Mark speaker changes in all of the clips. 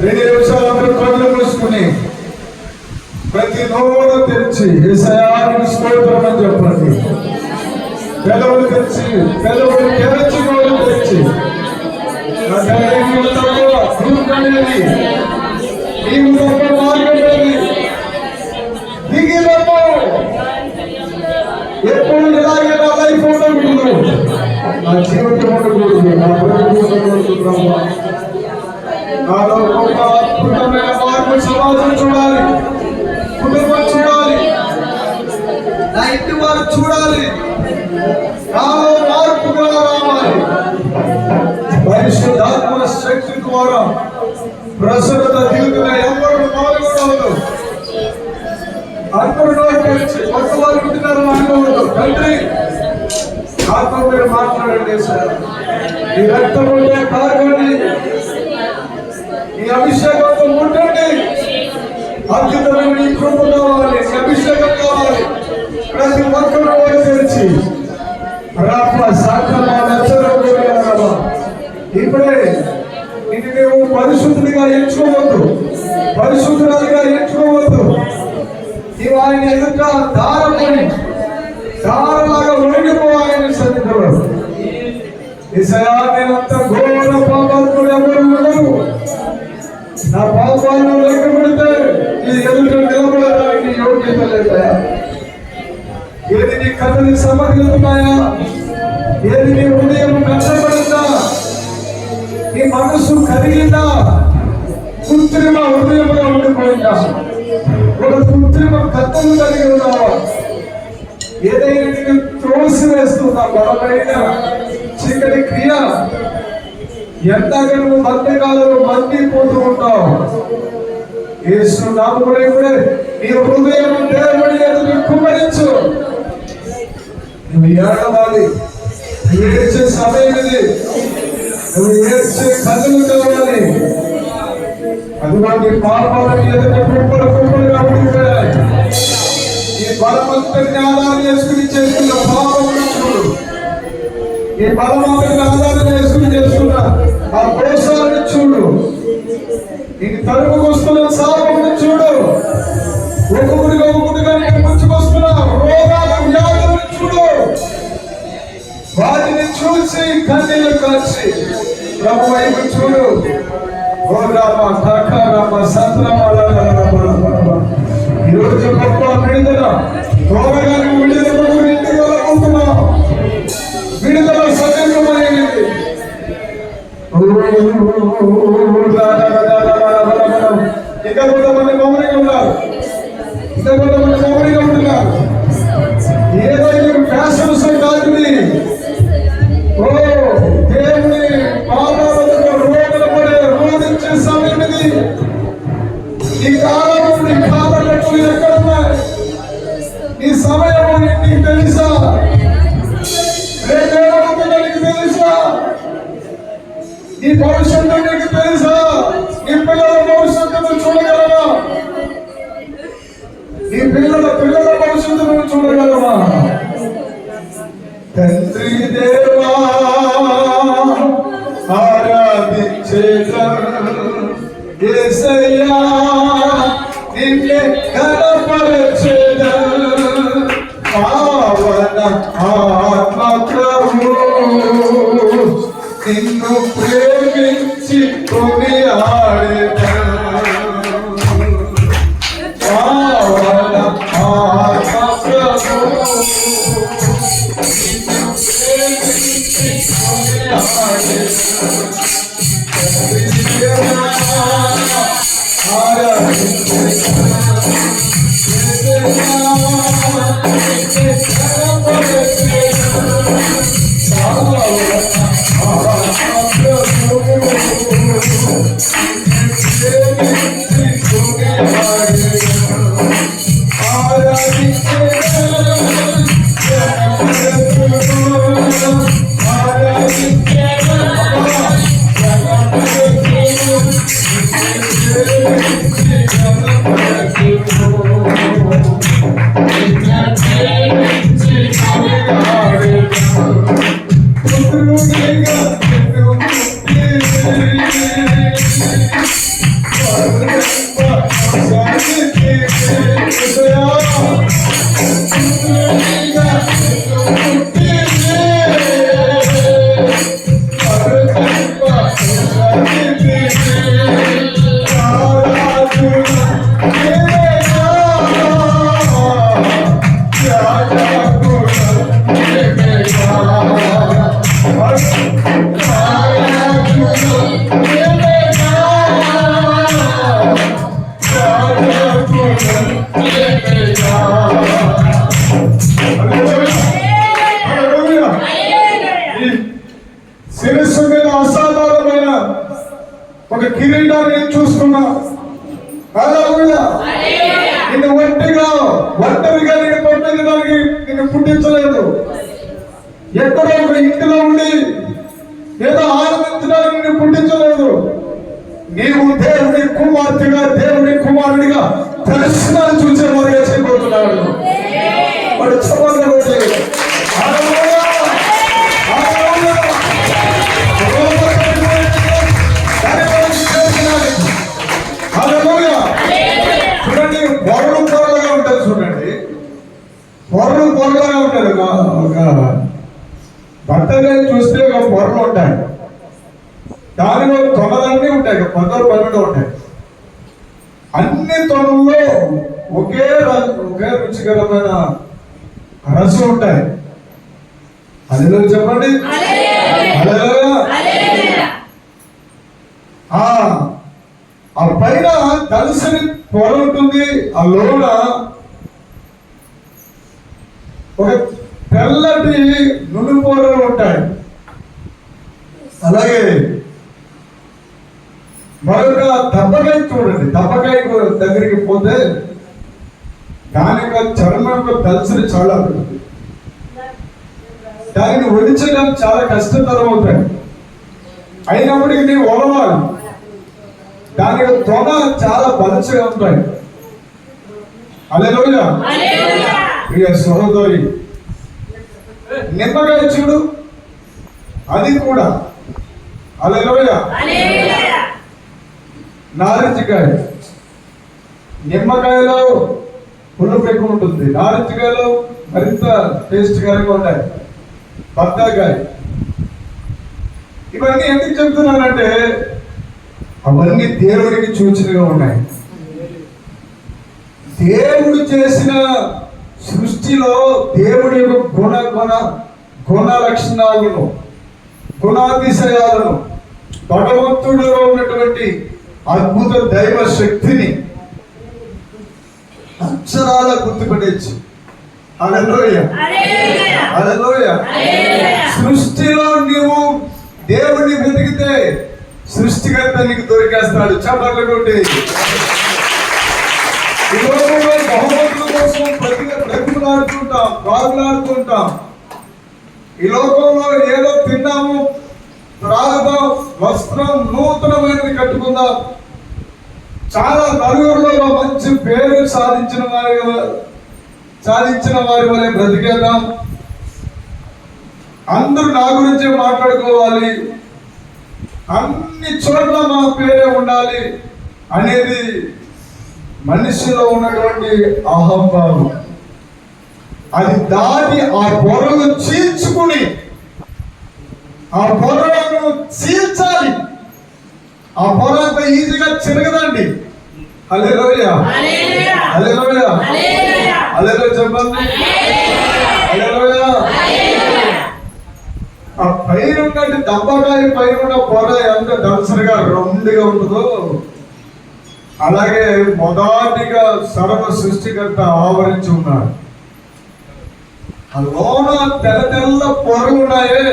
Speaker 1: నిమిషాలు అందరూ కళ్ళు మూసుకుని ప్రతి నోరు తెరిచి యేసయ్యాకు స్తోత్రం అని చెప్పండి. పెదవులు తెరిచి నోరు తెరిచి ఎప్పుడు ఇలాగే నా లైఫ్ ఉండకూడదు, నా జీవితం ఉండకూడదు, నా బ్రతుకు ఉండకూడదు. నాలో ఒక అద్భుతమైన మార్పు సమాజం చూడాలి, కుటుంబం చూడాలి, నా ఇంటి వారు చూడాలి, నాలో మార్పుగా రావాలి. పరిశుద్ధాత్మ శక్తి ద్వారా ప్రసన్నత జీవితంలో ఎవరు పాల్గొనవద్దు. అందరూ కొత్త వారు పుట్టినారు అనుకోవద్దు. తండ్రి నాతో మీరు మాట్లాడండి సార్. ఈ రక్తం ఉండే కార్యాన్ని ఈ అభిషేకంతో ఉండండి. అద్భుతమైన ఈ కృప కావాలి, అభిషేకం కావాలి. ప్రతి ఒక్కరు తెరిచి ఇప్పుడే ఇది మేము పరిశుద్ధుడిగా ఎంచుకోవద్దు, పరిశుద్ధురాలుగా ఎంచుకోవద్దు. నీవు ఆయన ఎదుట దారపడి దారలాగా ఒడిగిపోవాలని సన్నిధిలో నేనంత ఘోర పాపాలు ఎవరు ఉండరు. నా పాపాలను లెక్క పెడితే ఈ ఎదుట నిలబడడానికి యోగ్యత లేదా? ఏది నీ కథని సమర్థిస్తున్నాయా? ఏది నీ హృదయం కష్టపడిందా? నీ మనసు కరిగిందా? కృత్రిమ హృదయంగా ఉండిపోయిందా? ఒక కృత్రిమ కథలు కలిగి ఉన్నావా? ఏదైనా నేను త్రోసి వేస్తున్నా బలమైన చీకటి క్రియ ఎంతగా నువ్వు మధ్యకాలంలో మండిపోతూ ఉంటావు. యేసు నామములో ఇప్పుడే నీ హృదయం దేవుడి ఎదుట కుమ్మరించు. నువ్వు ఏడవాలి, నువ్వు ఏడ్చే సమయం ఇది, నువ్వు ఏడ్చే కథలు కావాలి. అటువంటి పాపాలను ఎదుట కుప్పలుగా ఉండిపోయాయి. ఈ బలవంతుని ఆధారం చేసుకుని చేస్తున్న పాపమును చూడు, ఈ బలవంతుని ఆధారం చేసుకుని చేస్తున్న ఆ దోషాలను చూడు, నీకు తరుపుకు వస్తున్న శాపమును చూడు, ఒక్కొక్కటిగా నీకు ముంచుకొస్తున్న రోగాలు వ్యాధులను చూడు. వాటిని చూసి కన్నీళ్లు కాచి ప్రభు వైపు చూడు. ఈరోజు గొప్ప విడుదల త్వరగా విడుదల ఇంటికి వెళ్ళకుంటున్నావు. విడుదల సజీవమైనది. ఇంకా కొంతమంది మౌనంగా ఉన్నారు, ఇంకా కొంతమంది మౌనంగా ఉంటున్నారు. ఏదో ఫ్యాషన్స్ కాదు, ఓ దేవుని పాదాలతో రోగులు పడే రోధించే సమయం ఇది. ఈ కాలం నీ కాలగట్లు ఎక్కడున్నాయి? ఈ సమయం నీకు తెలుసా? నీకు తెలుసా? ఈ భవిష్యత్తు నీకు తెలుసా? నీ పిల్లల భవిష్యత్తును చూడగలవా? నీ పిల్లల భవిష్యత్తును చూడగలవా? తండ్రి దేవా ఆరాధించేదా యేసయ్యా, నిన్నే కనపరచేదా పావన ఆత్మ ప్రభు, నిన్ను ప్రేమించి కొనియాడెదా పావన ఆత్మ ప్రభు, నిన్ను ప్రేమించి కొనియాడెదా. శిరస్సు మీద అసాధారణమైన ఒక కిరీటాన్ని నేను చూస్తున్నా. నిన్ను ఒంటరిగా నేను పొందడానికి నిన్ను పుట్టించలేదు. ఎక్కడో ఒక ఇంటిలో ఉండి ఏదో ఆనందించడానికి నిన్ను పుట్టించలేదు. నీవు దేవుని కుమార్తెగా, దేవుని కుమారుడిగా దర్శనాలు చూసే వారిగా చేయబోతున్నాడు. వాడు చెప్పండి, చూడండి, పొరలు పొరలుగా ఉంటుంది. చూడండి, పొరలు పొరలుగా ఉంటుంది. ఒక బట్టగా చూస్తే ఒక పొరలు ఉంటాయి, దానిలో తొనలన్నీ ఉంటాయి, 10-12 ఉంటాయి. అన్ని తొనల్లో ఒకే రుచికరమైన రసం ఉంటాయి. అదిలో చెప్పండి, ఆ పైన దలసరి పొర ఉంటుంది, ఆ లోన ఒక తెల్లటి నునుపొరలు ఉంటాయి. అలాగే మరొక దబ్బకాయ చూడండి, దబ్బకాయ దగ్గరికి పోతే దాని యొక్క చర్మం యొక్క దలసరి చాలా ఉంటుంది. దానిని ఒలిచడం చాలా కష్టతరం అవుతాయి. అయినప్పటికీ నేను ఒలవాలి. దాని తొన చాలా పలుచగా ఉంటాయి. హల్లెలూయా. ప్రియ సహోదరి, నిమ్మకాయ చూడు, అది కూడా హల్లెలూయా. నారింజకాయ, నిమ్మకాయలో పులుపు ఎక్కువ ఉంటుంది, నారింజకాయలో మరింత టేస్ట్గా ఉంటాయి. బత్తాకాయ, ఇవన్నీ ఎందుకు చెప్తున్నానంటే అవన్నీ దేవుడికి సూచనగా ఉన్నాయి. దేవుడు చేసిన సృష్టిలో దేవుడి యొక్క గుణ లక్షణాలను, గుణాతిశయాలను, భగవంతుడిలో ఉన్నటువంటి అద్భుత దైవ శక్తిని అక్షరాల గుర్తుపట్టేచ్చు. హల్లెలూయా, హల్లెలూయా. సృష్టిలో నీవు దేవుడిని వెతికితే సృష్టికర్త నీకు దొరికేస్తాడు. చప్పట్లు కొట్టి. ఈ లోకంలో బహుమతుల కోసం బ్రతిమలాడుతుంటాం, బాగులాడుతుంటాం. ఈ లోకంలో ఏదో తిన్నాము, త్రాగుదాం, వస్త్రం నూతనమైనది కట్టుకుందాం, చాలా నలుగురిలో మంచి పేరు సాధించిన వారి వలె బ్రతికేద్దాం, అందరూ నా గురించే మాట్లాడుకోవాలి, అన్ని చోట్ల మా పేరే ఉండాలి అనేది మనిషిలో ఉన్నటువంటి అహంభావం. అది దాటి ఆ పొరలు చీల్చుకుని, ఆ పొరలను చీల్చాలి. ఆ పొర అంత ఈజీగా చిరగదండి. హల్లెలూయా, హల్లెలూయా, హల్లెలూయా చెప్పండి, హల్లెలూయా. ఆ పైన ఉన్నట్టు దబ్బకాయ పైన ఉన్న పొర ఎంత దలసరిగా రౌండ్గా ఉంటుందో అలాగే మొదటిగా సర్వ సృష్టికర్త ఆవరించి ఉన్నాడు. ఆ లోన తెల్ల పొరలు ఉన్నాయే,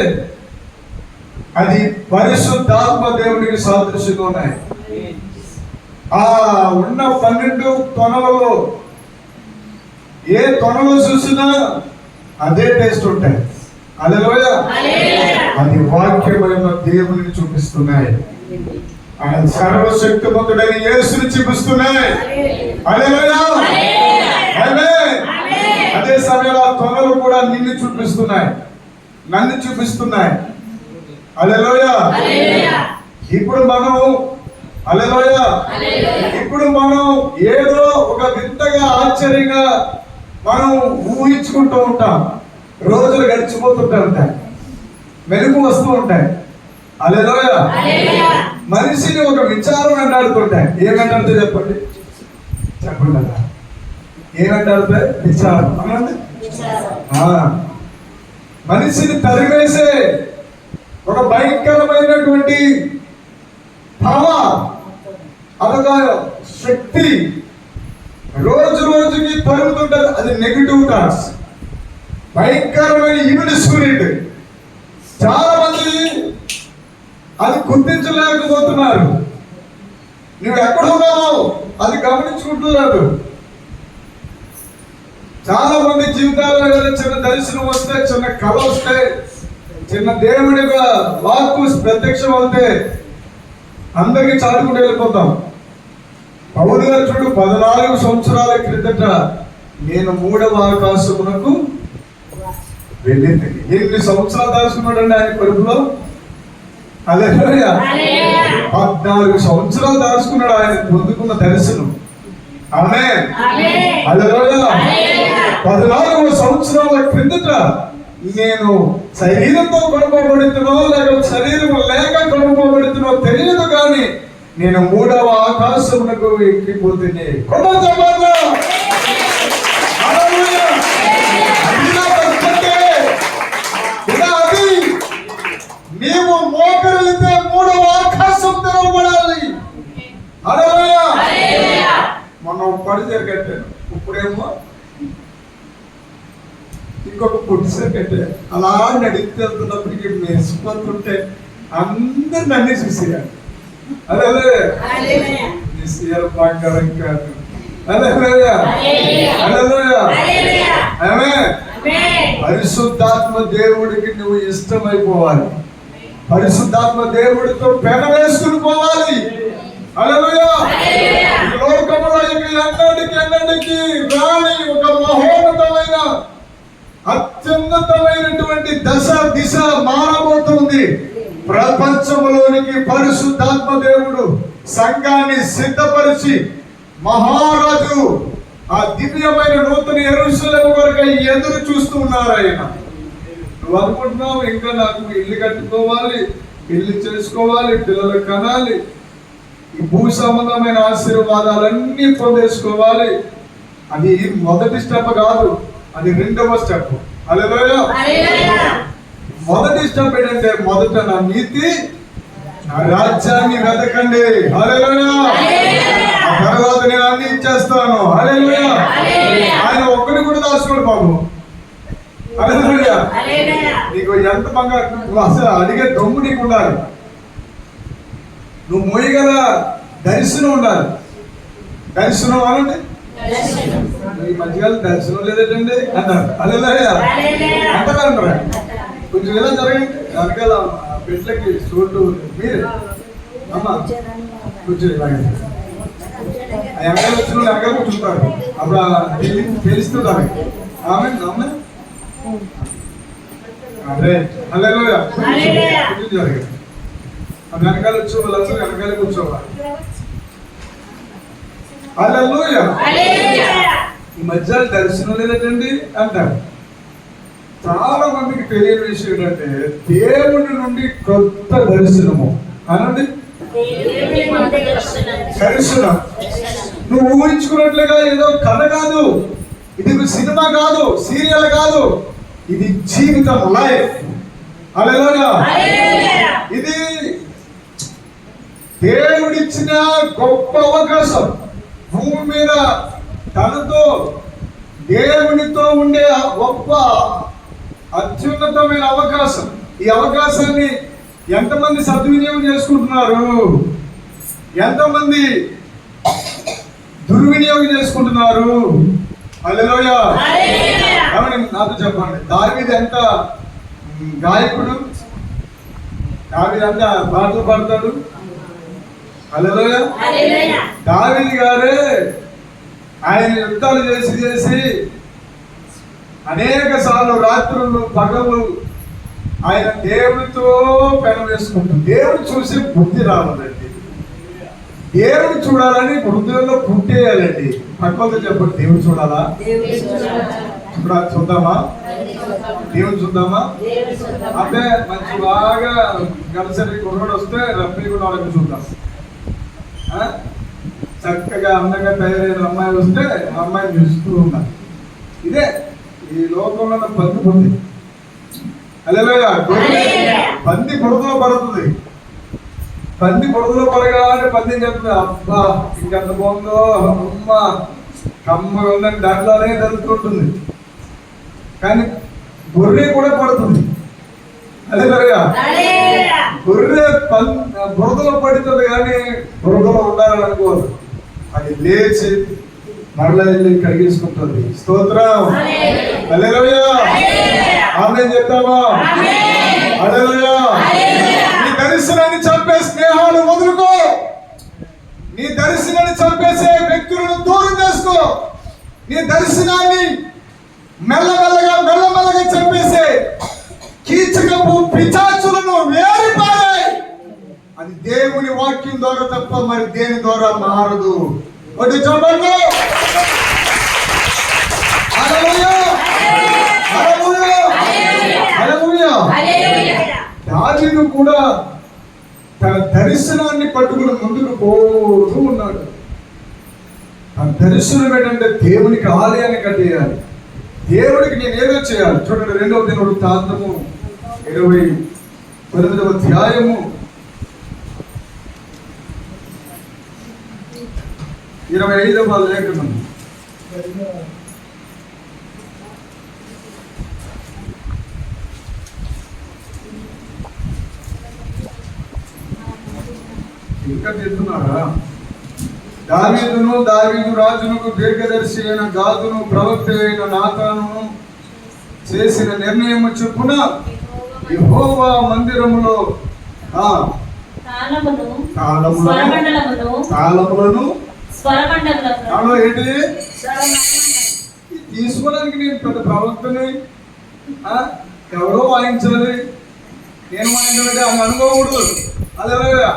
Speaker 1: అది పరిశుద్ధాత్మ దేవుడికి సాదృశ్యంగా ఉన్నాయి. ఆ ఉన్న 12 తొనలలో ఏ తొనలు చూసినా అదే టేస్ట్ ఉంటాయి. హల్లెలూయా. అది వాక్యమైన దేవుని చూపిస్తున్నాయి. ఆయన సర్వశక్తిమంతుడైన యేసుని చూపిస్తున్నాయి. హల్లెలూయా. అదే సమయంలో ఆ తొనలు కూడా నిన్ను చూపిస్తున్నాయి, నన్ను చూపిస్తున్నాయి. హల్లెలూయా. ఇప్పుడు మనం హల్లెలూయా, ఇప్పుడు మనం ఏదో ఒక వింతగా ఆశ్చర్యంగా మనం ఊహించుకుంటూ ఉంటాం. రోజులు గడిచిపోతుంటా ఉంటాయి, మెరుగు వస్తూ ఉంటాయి. హల్లెలూయా. మనిషిని ఒక విచారం వెంటాడుతుంటాయి. ఏమంటాడితే చెప్పండి, చెప్పండి అలా ఏమంటాడితే విచారం అనండి. మనిషిని తరివేసే ఒక భయంకరమైనటువంటి పవర్, అదొక శక్తి రోజు రోజుకి తరుగుతుంటది. అది నెగిటివ్ థాట్స్, భయంకరమైన ఈవిల్ స్పిరిట్. చాలా మంది అది గుర్తించలేకపోతున్నారు. నువ్వు ఎక్కడున్నావు అది గమనించుకుంటున్నారు. చాలా మంది జీవితాల్లో చిన్న దర్శనం వస్తే, చిన్న కళ వస్తే, చిన్న దేవుడి వాక్కు ప్రత్యక్షం అవుతే అందరికీ చాటుకుంటూ వెళ్ళిపోతాం. పౌలు గారు చూడు, 14 సంవత్సరాల క్రిందట నేను 3వ ఆకాశమునకు వెళ్ళింది. ఎన్ని సంవత్సరాలు దాచుకున్నాడండి ఆయన కడుపులో? హల్లెలూయా. 14 సంవత్సరాలు దాచుకున్నాడు ఆయన పొందుకున్న దర్శనం. ఆమేన్. హల్లెలూయా. 14వ సంవత్సరాల క్రిందట నేను శరీరంతో కొనుక్కోబడుతున్నో లేక శరీరం లేక కొనుక్కోబడుతున్నో తెలియదు, కానీ నేను 3వ ఆకాశమునకు ఎక్కిపోతుంది. నీవు మోకరిల్లితే 3వ ఆకాశం తెరవబడాలి. హల్లెలూయా. మొన్న పడిచేరు కట్టాను, ఇప్పుడేమో ఇంకొక పొడిసేరు కట్టాను. అలా నడిచి వెళ్తున్నప్పటికీ మెరిసిపోతుంటే అందరు నన్ను చూసేయాలి. అదే బంగారం కాదు. హల్లెలూయా. హల్లెలూయా. ఆమేన్. పరిశుద్ధాత్మ దేవుడికి నువ్వు ఇష్టమైపోవాలి. పరిశుద్ధాత్మ దేవుడితో పెన వేసుకుని పోవాలి. హల్లెలూయా. ఈ లోకంలో ఎన్నటికి రాని ఒక మహోన్నతమైన అత్యున్నతమైనటువంటి దిశ మారబోతుంది. ప్రపంచంలోనికి పరిశుద్ధాత్మ దేవుడు సంఘాన్ని సిద్ధపరిచి మహారాజు ఆ దివ్యమైన నూతన యెరూషలేము కొరకు ఎదురు చూస్తూ ఉన్నారు. ఆయన నువ్వు అనుకుంటున్నావు ఇంకా నాకు ఇల్లు కట్టుకోవాలి, ఇల్లు చేసుకోవాలి, పిల్లలు కనాలి, ఈ భూ సంబంధమైన ఆశీర్వాదాలన్నీ పొందేసుకోవాలి. అది మొదటి స్టెప్ కాదు, అది 2వ స్టెప్. హల్లెలూయా. మొదటి స్టెప్ ఏంటంటే, మొదట నా నీతి నా రాజ్యాన్ని వెతకండి. హల్లెలూయా. ఆ తర్వాత నేను అన్ని ఇచ్చేస్తాను. హల్లెలూయా. ఆయన ఒక్కడి కూడా దాచుకోడు బాబు. హల్లెలూయా. నీకు ఎంత బంగారు, నువ్వు అసలు అడిగే దొంగు నీకు ఉండాలి. నువ్వు మోయగల దర్శనం ఉండాలి. దర్శనం అనండి. ఈ మధ్యకాల దర్శనం లేదండి అన్నారు. హల్లెలూయా. అంటారా? కొంచెం ఇలా జరగండి. వెనకాల పెట్లకి చోటు మీరే అమ్మా కొంచెం ఇలాగండి. వెనకాల వచ్చిన వెనకాల కూర్చుంటారు. అప్పుడు తెలుస్తున్నారు. ఆమె అమ్మ అదే. హల్లెలూయా. కొంచెం జరగండి. వెనకాల వచ్చే వాళ్ళందరూ వెనకాల కూర్చోవాలి. హల్లెలూయా. ఈ మధ్య దర్శనం లేదండి అంటారు. చాలా మందికి తెలియని విషయం ఏంటంటే, దేవుడి నుండి కొత్త దర్శనము అనండి. దర్శనం నువ్వు ఊహించుకున్నట్లుగా ఏదో కథ కాదు, ఇది సినిమా కాదు, సీరియల్ కాదు, ఇది జీవితం, లైఫ్. హల్లెలూయా. ఇది దేవుడిచ్చిన గొప్ప అవకాశం. భూమి మీద తనతో దేవునితో ఉండే గొప్ప అత్యున్నతమైన అవకాశం. ఈ అవకాశాన్ని ఎంతమంది సద్వినియోగం చేసుకుంటున్నారు, ఎంతమంది దుర్వినియోగం చేసుకుంటున్నారు? హల్లెలూయా. నాతో చెప్పండి, దావీదు ఎంత గాయకుడు, దావీదు ఎంత పాటలు పాడతాడు. హల్లెలూయా. దావీదు గారే ఆయన యుద్ధాలు చేసి అనేక సార్లు రాత్రులు పగలు ఆయన దేవుడితో పెన వేసుకుంటాం. దేవుడు చూసి బుద్ధి రావాలండి. దేవుడు చూడాలని హృదయంలో పుట్టేయాలండి. పక్కతో చెప్పండి, దేవుడు చూడాలా? చూద్దామా? దేవుడు చూద్దామా? అంటే మంచి బాగా గలసరి కుర్రోడు వస్తే రఫీ కూడా వాళ్ళకి చూద్దాం. చక్కగా అందంగా తయారైన అమ్మాయి వస్తే ఆ అమ్మాయిని చూస్తూ ఉండాలి. ఇదే ఈ లోకంలో పంది పొంది హల్లెలూయా. పంది బురదలో పడుతుంది. పంది బురదలో పడగానే పంది చెప్తుంది, అబ్బా ఇంకెంత బాగుందో, అమ్మ కమ్మగా ఉందని దాంట్లోనే జరుగుతుంటుంది. కానీ గొర్రె కూడా పడుతుంది. హల్లెలూయా. గొర్రె బురదలో పడుతుంది కానీ బురదలో ఉండాలని అనుకోదు. అది లేచి మరలా వెళ్ళి కడిగేసుకుంటుంది. స్తోత్రం. హల్లెలూయా. ఆమేన్ చెప్తావా? హల్లెలూయా. నీ దర్శనాన్ని చంపే స్నేహాలు వదులుకో. నీ దర్శనాన్ని చంపేసే వ్యక్తులను దూరం చేసుకో. నీ దర్శనాన్ని మెల్లమెల్లగా చంపేసే కీచకపు పిశాచులను వేరిపారే. అది దేవుని వాక్యం ద్వారా తప్ప మరి దేని ద్వారా మారదు. ఒకటి చెప్పండి. హల్లెలూయా. హల్లెలూయా. హల్లెలూయా. దావీదు కూడా తన దర్శనాన్ని పట్టుకుని ముందుకు పోతూ ఉన్నాడు. ఆ దర్శనం ఏంటంటే దేవునికి ఆలయాన్ని కట్టేయాలి. దేవుడికి నేను ఏదో చేయాలి. చూడండి, 2వ దినవృత్తాంతము 28వ అధ్యాయము 25వ లేఖనం. ఇంకా చెప్తున్నారా? దావీదు రాజునకు దీర్ఘదర్శి అయిన గాదును ప్రవక్త అయిన నాతాను చేసిన నిర్ణయము చొప్పున యెహోవా మందిరములో తాళములను ఏంటి తీసుకోవడానికి నేను పెద్ద ప్రవక్తని, ఎవరో వాయించాలి, నేను వాయించాలంటే అది అనుభవం ఉండదు. హల్లెలూయా.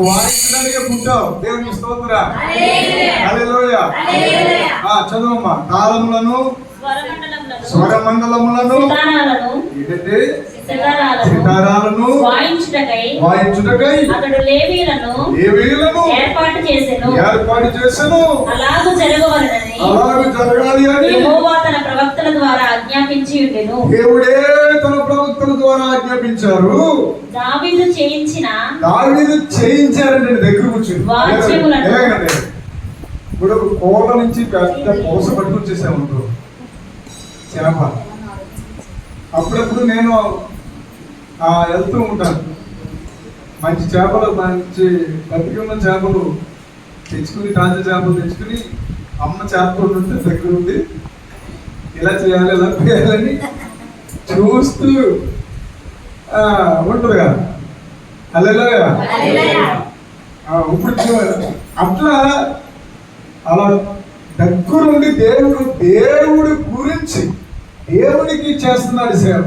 Speaker 1: వాయించడానికే పుట్టావు. దేవుని స్తోత్రం. హల్లెలూయా. చదువమ్మా. తాళములను, స్వరమండలములను, సితారాలను వాయించుటకై
Speaker 2: అతడు లేవీయులను ఏర్పాటు చేసెను. అలాగు
Speaker 1: జరగాలి అని
Speaker 2: యెహోవా తన ప్రవక్తల ద్వారా ఆజ్ఞాపించి ఉండెను.
Speaker 1: దేవుడే తన ప్రవక్తల ద్వారా ఆజ్ఞాపించారు.
Speaker 2: దావీదు
Speaker 1: చేయించారంటే దగ్గర కూర్చుని ఇప్పుడు కోళ్ళ నుంచి పెద్ద కోస పట్టుకొచ్చేసాము చేప. అప్పుడప్పుడు నేను వెళ్తూ ఉంటాను. మంచి చేపలు, మంచి బతికున్న చేపలు తెచ్చుకుని, తాజా చేపలు తెచ్చుకుని అమ్మ చేపలు ఉంటే దగ్గర ఉంది ఇలా చేయాలి ఇలా చేయాలని చూస్తూ ఉంటుంది కదా. హల్లెలూయా. ఇప్పుడు అట్లా అలా దగ్గరుండి దేవుడి గురించి దేవునికి చేస్తున్నాడు సేవ.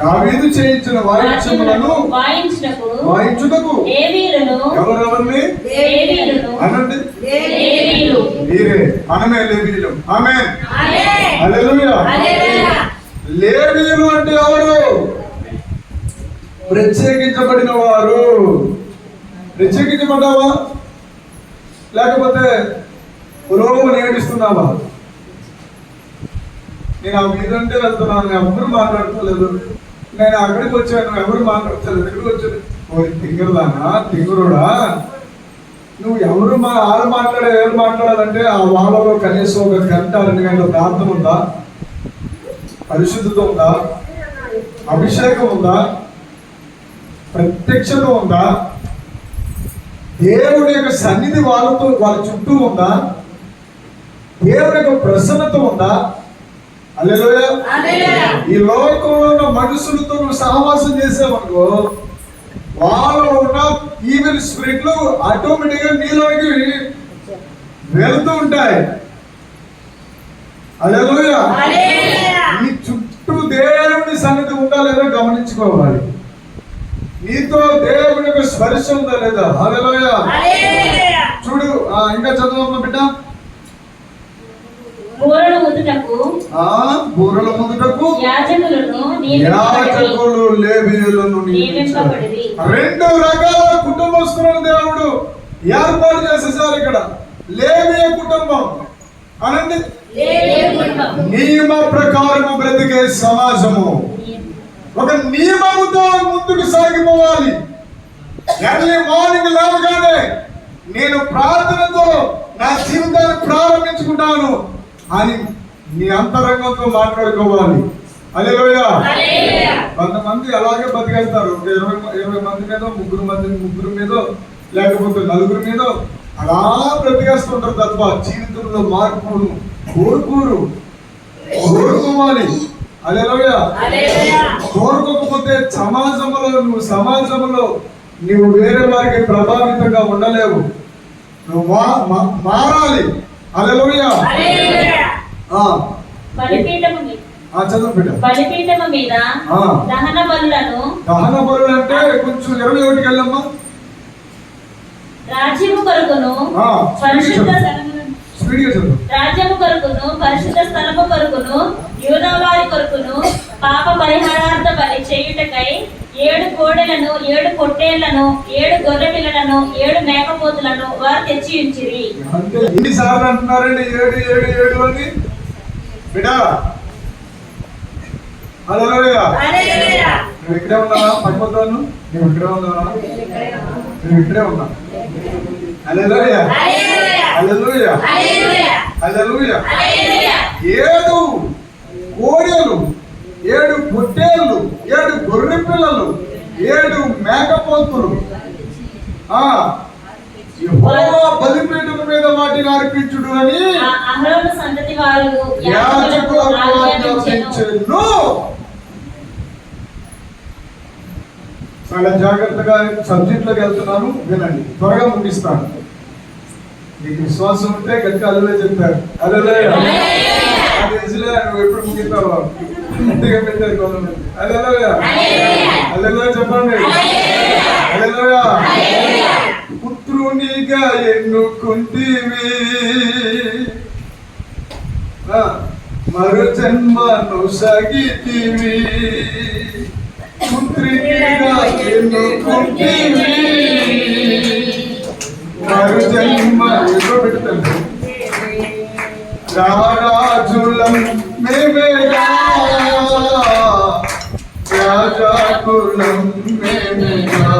Speaker 1: దావీదు చేయించిన వాయించములను వాయించుటకు ఎవరెవరిని అనండి? మీరే, మనమే లేవీయులు. ఆమేన్. హల్లెలూయా. లేవీయులు అంటే ఎవరు? ప్రత్యేకించబడిన వారు. ప్రత్యేకించబడ్డావా లేకపోతే పురోగమని ఏడిస్తున్నావా? నేను ఆ మీదంటే వెళ్తున్నాను, ఎవరు మాట్లాడుకోలేదు. నేను అక్కడికి వచ్చాను, ఎవరు మాట్లాడలేదు. ఎక్కడికి వచ్చాను? తింగరుదానా, తింగరుడా, నువ్వు ఎవరు ఎవరు మాట్లాడాలంటే ఆ వాళ్ళలో కనీసం 1 గంట 2 గంటల ప్రార్థన ఉందా? పరిశుద్ధత ఉందా? అభిషేకం ఉందా? ప్రత్యక్షత ఉందా? దేవుడి యొక్క సన్నిధి వాళ్ళ చుట్టూ ఉందా? దేవుడి యొక్క ప్రసన్నత ఉందా? హల్లెలూయా. ఈ లోకంలో ఉన్న మనుషులతో నువ్వు సహవాసం చేసావనుకో, వాళ్ళలో ఉన్న ఈవిల్ స్పిరిట్లు ఆటోమేటిక్ గా నీలోకి వెళ్తూ ఉంటాయి. హల్లెలూయా. నీ చుట్టూ దేవుని సన్నిధి ఉందా లేదా గమనించుకోవాలి. నీతో దేవుని యొక్క స్పర్శ ఉందా లేదా? హల్లెలూయా. చూడు, ఇంకా చదువు బిడ్డ.
Speaker 2: బూరలు ఊదుటకు యాజకులు లేవీయులను నియమింపబడిరి. 2 రకాల కుటుంబస్తులను దేవుడు ఏర్పాటు చేసేసారు ఇక్కడ. లేవీయ కుటుంబం అనండి, నియమ ప్రకారము బ్రతికే సమాజము. ఒక నియమముతో ముందుకు సాగిపోవాలి. ఎర్లీ మార్నింగ్ లేవగానే నేను ప్రార్థనతో నా జీవితాన్ని ప్రారంభించుకుంటాను అని నీ అంతరంగంతో మాట్లాడుకోవాలి. హల్లెలూయా. కొంతమంది అలాగే బతికేస్తారు. 20 మంది మీద, ముగ్గురు మీద, లేకపోతే 4 మీద అలా బ్రతికేస్తుంటారు తప్ప జీవితంలో మార్పును కోరుకోవాలి. హల్లెలూయా. కోరుకోకపోతే సమాజంలో నువ్వు వేరే వారికి ప్రభావితంగా ఉండలేవు. నువ్వు మారాలి. హల్లెలూయా. బలిపీఠము మీద దహన బలులను
Speaker 1: అంటే కొంచెం 21కి వెళ్ళమ్మా.
Speaker 2: రాజ్యము కొరకును పరిశుద్ధ స్థలము కొరకును యూదా వారి కొరకును పాప పరిహారార్థ బలి చేయుటకై 7 కోడెలను 7 పొట్టేళ్లను 7 గొర్రె పిల్లలను 7 మేకపోతులను వారు తెచ్చి ఉంచిరి.
Speaker 1: ఎన్నిసార్లు అంటున్నారండి 7 అని బిడ్డా? హల్లెలూయా. నువ్వు ఇక్కడే ఉన్నావా? పడిపోతాను. నువ్వు ఇక్కడే ఉన్నావా? నువ్వు ఇక్కడే ఉన్నా. హల్లెలూయా. హల్లెలూయా. హల్లెలూయా. 7 కోడెలు, 7 పొట్టేళ్ళు, 7 గొర్రె పిల్లలు, 7 మేకపోతులు యెహోవా బలిపీఠము మీద వాటిని అర్పించుడు అని
Speaker 2: అహరోను సంతతి వారు
Speaker 1: యాజకులకు ఆజ్ఞాపించెను. చాలా జాగ్రత్తగా సబ్జెక్ట్లోకి వెళ్తున్నాను, వినండి. త్వరగా ముగిస్తాను. నీకు విశ్వాసం ఉంటే గట్టిగా హల్లెలూయా చెప్తారు. హల్లెలూయా. నువ్వు ఎప్పుడు ముగిస్తావు? గట్టిగా పెట్టారు కొంతమంది. హల్లెలూయా. హల్లెలూయా చెప్పండి. హల్లెలూయా. పుత్రునిగా ఎన్నుకుంటివి, మరు జన్మను సాగితివి. పుత్రునిగా ఎన్నుకుంటివి, మరు జన్మ పెడతాను. రాజులం మేమేగా, రాజాకులం మేమేగా.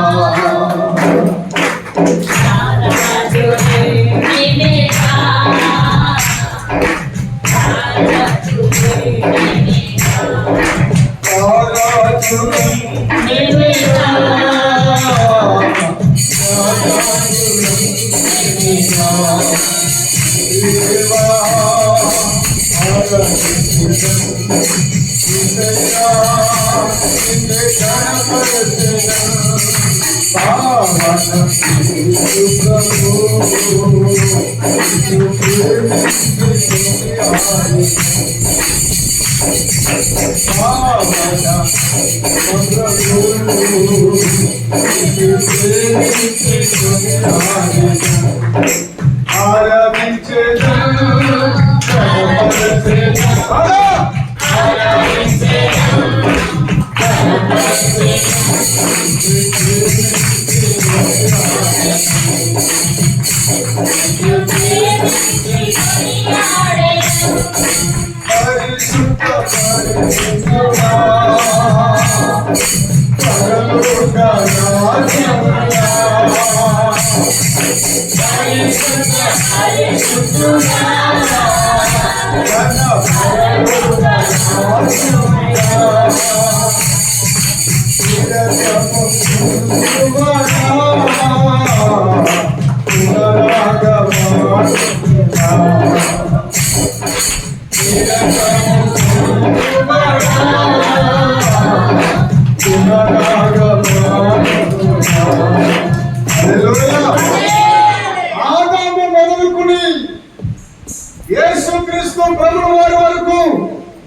Speaker 1: యేసుక్రీస్తు ప్రభువు వారి వరకు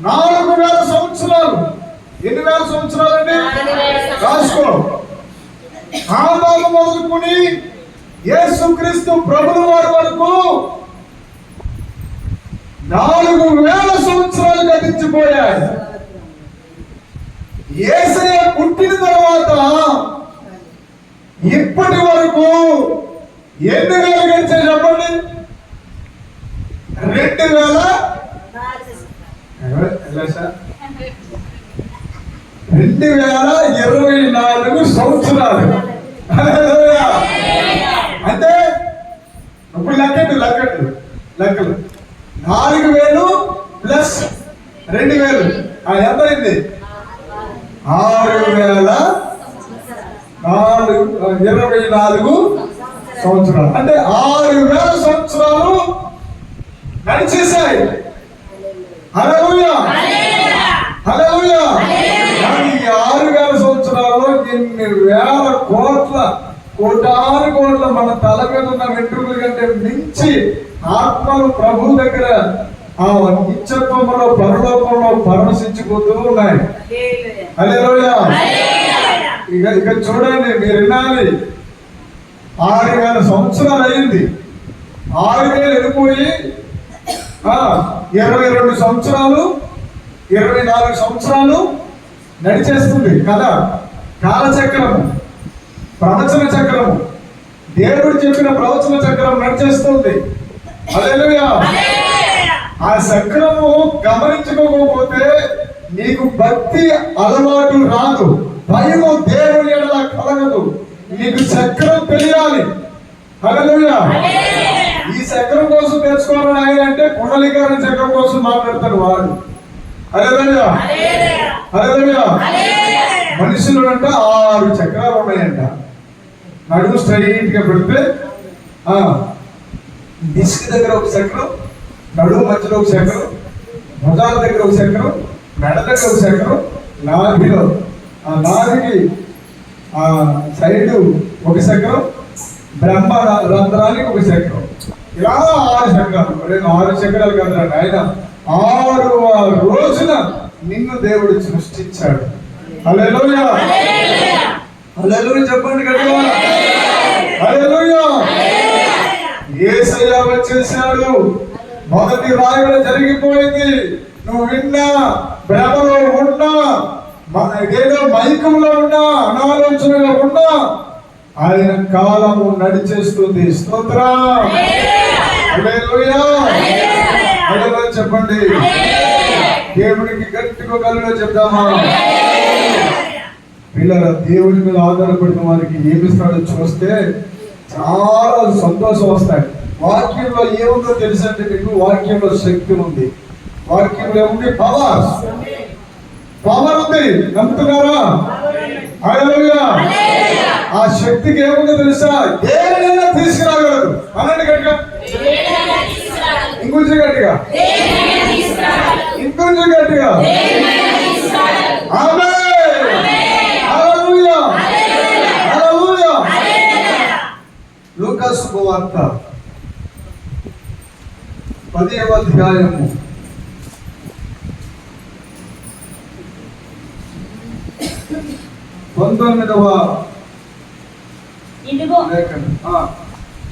Speaker 1: 4000 సంవత్సరాలు మొదలుకొని యేసుక్రీస్తు ప్రభుల వారి వరకు 4000 సంవత్సరాలు గతించిపోయాయి. యేసయ్య పుట్టిన తర్వాత ఇప్పటి వరకు ఎన్ని వేలు గడిచాయి చెప్పండి? 2024 సంవత్సరాలు. అంటే ఇప్పుడు లెక్కలు 4000 ప్లస్ 2000 ఎంత అయింది? 6024 సంవత్సరాలు. అంటే 6000 సంవత్సరాలు నడిచేశాయి. హల్లెలూయా, హల్లెలూయా. కానీ ఈ 6000 సంవత్సరాల్లో ఎన్ని వేల కోటాను కోట్ల మన తల మీద ఉన్న వెంట్రుకల కంటే మించి ఆత్మలు ప్రభు దగ్గర ఆ నిత్యత్వంలో పరలోకంలో పరవశించిపోతూ ఉన్నాయి. హల్లెలూయా. ఇక చూడండి, మీరు వినాలి. 6000 సంవత్సరాలు అయింది. 6000 వెళ్ళిపోయి 22 సంవత్సరాలు 24 సంవత్సరాలు నడిచేస్తుంది కదా. కాలచక్రము, ప్రవచన చక్రము, దేవుడు చెప్పిన ప్రవచన చక్రం నడిచేస్తుంది. హల్లెలూయా. ఆ చక్రము గమనించుకోకపోతే నీకు భక్తి అలవాటు రాదు, భయము దేవుని ఎడల కలగదు. నీకు చక్రం తెలియాలి. హల్లెలూయా. ఈ చక్రం కోసం తెచ్చుకోవాలని ఆయన అంటే కుండలీకరణ చక్రం కోసం మాట్లాడతాడు వాడు. హల్లెలూయా, హల్లెలూయా. మనుషులు అంట 6 చక్రాలు ఉన్నాయంట. నడుము స్ట్రైట్ గా పెడితే డిస్క్ దగ్గర ఒక చక్రం, నడుము మధ్యలో ఒక చక్రం, భుజాల దగ్గర ఒక చక్రం, మెడ దగ్గర ఒక చక్రం, నాభిలో నాభికి సైడ్ ఒక చక్రం, బ్రహ్మ రంధ్రానికి ఒక చక్రం. ఇలా 6 చక్రాలు. 6 చక్రాలు కదా ఆయన 6వ రోజున నిన్ను దేవుడు సృష్టించాడు. హల్లెలూయా, హల్లెలూయా. చెప్పండి గట్టిగా హల్లెలూయా. యేసయ్య వచ్చేసాడు. మొదటి రాయడం జరిగిపోయింది. నువ్వు విన్నా, భ్రమలో ఉన్నా, ఏదో మైకంలో ఉన్నా, అనాలోచనలో ఉన్నా, ఆయన కాలము నడిచేస్తుంది. స్తోత్రం. హల్లెలూయా, హల్లెలూయా. చెప్పండి దేవుడికి గట్టిగా కలులో చెప్తామా? పిల్లల దేవుడి మీద ఆధారపడిన వారికి ఏమిస్తాడో చూస్తే చాలా సంతోషం వస్తాయి. వాక్యంలో ఏముందో తెలుసంటే మీకు వాక్యంలో శక్తి ఉంది. వాక్యంలో ఏముంది? పవర్ ఉంది. నమ్ముతున్నారా? హల్లెలూయా. ఆ శక్తికి ఏముందో తెలుసా? దేనినైనా తీసుకురాగలదు. అనండి గట్టిగా, ఇంకొంచెం గట్టిగా, ఇంకొంచెం గట్టిగా. ఆమేన్, హల్లెలూయా, హల్లెలూయా. లూకా శుభవార్త 10వ అధ్యాయము 19వ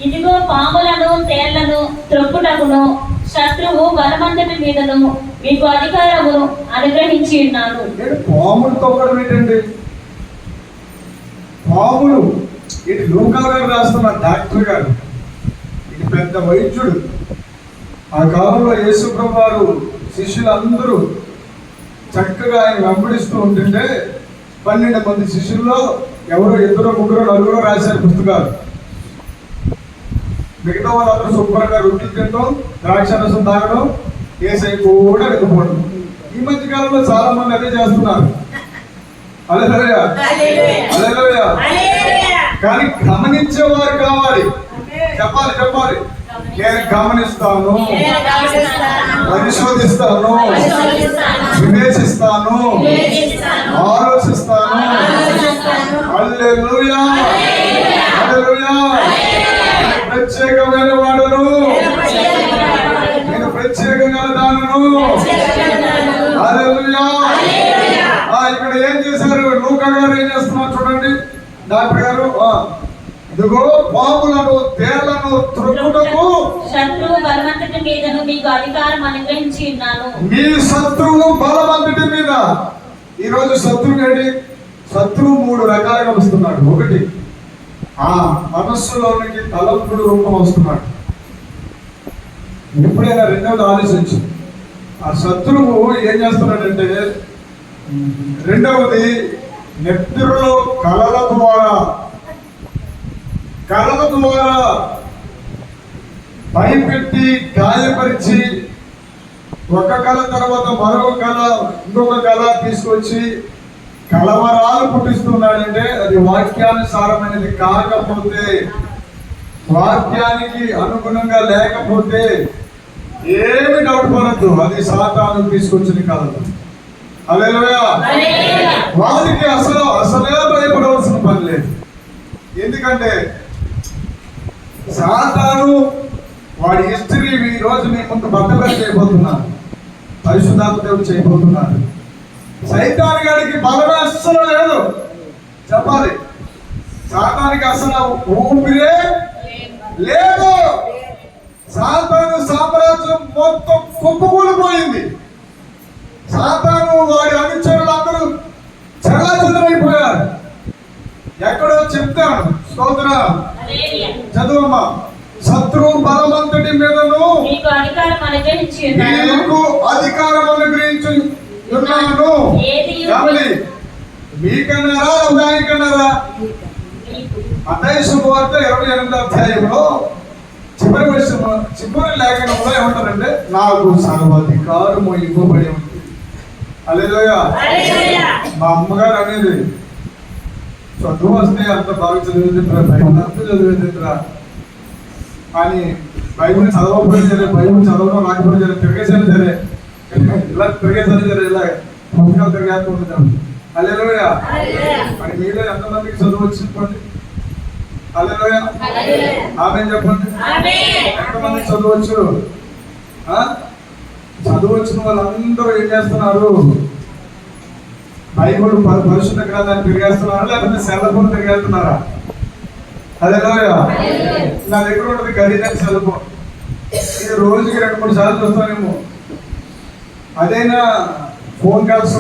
Speaker 2: ఇదిగో పాములను తేళ్లను త్రొక్కుటకును శత్రువు బలమంతటి మీదను మీకు అధికారము అనుగ్రహించి ఉన్నాను.
Speaker 1: పాములు తొక్కడం ఏంటండి? పాములు ఇది లూకా గారు రాస్తున్న డాక్టర్ గారు, ఇది పెద్ద వైద్యుడు. ఆ కాలంలో యేసు ప్రభు వారు శిష్యులందరూ చక్కగా ఆయన వెంబడిస్తూ ఉంటుంటే 12 మంది శిష్యుల్లో ఎవరో 2 3 4 రాశారు పుస్తకాలు. మిగతా వాళ్ళందరూ శుభ్రంగా రొట్టెలు తినడం, ద్రాక్షరసం తాగడం, యేసయ్య కూడా వెతుకోవడం. ఈ మధ్య కాలంలో చాలా మంది అదే చేస్తున్నారు. హల్లెలూయా, హల్లెలూయా. కానీ గమనించేవారు కావాలి. చెప్పాలి. నేను గమనిస్తాను, పరిశోధిస్తాను, వివేచిస్తాను, ఆలోచిస్తాను. హల్లెలూయా, హల్లెలూయా. ప్రత్యేకమైన వాడును, నేను ప్రత్యేకంగా దానను. హల్లెలూయా. ఇక్కడ ఏం చేశారు? లూకా గారు ఏం చేస్తున్నారు చూడండి. డాక్టర్ గారు ఇదిగో పాములను తేళ్లను త్రొక్కుటకు
Speaker 2: శత్రువు బలవంతుడి మీదను మీకు అధికారం అనుగ్రహించి ఉన్నాను.
Speaker 1: మీ శత్రువు బలవంతుడి మీద. ఈరోజు శత్రువు 3 రకాలుగా వస్తున్నాడు. ఒకటి, ఆ మనస్సులోనికి తలంపుడు రూపం వస్తున్నాడు. ఎప్పుడైనా రెండవది ఆలోచించు, ఆ శత్రువు ఏం చేస్తున్నాడంటే, రెండవది నిద్రలో కలల ద్వారా భయపెట్టి గాయపరిచి ఒక కళ తర్వాత మరొక కళ, ఇంకొక కళ తీసుకొచ్చి కలవరాలు పుట్టిస్తున్నాడంటే అది వాక్యానుసారమైనది కాకపోతే, వాక్యానికి అనుగుణంగా లేకపోతే ఏమి డౌట్ పడద్దు, అది సాతాను తీసుకొచ్చింది కాదు. హల్లెలూయా. వారికి అసలే భయపడవలసిన పని లేదు. ఎందుకంటే సాతాను వాడి హిస్టరీ ఈ రోజు మీ ముందు బట్టబయలు చేయబోతున్నారు. పరిశుద్ధాత్మ దేవుడు చేయబోతున్నారు. సైతాను గారికి బలమే అస్సలు లేదు. చెప్పాలి, సాతానికి అసలు ఊపిరే లేదు. సాతాను సామ్రాజ్యం మొత్తం కుప్పకూలిపోయింది. సాతాను వాడి అనుచరులందరూ చెల్లాచెదరైపోయారు. ఎక్కడో చెప్తాను, స్తోత్రం. చదువమ్మా. శత్రువు బలవంతుడి మీదను
Speaker 2: మీకు అధికారం అనుగ్రహించి ఉన్నాను.
Speaker 1: మీకన్నారా దానికన్నారా? మత్తయి శుభవార్త 28వ అధ్యాయంలో చివరి లేఖనంలో ఏమంటారంటే, నాకు సర్వాధికారము ఇవ్వబడి ఉంది. హల్లెలూయా. మా అమ్మగారు అనేది, చదువు వస్తే అంత బాగా చదివేదిరా, బైబిల్ అంతా చదివేదిరా అని, బైబిల్ చదవకపోయినా సరే, బైబిల్ చదవడం రాకపోయినా సరే, తిరిగేసాను సరే, ఇలా తిరిగేసాను సరే, ఇలా పుస్తకాలు తిరిగేస్తుంటాను. హల్లెలూయా. మరి మీలో ఎంతమందికి చదువు వచ్చింది? హల్లెలూయా. ఆమేన్ చెప్పండి. ఎంతమందికి చదవచ్చు? చదువు వచ్చిన వాళ్ళందరూ ఏం చేస్తున్నారు? బైబిల్ పరిశుద్ధ గ్రంథాన్ని తిరిగేస్తున్నారా, లేకపోతే సెలవును తిరిగేస్తున్నారా? హల్లెలూయా. నా దగ్గర ఉన్నది ఖరీదైన సెలవు. ఇది రోజుకి 2-3 సార్లు చూస్తానేమో. అదైనా ఫోన్ కాల్స్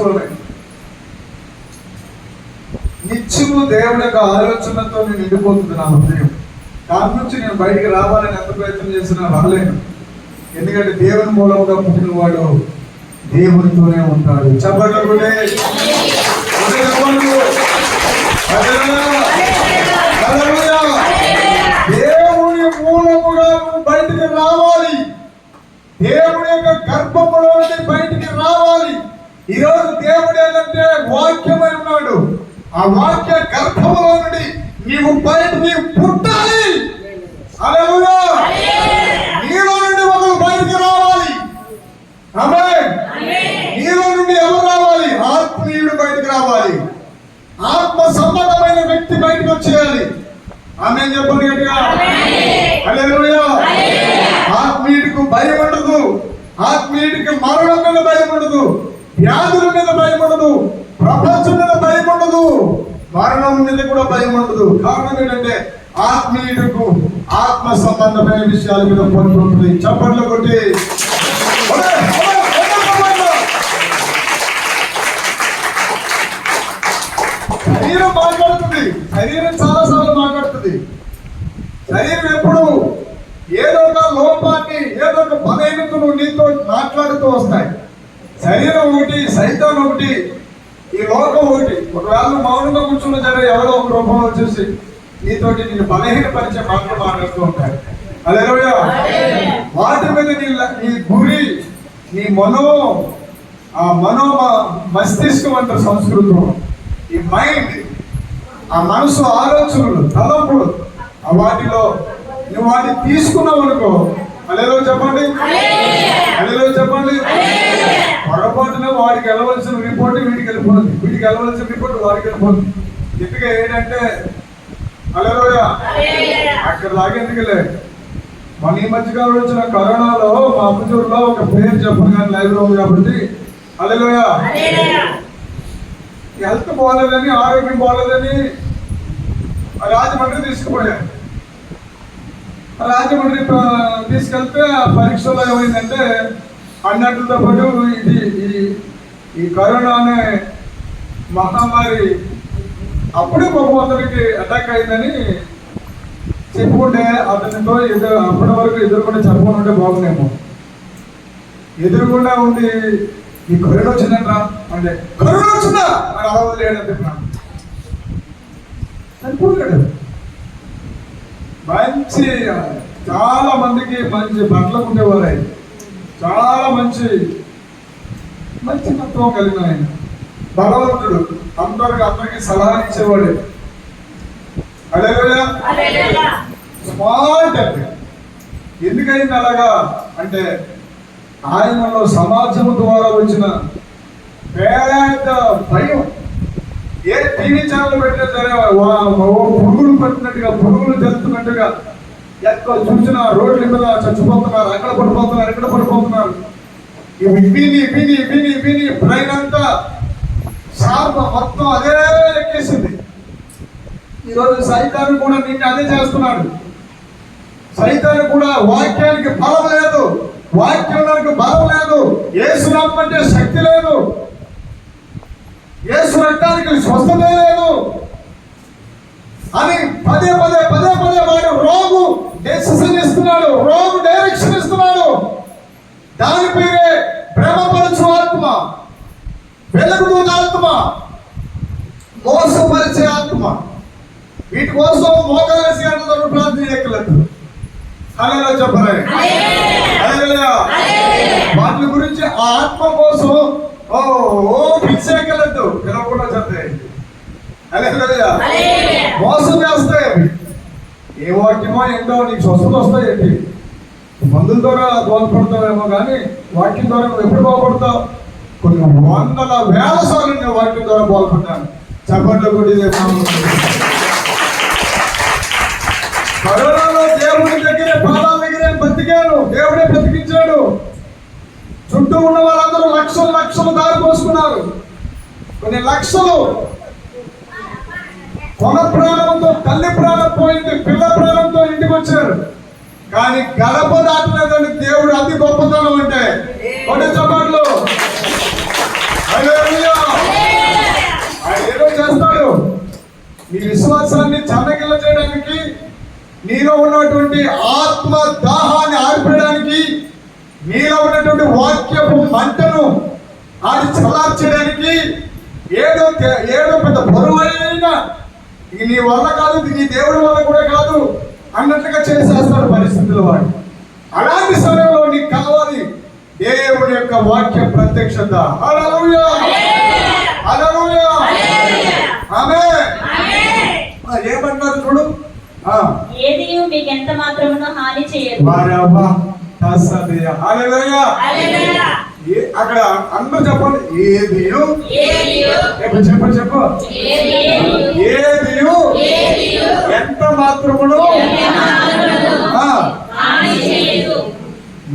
Speaker 1: నిత్యము దేవుడి యొక్క ఆలోచనతో నేను నిండిపోతుంది నా హృదయం. దాని నుంచి నేను బయటికి రావాలని ఎంత ప్రయత్నం చేసినా రాలేను. ఎందుకంటే దేవుని మూలంగా పుట్టిన వాడు దేవునితోనే ఉంటాడు. చెప్పండి. దేవుని మూలముగా నువ్వు బయటికి రావాలి. దేవుడి యొక్క గర్భములో బయటికి రావాలి. ఈరోజు దేవుడు ఏంటంటే వాక్యమై ఉన్నాడు. ఆ వాక్య గర్భములో నుండి నీవు బయటికి పుట్టాలి. హల్లెలూయా. నీలో నుండి ఒకరు బయటికి రావాలి. ఆమేన్. నీలో నుండి ఎవరు రావాలి? ఆత్మీయుడు బయటికి రావాలి. ఆత్మ సంబంధమైన వ్యక్తి బయటకు వచ్చేయాలి. ఆమేన్ చెప్పండి గట్టిగా. హల్లెలూయా. ఆత్మీయుడికి భయం ఉండదు. ఆత్మీయుడికి మరణం మీద భయం ఉండదు, వ్యాధుల మీద భయం ఉండదు, ప్రపంచం మీద భయం ఉండదు, మరణం మీద కూడా భయం ఉండదు. కారణం ఏంటంటే ఆత్మీయుడికు ఆత్మ సంబంధమైన విషయాల మీద పట్టు ఉంటుంది. చప్పట్లు కొట్టి శరీరం మాట్లాడుతుంది. శరీరం చాలా సార్లు మాట్లాడుతుంది. శరీరం ఎప్పుడు ఏదో ఒక లోపాన్ని, ఏదో ఒక బలహీనతను నీతో మాట్లాడుతూ వస్తాయి. శరీరం ఒకటి, సైతాన్ ఒకటి, ఈ లోకం ఒకటి. ఒకవేళ మౌనంగా కూర్చున్న సరే ఎవరో ఒక రూపంలో వచ్చేసి నీతోటి నేను బలహీనపరిచే మాటలు మాట్లాడుతూ ఉంటాయి. హల్లెలూయా. వాటి మీద నీ గురి, నీ మస్తిష్కం అంటారు సంస్కృతం. ఈ మైండ్, ఆ మనసు, ఆలోచనలు, తలంపులు, వాటిలో నువ్వు వాటిని తీసుకున్నావు అనుకో. హల్లెలూయా చెప్పండి. హల్లెలూయా చెప్పండి. పొరపాటున వాడికి వెళ్ళవలసిన రిపోర్ట్ వీడికి వెళ్ళిపోతుంది, వీడికి వెళ్ళవలసిన రిపోర్ట్ వాడికి వెళ్ళిపోతుంది. ఎందుకంటే ఏంటంటే హల్లెలూయా అక్కడ లాగేందుకులే. మన ఈ మధ్యకాలంలో వచ్చిన కరోనాలో మా అప్పచూరులో ఒక పేరు చెప్పను కానీ లైవ్ లో ఉంది కాబట్టి హల్లెలూయా. హెల్త్ బాగలేదని, ఆరోగ్యం బాగలేదని రాజమండ్రి తీసుకుపోయారు. రాజమండ్రి తీసుకెళ్తే ఆ పరీక్షలో ఏమైందంటే అన్నట్లతో పాటు ఈ కరోనా అనే మహమ్మారి అప్పుడే కొంతమందికి అటాక్ అయిందని చెప్పుకుంటే అతనితో అప్పటి వరకు ఎదురుకుండా చెప్పకుండా ఉంటే బాగుందేమో. ఎదురుకుండా ఉండి ఈ కరోనా వచ్చిందంటరా అంటే కరోనా వచ్చిందా అని అలా వదిలేయడం చెప్పినాను. సరిపోయాడు. మంచి చాలా మందికి మంచి బట్టలు ఉండేవారు ఆయన. చాలా మంచి తత్వం కలిగిన ఆయన. భగవంతుడు అందరికి సలహా ఇచ్చేవాడు. హల్లెలూయా. స్మార్ట్ అంటే ఎందుకైంది అలాగా అంటే ఆయనలో సమాజం ద్వారా వచ్చిన పేద భయం. ఏ టీవీ ఛానల్ పెట్టినా సరే పురుగులు పట్టినట్టుగా, పురుగులు జరుగుతున్నట్టుగా ఎక్కడ చూసినా రోడ్ల మీద చచ్చిపోతున్నారు, అక్కడ పడిపోతున్నారు, ఇక్కడ పడిపోతున్నారు. ఇవి విని బ్రెయిన్ అంతా షార్ప్ మొత్తం అదే ఎక్కేసింది. ఈరోజు సైతాను కూడా నిన్ను అదే చేస్తున్నాడు. సైతాను కూడా వాక్యానికి బలం లేదు, వాక్యానికి బలం లేదు, యేసు నమ్మంటే శక్తి లేదు, యేసు రక్తానికి స్వస్థత లేదు అని పదే వాడు రోగు డెసిషన్ ఇస్తున్నాడు, రోగు డైరెక్షన్ ఇస్తున్నాడు. దాని పేరే ప్రేమపరచు ఆత్మ, వెలుగుతున్న ఆత్మ, మోసపరిచే ఆత్మ. వీటి కోసం మోకాలేసి అంటున్నారు, ప్రార్థన చేయగలదు. హల్లెలూయా చెప్పండి. హల్లెలూయా. వాటి గురించి ఆ ఆత్మ కోసం పిచ్చేయగలదు, పిలవకుండా చెప్తాయి. హల్లెలూయా. మోసం చేస్తాయి అవి. ఏ వాక్యమో ఏంటో నీకు స్వస్థత వస్తాయి. మందుల ద్వారా దోహదపడతావేమో కానీ వాక్యం ద్వారా నువ్వు ఎప్పుడు బాగుపడతావు? కొన్ని వందల వేల సార్లు నేను వాక్యం ద్వారా బాగుపడ్డాను. చెప్పండి కూడా కరోనాలో దేవుడి దగ్గరే, పాదాల దగ్గరే బతికాను. దేవుడే బ్రతికించాడు. చుట్టూ ఉన్న వాళ్ళందరూ లక్షలు దారి పోసుకున్నారు. కొన్ని లక్షలు కొన ప్రాణంతో, తల్లి ప్రాణం పోయింది, పిల్ల ప్రాణంతో ఇంటికి వచ్చారు. కానీ గడప దాటలేదని దేవుడు అతి గొప్పతనం అంటే ఒకటి చెప్పట్లు. ఆయన ఏదో చేస్తాడు. నీ విశ్వాసాన్ని చల్లగిల్ల చేయడానికి, నీలో ఉన్నటువంటి ఆత్మ దాహాన్ని ఆర్పడానికి, నీలో ఉన్నటువంటి వాక్యపు మంటను అది చల్లార్చడానికి ఏదో పెద్ద బరువైన ఇది నీ వల్ల కాదు, నీ దేవుడి వల్ల కూడా కాదు అన్నట్లుగా చేసేస్తాడు పరిస్థితులు వాడు. అలాంటి సమయంలో నీకు కావాలి దేవుడి యొక్క వాక్య ప్రత్యక్షత. హల్లెలూయా. హల్లెలూయా. ఆమేన్. ఏమంటారు చూడు,
Speaker 2: ఏది మీకు ఎంత మాత్రమునో హాని చేయదు.
Speaker 1: అక్కడ అందరూ చెప్పండి. ఏదియు చెప్పు ఏదియు ఎంత మాత్రమును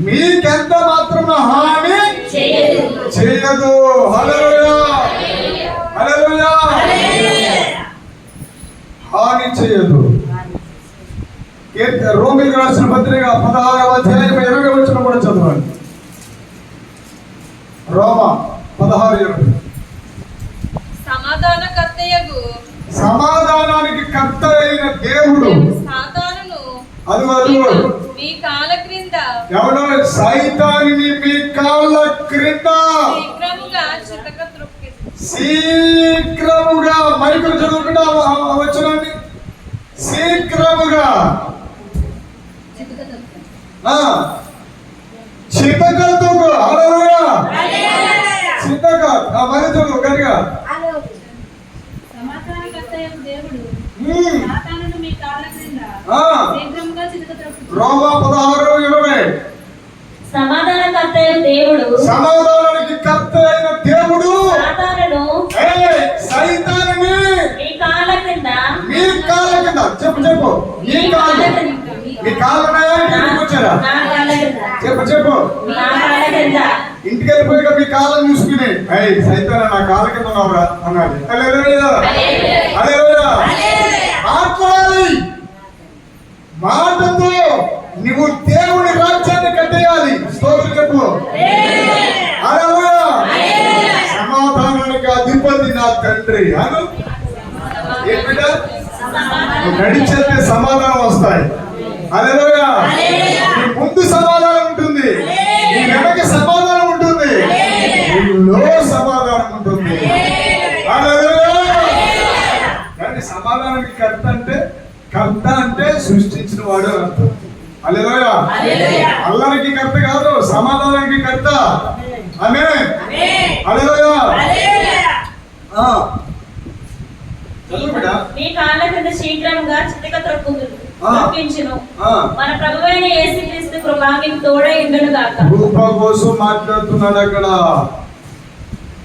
Speaker 1: మీకెంత మాత్రమును హాని చేయదు. హల్లెలూయా. హల్లెలూయా. హాని చేయదు. రోమిలకు రాసిన పత్రిక 16వ అధ్యాయం 20వ వచనం కూడా చదవండి. రోమా 16:20. సమాధానానికి కర్త అయిన దేవుడు అదిగో
Speaker 3: మీ కాళ్ళ క్రింద
Speaker 1: ఎవడో సైతానిని మీ కాళ్ళ క్రింద శీఘ్రముగా మైకులు చదువుకుంటా వచ్చనండి. శీఘ్రముగా చిత్తకతో చిత్తక మరి చదువు గట్టిగా. రోమా 16:20.
Speaker 2: సమాధానకర్త అయిన దేవుడు,
Speaker 1: సమాధానానికి కర్త అయిన దేవుడు సైతానుని
Speaker 2: మీ కాళ్ళ కింద
Speaker 1: చెప్పు మీ కాళ్ళ వచ్చారా? చెప్పు ఇంటికి వెళ్ళిపోయాక మీ కాళ్ళని చూసుకుని సైతాన్ నా కాళ్ళ కింద ఉన్నావురా అన్నాడు. హల్లెలూయా. హల్లెలూయా. మాట్లాడాలి. మాటతో నువ్వు దేవుని రాజ్యాన్ని కట్టేయాలి. స్తోత్రం చెప్పు. హల్లెలూయా. సమాధానానికి అధిపతి నా తండ్రి అను. ఏంటంటే నడిచేస్తే సమాధానం వస్తాయి. హల్లెలూయా. నీ ముందు సమాధానం ఉంటుంది, నీ వెనక సమాధానం ఉంటుంది, నీలో సమాధానం ఉంటుంది. హల్లెలూయా. కానీ సమాధానానికి కర్త అంటే సృష్టించిన వాడు అర్థం. హల్లెలూయా. అల్లరికి కర్త కాదు, సమాధానానికి కర్త. ఆమేన్. హల్లెలూయా.
Speaker 2: మీ కాళ్ళ కింద శీఘ్రంగా చితక త్రొప్పించును. మన ప్రభువైన యేసుక్రీస్తు కృప మీకు తోడై ఉండును గాక.
Speaker 1: కృప కోసం మాట్లాడుతున్నాడు అక్కడ.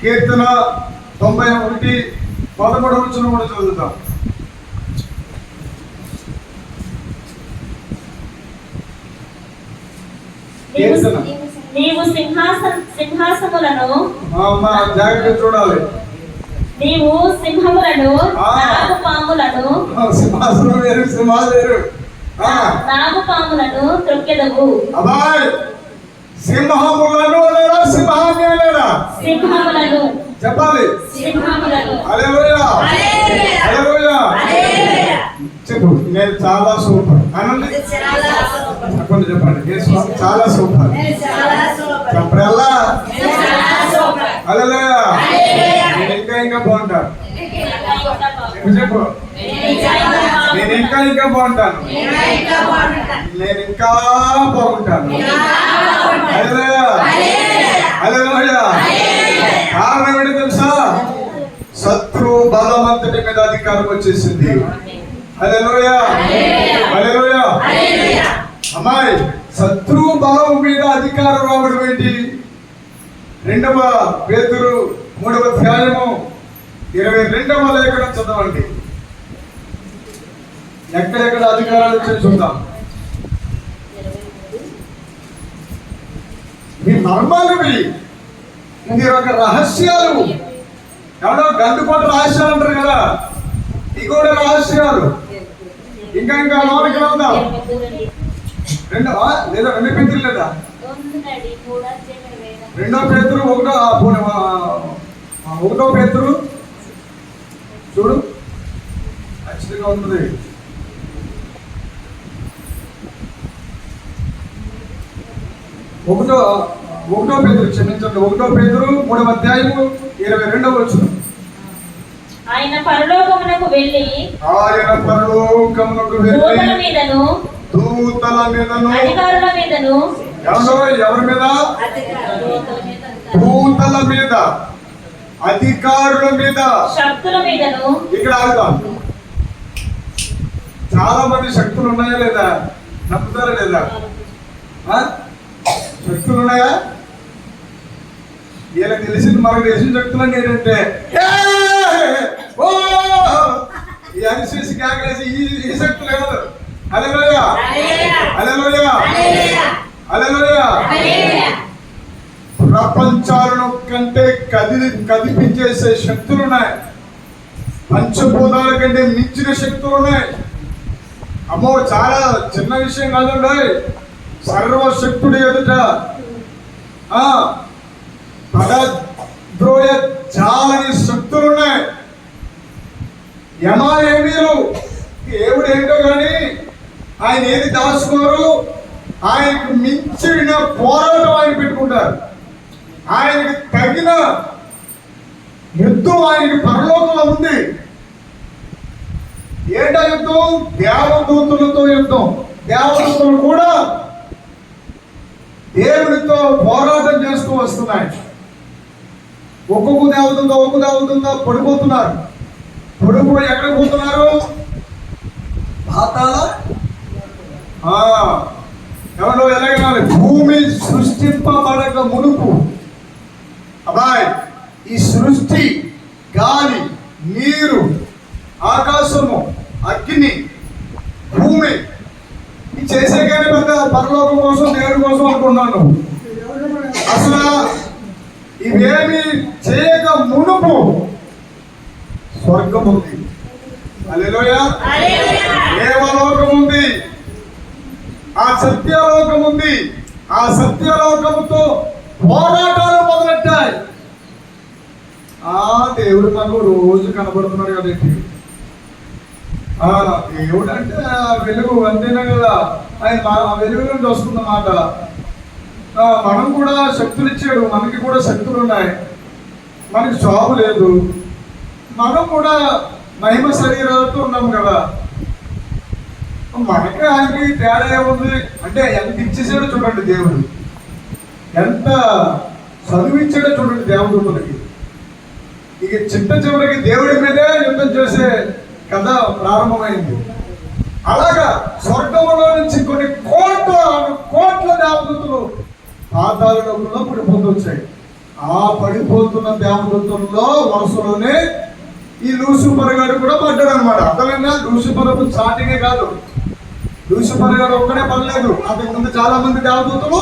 Speaker 1: కీర్తన 91:13 కూడా చదువుతాం.
Speaker 2: నీవు సింహాసములను
Speaker 1: జాగ్రత్త చూడాలి.
Speaker 2: నీవు సింహములను నాగుపాములను
Speaker 1: సింహాసనం వేరు, సింహాలు వేరు.
Speaker 2: నాగుపాములను త్రొక్కెదవు.
Speaker 1: అబ్బాయి సింహములను లేదా సింహాన్ని లేదా
Speaker 2: సింహములను
Speaker 1: చెప్పాలి.
Speaker 2: సింహములను.
Speaker 1: హల్లెలూయా. హల్లెలూయా. చెప్పు. నేను చాలా సూపర్ అనండి. చెప్పండి. చాలా సూపర్ చెప్పాలా. హల్లెలూయా. నేను ఇంకా బాగుంటాను. చెప్పు. నేను ఇంకా బాగుంటాను. నేను ఇంకా బాగుంటాను. హల్లెలూయా. హల్లెలూయా. కారణం ఏంటి తెలుసా? శత్రు బలవంతుడి మీద అధికారం వచ్చేసింది. హల్లెలూయా. హల్లెలూయా. అమ్మాయి శత్రు బలం మీద అధికారం రావడం ఏంటి? 2వ పేతురు 3వ అధ్యాయము 22వ లేఖనం చదవండి. ఎక్కడెక్కడ అధికారాలు వచ్చి చూద్దాం. మీ మర్మాలు ఇది ఒక రహస్యాలు. ఎవడో గందుకోట రహస్యాలు అంటారు కదా, ఇవి కూడా రహస్యాలు. ఇంకా లోనికి వెళ్దాం. 2 పేతురు లేదా 2వ పేతురు 1వ పేతురు చూడు ఖచ్చితంగా ఉంటుంది. 1వ పేతురు క్షమించండి. 1వ పేతురు 3వ అధ్యాయము 22వ వచనం.
Speaker 2: ఆయన పరలోకమునకు వెళ్ళి దూతల మీదను అధికారుల మీదను.
Speaker 1: ఎవరి మీద? దూతల మీద, అధికారుల మీద,
Speaker 2: శక్తుల మీదను.
Speaker 1: ఇక్కడ ఆగుదాం. చాలా మంది శక్తులు ఉన్నాయా లేదా? నమ్ముతారా లేదా? శక్తులు ఉన్నాయా? వీళ్ళకి తెలిసింది మనకు తెలిసిన శక్తులు ఏంటంటే ఈ అరిసేసి కాకలేసి ఈ శక్తులు కాదు. హల్లెలూయా. హల్లెలూయా. హల్లెలూయా. ప్రపంచాలను కంటే కదిపించేసే శక్తులు ఉన్నాయి. పంచభూతాల కంటే మించిన శక్తులు ఉన్నాయి. అమ్మో చాలా చిన్న విషయం కాదండి. సర్వశక్తుడి ఎదుట పడద్రోయ చాలని శక్తులు ఉన్నాయి. యమాయేమీలు దేవుడు ఏంటో కానీ ఆయన ఏది దాచుకోరు. ఆయనకు మించిన పోరాటం ఆయన పెట్టుకుంటారు. ఆయనకు తగిన యుద్ధం ఆయనకి పరలోకంలో ఉంది. ఏంటా యుద్ధం? దేవదూతులతో యుద్ధం. దేవదూతలు కూడా దేవుడితో పోరాటం చేస్తూ వస్తున్నాయి. ఒక్కొక్క దేవదూత పడిపోతున్నారు. పడిపోయి ఎక్కడ పోతున్నారు? పాతాళ. ఎవరో ఎలాగనాలి? భూమి సృష్టింపబడక మునుపు అబ్బాయి ఈ సృష్టి, గాలి, నీరు, ఆకాశము, అగ్ని, భూమి చేసే కానీ పెద్ద పరలోకం కోసం దేవుడి కోసం అనుకున్నాను. అసలు ఇవేమి చేయక మునుపు స్వర్గం ఉంది. హల్లెలూయా. దేవలోకం ఉంది, ఆ సత్యలోకం ఉంది. ఆ సత్యలోకముతో పోరాటాలు మొదలెట్టాయి. ఆ దేవుడు నాకు రోజు కనబడుతున్నాడు కదండి. ఆ దేవుడు అంటే వెలుగు అంతేనా కదా, ఆయన ఆ వెలుగు నుండి వస్తుందన్నమాట. మనం కూడా శక్తులు ఇచ్చాడు, మనకి కూడా శక్తులు ఉన్నాయి, మనకి జాబు లేదు, మనం కూడా మహిమ శరీరాలతో ఉన్నాం కదా. మనకి ఆయనకి తేడా ఏముంది అంటే ఎంత ఇచ్చేసాడో చూడండి దేవుడు, ఎంత చదివించాడో చూడండి దేవదూతలకి. ఇక చివరికి దేవుడి మీదే యుద్ధం చేసే కథ ప్రారంభమైంది. అలాగా స్వర్గంలో నుంచి కొన్ని కోట్ల దేవదూతలు పాతాళంలో పడిపోతొచ్చాయి. ఆ పడిపోతున్న దేవదూతల్లో వరుసలోనే ఈ లూసిఫర్ గారు కూడా పడ్డాడు అనమాట. అర్థమైనా? లూసిఫర్ స్టార్టింగే కాదు, లూసిఫర్ గారు ఒక్కడే పడలేదు, అంతకు ముందు చాలా మంది దేవదూతలు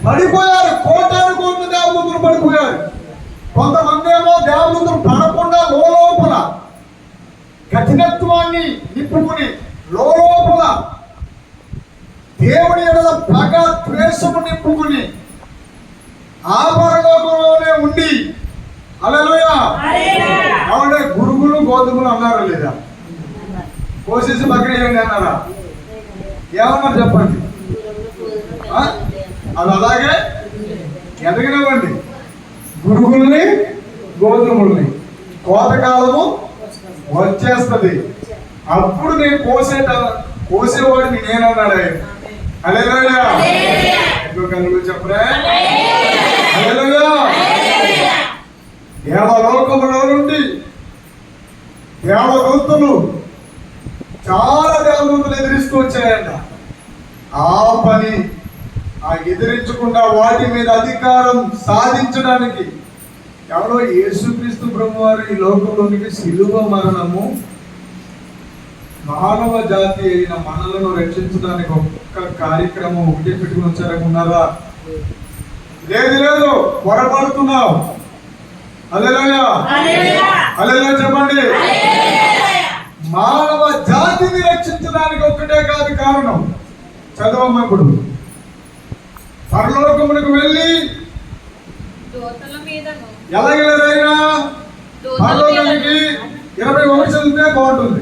Speaker 1: పడిపోయారు. కోట్ల దేవదూతలు పడిపోయారు. కొంతమంది ఏమో దేవదూతలు పడకుండా లోపల కఠినత్వాన్ని నింపుకుని లోపల దేవుడి ఎడల పగ ద్వేషము నింపుకుని ఆ పరలోకంలోనే ఉండి, హల్లెలూయా. కాబట్టి గురుగులు గోధుమలు అన్నారా లేదా? కోసేసి పక్కన వేయండి అన్నారా? ఏమన్నారు చెప్పండి? అది అలాగే ఎదగనివ్వండి. గురుగుల్ని గోధుమల్ని కోతకాలము వచ్చేస్తుంది. అప్పుడు నేను కోసేవాడిని నేనన్నాడు ఆయన. హల్లెలూయా. చెప్పరా? హల్లెలూయా. దేవలోకములో నుండి దేవదూతలు చాలా దేవదూతలు ఎదిరిస్తూ వచ్చాయంట. ఆ ఎదిరించకుండా వాటి మీద అధికారం సాధించడానికి ఎవరో యేసుక్రీస్తు ప్రభువారు ఈ లోకంలోనికి శిలువ మరణము మానవ జాతి అయిన మనలను రక్షించడానికి ఒక్క కార్యక్రమం ఒకటి పెట్టుకుని వచ్చారనుకున్నారా? లేదు, పొరపడుతున్నావు. హల్లెలూయా. హల్లెలూయా చెప్పండి. మానవ జాతిని రక్షించడానికి ఒక్కటే కాదు కారణం. చదవమ్మ. ఇప్పుడు పరలోకమునకు వెళ్ళి
Speaker 3: దూతల మీదను
Speaker 1: ఎలాగైనా పరలోకానికి 21 చదివితే బాగుంటుంది.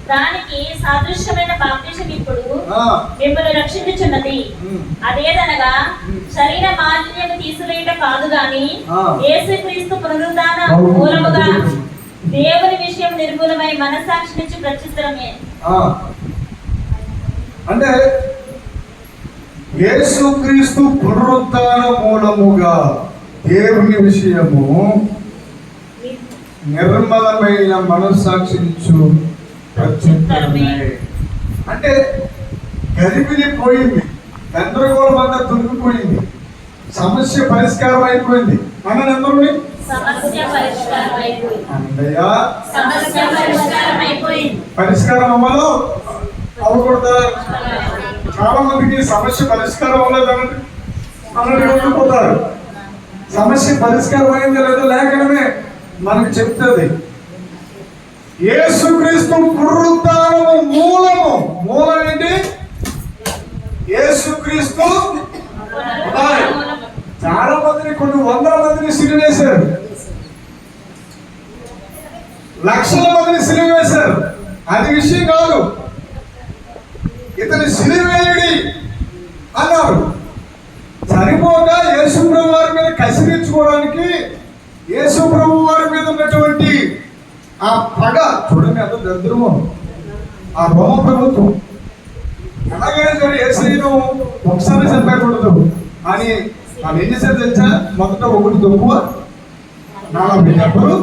Speaker 2: దానికి సాదృశ్యమైన బాప్తిసం ఇప్పుడు మిమ్మల్ని రక్షించుచున్నది. అదేదనగా శరీర మాలిన్యము తీసివేయట కాదు గాని యేసుక్రీస్తు పునరుద్ధాన మూలముగా దేవుని విషయం నిర్మూలమై మనస్సాక్షి నుంచి ప్రత్యుత్తరమే.
Speaker 1: అంటే యేసుక్రీస్తు పునరుద్ధాన మూలముగా దేవుని విషయము నిర్మలమైన మనస్సాక్షి నుంచి ప్రత్యుత్తరమే. అంటే గరిబిలి పోయింది, గందరగోళం అంతా తొలగిపోయింది, సమస్య పరిష్కారం అయిపోయింది. మనందరూ పరిష్కారం అవ్వాలో అవ్వకూడదా? చాలా మందికి సమస్య పరిష్కారం అవ్వలేదని అన్నట్టు ఉండిపోతారు. సమస్య పరిష్కారం అయిందో లేదో లేఖనమే మనకు చెప్తుంది. యేసుక్రీస్తు పునరుద్ధానము మూలం ఏంటి? యేసుక్రీస్తు. చాలా మందిని, కొన్ని వందల మందిని సిలువేశారు, లక్షల మందిని సిలువేశారు. అది విషయం కాదు. ఇతని సిలువేయుడి అన్నారు. సరిపోక యేసు ప్రభు వారి మీద కసిరించుకోవడానికి యేసు ప్రభు వారి మీద ఉన్నటువంటి ఆ పగ చూడండి, ఎంత దరిద్రమో. ఆ రోమ ప్రభుత్వం ఎలాగైనా సరే యేసును ఒకసారి చంపకూడదు అని వాళ్ళు ఏం చేశారు తెలుసా? మొదట ఒకటి తక్కువ 40 దెబ్బలు,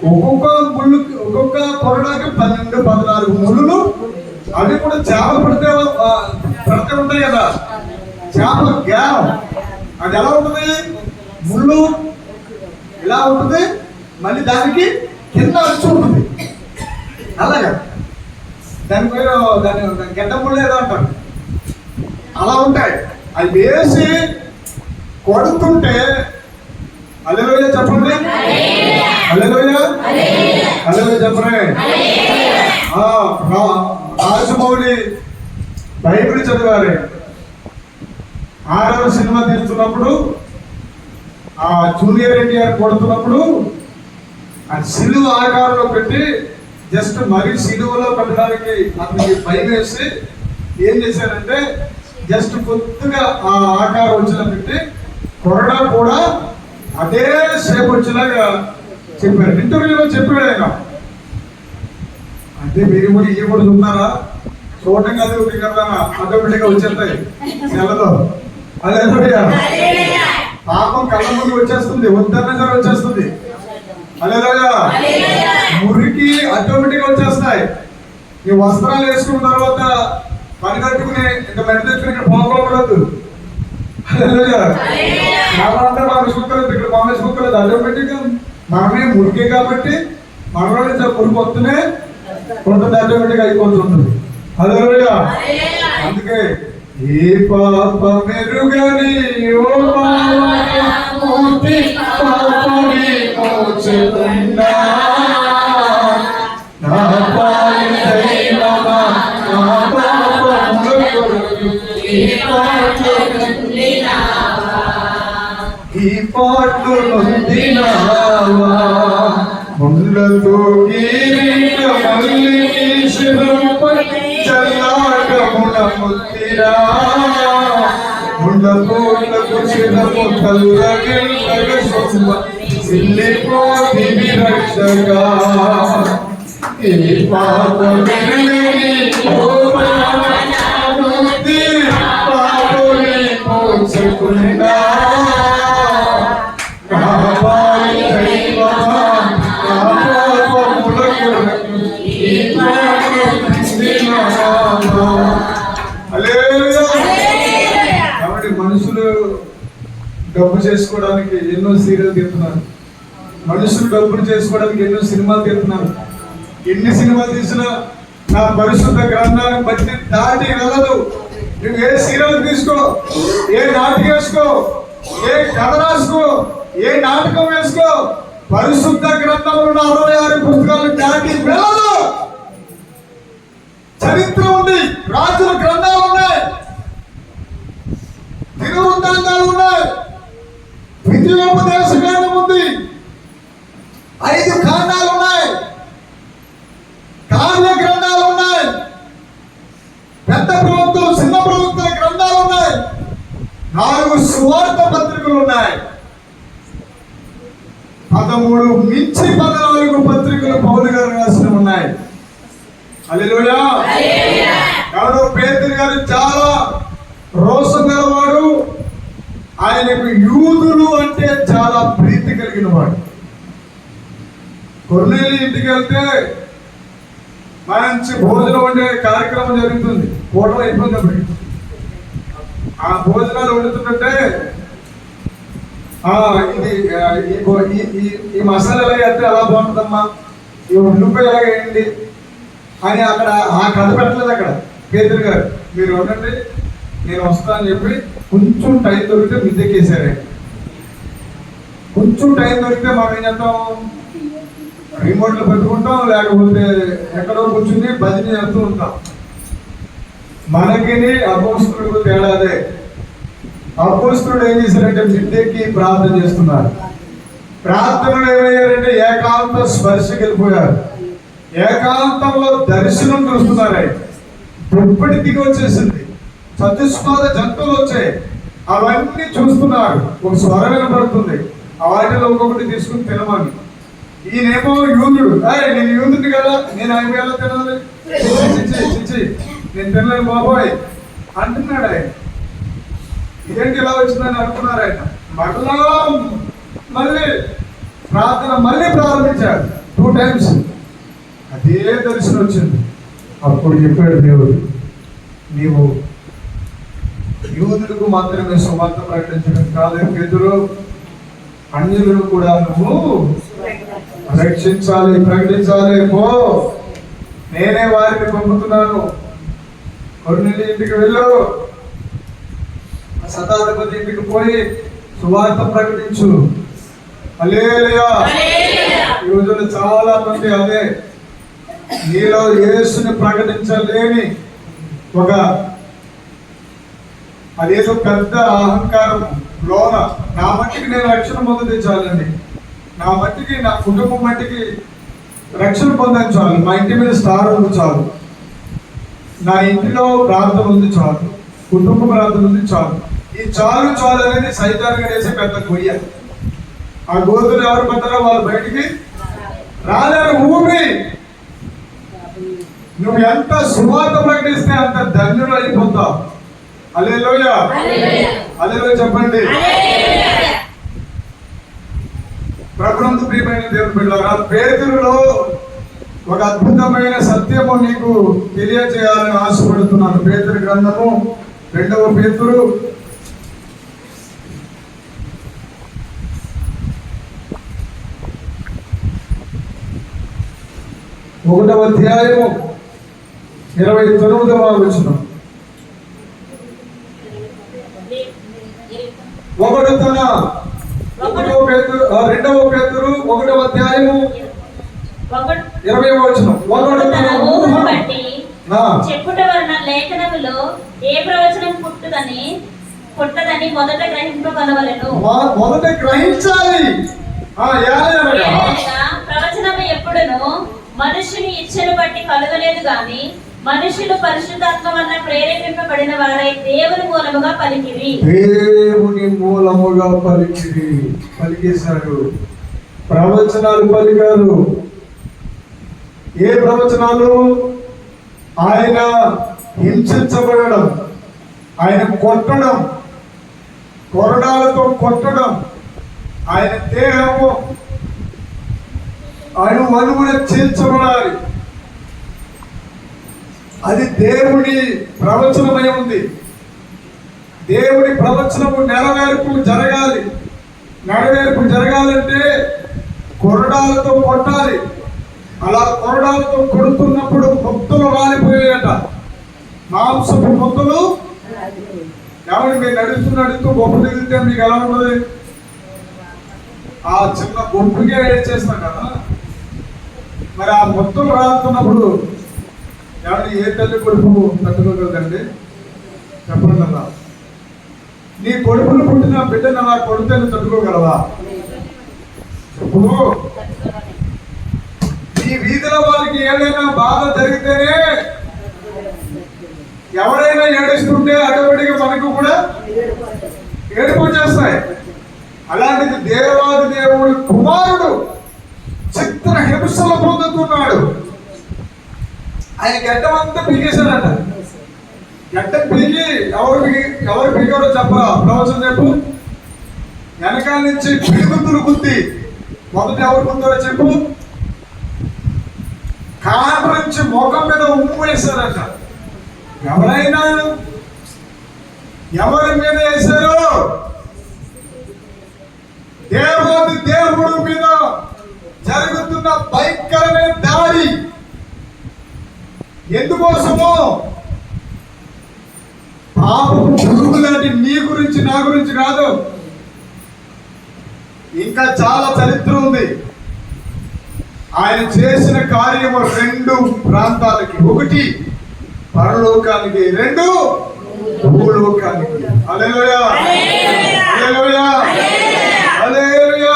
Speaker 1: ఒక్కొక్క కొరడాకి 12-14 ముళ్ళు. అవి కూడా చేప పడితే ఉంటాయి కదా, చేపల జ్ఞానం. అది ఎలా ఉంటుంది? ముళ్ళు ఇలా ఉంటుంది, మళ్ళీ దానికి కింద వచ్చి ఉంటుంది. అలాగా దాని పేరు దాని గడ్డ ముళ్ళు ఏదో అంటారు. అలా ఉంటాయి. అవి వేసి కొడుతుంటే హల్లెలూయా చెప్పండి. హల్లెలూయా హల్లెలూయా చెప్పరే. రాజమౌళి బైబిల్ చదివారే. 6వ సినిమా తీస్తున్నప్పుడు ఆ జూనియర్ ఎన్టీఆర్ కొడుతున్నప్పుడు ఆ సిలువ ఆకారంలో పెట్టి జస్ట్ మరి సిలువలో పెట్టడానికి అతనికి భయం వేసి ఏం చేశారంటే జస్ట్ కొద్దిగా ఆ ఆకారం వచ్చేలా పెట్టి కొరడా కూడా అదే షేప్ వచ్చేలాగా చెప్పారు. ఇంటర్వ్యూలో చెప్పాడు ఆయన. అంటే మీరు కూడా ఇవి కూడా ఉన్నారా? చూడటం కాదు కదా, ఆటోమేటిక్గా వచ్చేస్తాయి నెలలో. అదే పాపం కళ్ళ ముందు వచ్చేస్తుంది, వద్దన్న సరే వచ్చేస్తుంది. హల్లెలూయా. మురికి ఆటోమేటిక్గా వచ్చేస్తాయి. ఈ వస్త్రాలు వేసుకున్న తర్వాత పని కట్టుకుని ఇంకా మెడ తెచ్చుకుని ఇక్కడ పోగొట్టదు. హల్లెలూయా. అంటే మన చూక్కలేదు, ఇక్కడ మన చూక్కలేదు. ఆటోమేటిక్గా మనమే మురికే కాబట్టి మనలో నుంచి మురికి వస్తూనే ఉంటుంది, ఆటోమేటిక్గా అయిపోతుంటుంది. హల్లెలూయా. అందుకే ఏ పాప మెరుగని ఓ పాపమూర్తి పాపని మోచుతున్నా నా పాలి దైవమా నా పాపముల కొరకు ఈ పాటలు నొందినావా ముళ్ళతో గిరీట మల్లి శిరపై చల్లాటమున ముత్తిరా ముళ్ళపోట్లకు శిరము కలురగిల్లగ సొమ్మ సిల్లిపోతి విరక్షగా ఈ పాప మెరుగని ఓ పాపమూర్తి పాపని మోచుకున్నా నా పాలి దైవమా నా పాపముల కొరకు ఈ పాటలు నొందినావా. కాబట్టి మనుషులు డబ్బు చేసుకోవడానికి ఎన్నో సీరియల్ తీస్తున్నారు. మనుషులు డబ్బులు చేసుకోవడానికి ఎన్నో సినిమాలు తీస్తున్నారు. ఎన్ని సినిమాలు తీసినా నా పరిశుద్ధ గ్రంథాన్ని బట్టి దాటి వెళ్ళదు. నువ్వు ఏ సీరియల్ తీసుకో, ఏ నాటకం వేసుకో, ఏ కథ రాసుకో, ఏ నాటకం వేసుకో, పరిశుద్ధ గ్రంథంలో 66 పుస్తకాలు దాటి వెళ్ళదు. చరిత్ర ఉంది, రాజుల గ్రంథాలు ఉన్నాయి, దినవృత్తాంతాలు ఉన్నాయి, విద్యోపదేశ గ్రంథం ఉంది, 5 కాండాలు ఉన్నాయి, కార్య గ్రంథాలు ఉన్నాయి, పెద్ద ప్రవక్తలు చిన్న ప్రవక్తల గ్రంథాలు ఉన్నాయి, 4 సువార్త పత్రికలు ఉన్నాయి, 13 మించి 14 పత్రికలు పౌలు గారు రాసిన ఉన్నాయి. హల్లెలూయా. కాబట్టి పేతురు గారు చాలా రోషం గలవాడు. ఆయనకు యూదులు అంటే చాలా ప్రీతి కలిగిన వాడు. కొర్నేలి ఇంటికి వెళ్తే మంచి భోజనం వండే కార్యక్రమం జరుగుతుంది. హోటల్ అయిపోయింది అప్పుడు. ఆ భోజనాలు వండుతుంటే ఈ మసాలా ఎలా వేస్తే అలా బాగుంటుందమ్మా, ఈ ఉల్లిపాయ ఎలా వేయండి అని అక్కడ ఆ కథ పెట్టలేదు. అక్కడ పేతురు గారు మీరు ఉండండి నేను వస్తానని చెప్పి కొంచెం టైం దొరికితే మిద్దెకేసారు. కొంచెం టైం దొరికితే మనం ఏం చేస్తాం, రిమోట్లు పెట్టుకుంటాం, లేకపోతే ఎక్కడో కూర్చుని భజన చేస్తూ ఉంటాం. మనకి అపోస్తులకు తేడాదే. అపోస్తులు ఏం చేశారంటే మిద్దెకి ప్రార్థన చేస్తున్నారు. ప్రార్థనలు ఏమయ్యారంటే ఏకాంత స్పర్శకి వెళ్ళిపోయారు. ఏకాంతంలో దర్శనం చూస్తున్నారు. దుప్పటి దిగి వచ్చేసింది, చతుష్పాద జంతువులు వచ్చాయి, అవన్నీ చూస్తున్నారు. ఒక స్వరం వినపడుతుంది, వాటిలో ఒక్కొక్కటి తీసుకుని తినమని. ఈయనేమో యూదుడు, నేను యూదుడిని కదా, నేను 5 వేల తినాలి, నేను తినలేను బాబోయ్ అంటున్నాడు ఆయన. ఏంటి ఇలా వచ్చిందని అనుకున్నారు ఆయన. మళ్ళీ ప్రార్థన ప్రారంభించాడు 2 times. అదే దర్శనం వచ్చింది. అప్పుడు చెప్పాడు దేవుడు, నీవు యూదులకు మాత్రమే సువార్త ప్రకటించడం కాదు పేతురు, అన్యులను కూడా నువ్వు రక్షించాలి, ప్రకటించాలి. పో, నేనే వారిని పంపుతున్నాను. కొర్నేలి ఇంటికి వెళ్ళు, శతాధిపతి ఇంటికి పోయి సువార్త ప్రకటించు. హల్లెలూయా. ఈ రోజున చాలా మంది అదే నీలో యేసుని ప్రకటించలేని ఒక అదేదో పెద్ద అహంకారం లోన నా మట్టికి నేను రక్షణ పొందితే చాలండి, నా మట్టికి నా కుటుంబం మట్టికి రక్షణ పొందని చాలు, మా ఇంటి మీద స్టార్ ఉంది చాలు, నా ఇంటిలో ప్రార్థన ఉంది చాలు, కుటుంబ ప్రార్థన ఉంది చాలు. ఈ చాలు చాలు అనేది సైతాన్గా వేసే పెద్ద గొయ్య. ఆ గోధులు ఎవరు పడ్డారో వాళ్ళు బయటికి రాలేరు. ఊపి నువ్వు ఎంత సువార్త ప్రకటిస్తే అంత ధన్యుడు అయిపోతావు. హల్లెలూయా, హల్లెలూయా చెప్పండి. ప్రభునందు ప్రియమైన దేవుని బిడ్డలారా, పేతురులో ఒక అద్భుతమైన సత్యము నీకు తెలియజేయాలని ఆశపడుతున్నాను. పేతురు గ్రంథము 2వ పేతురు 1వ అధ్యాయము 29వ వచనం. రెండవ పేతురు 1వ అధ్యాయము 20వ వచనం.
Speaker 2: ఒకడు తన ఊహను బట్టి చెప్పుట వలన లేఖనములో ఏ ప్రవచనం పుట్టదని మొదట గ్రహింపగలవలెను.
Speaker 1: మొదట గ్రహించాలి.
Speaker 2: ప్రవచనము ఎప్పుడును మనుషుని ఇచ్చను బట్టి కలగలేదు గాని మనుషులు పరిశుద్ధాత్మ వలన ప్రేరేపింపబడిన వారై దేవుని మూలముగా పలికిరి.
Speaker 1: దేవుని మూలముగా పలికేశారు. ప్రవచనాలు పలికారు. ఏ ప్రవచనాలు? ఆయన హింసించబడడం, ఆయన కొట్టడం, కొరడాలతో కొట్టడం, ఆయన దేహము అణువణువున చీల్చబడాలి. అది దేవుడి ప్రవచనమై ఉంది. దేవుడి ప్రవచనము నెరవేర్పు జరగాలంటే కొరడాలతో కొట్టాలి. అలా కొరడాలతో కొడుతున్నప్పుడు ముద్దలు రాలిపోయాయట, మాంసపు ముద్దలు. ఎవరు మీరు నడుస్తూ గొప్ప దిగితే మీకు ఎలా ఉంటుంది? ఆ చిన్న గొప్పగా ఏడ్చేస్తాం కదా, మరి ఆ ముద్దలు రాలుతున్నప్పుడు ఎవరి ఏ తల్లి కొడుకు తట్టుకోగలదండి? చెప్పండి కదా. నీ కొడుకులు పుట్టిన బిడ్డను అలా కొడితే తట్టుకోగలవా? చెప్పు. ఈ వీధిలో వారికి ఏదైనా బాధ జరిగితేనే, ఎవరైనా ఏడుస్తుంటే ఆటోమేటిక్గా మనకు కూడా ఏడుపు చేస్తాయి. అలాంటిది దేవాది దేవుడు కుమారుడు చిత్ర హింసలు పొందుతున్నాడు. ఆయన గడ్డం అంతా పీకేశాడంట. గడ్డం పీకి ఎవరు పీకారో చెప్పరా? ప్రవచనం చెప్పు. వెనకాల నుంచి పిడుగుతులు గుద్ది మొదట ఎవరు గుద్దారో చెప్పు. కారు నుంచి ముఖం మీద ఉమ్ము వేశారట. ఎవరైనా ఎవరి మీద వేశారు? దేవుడు మీద జరుగుతున్న భయంకరమైన దాడి. ఎందుకోసమో? పాపపు పురుగు లాంటి నీ గురించి నా గురించి కాదు, ఇంకా చాలా చరిత్ర ఉంది. ఆయన చేసిన కార్యము 2 ప్రాంతాలకి, 1 పరలోకానికి, 2 భూలోకానికి. హల్లెలూయా, హల్లెలూయా, హల్లెలూయా.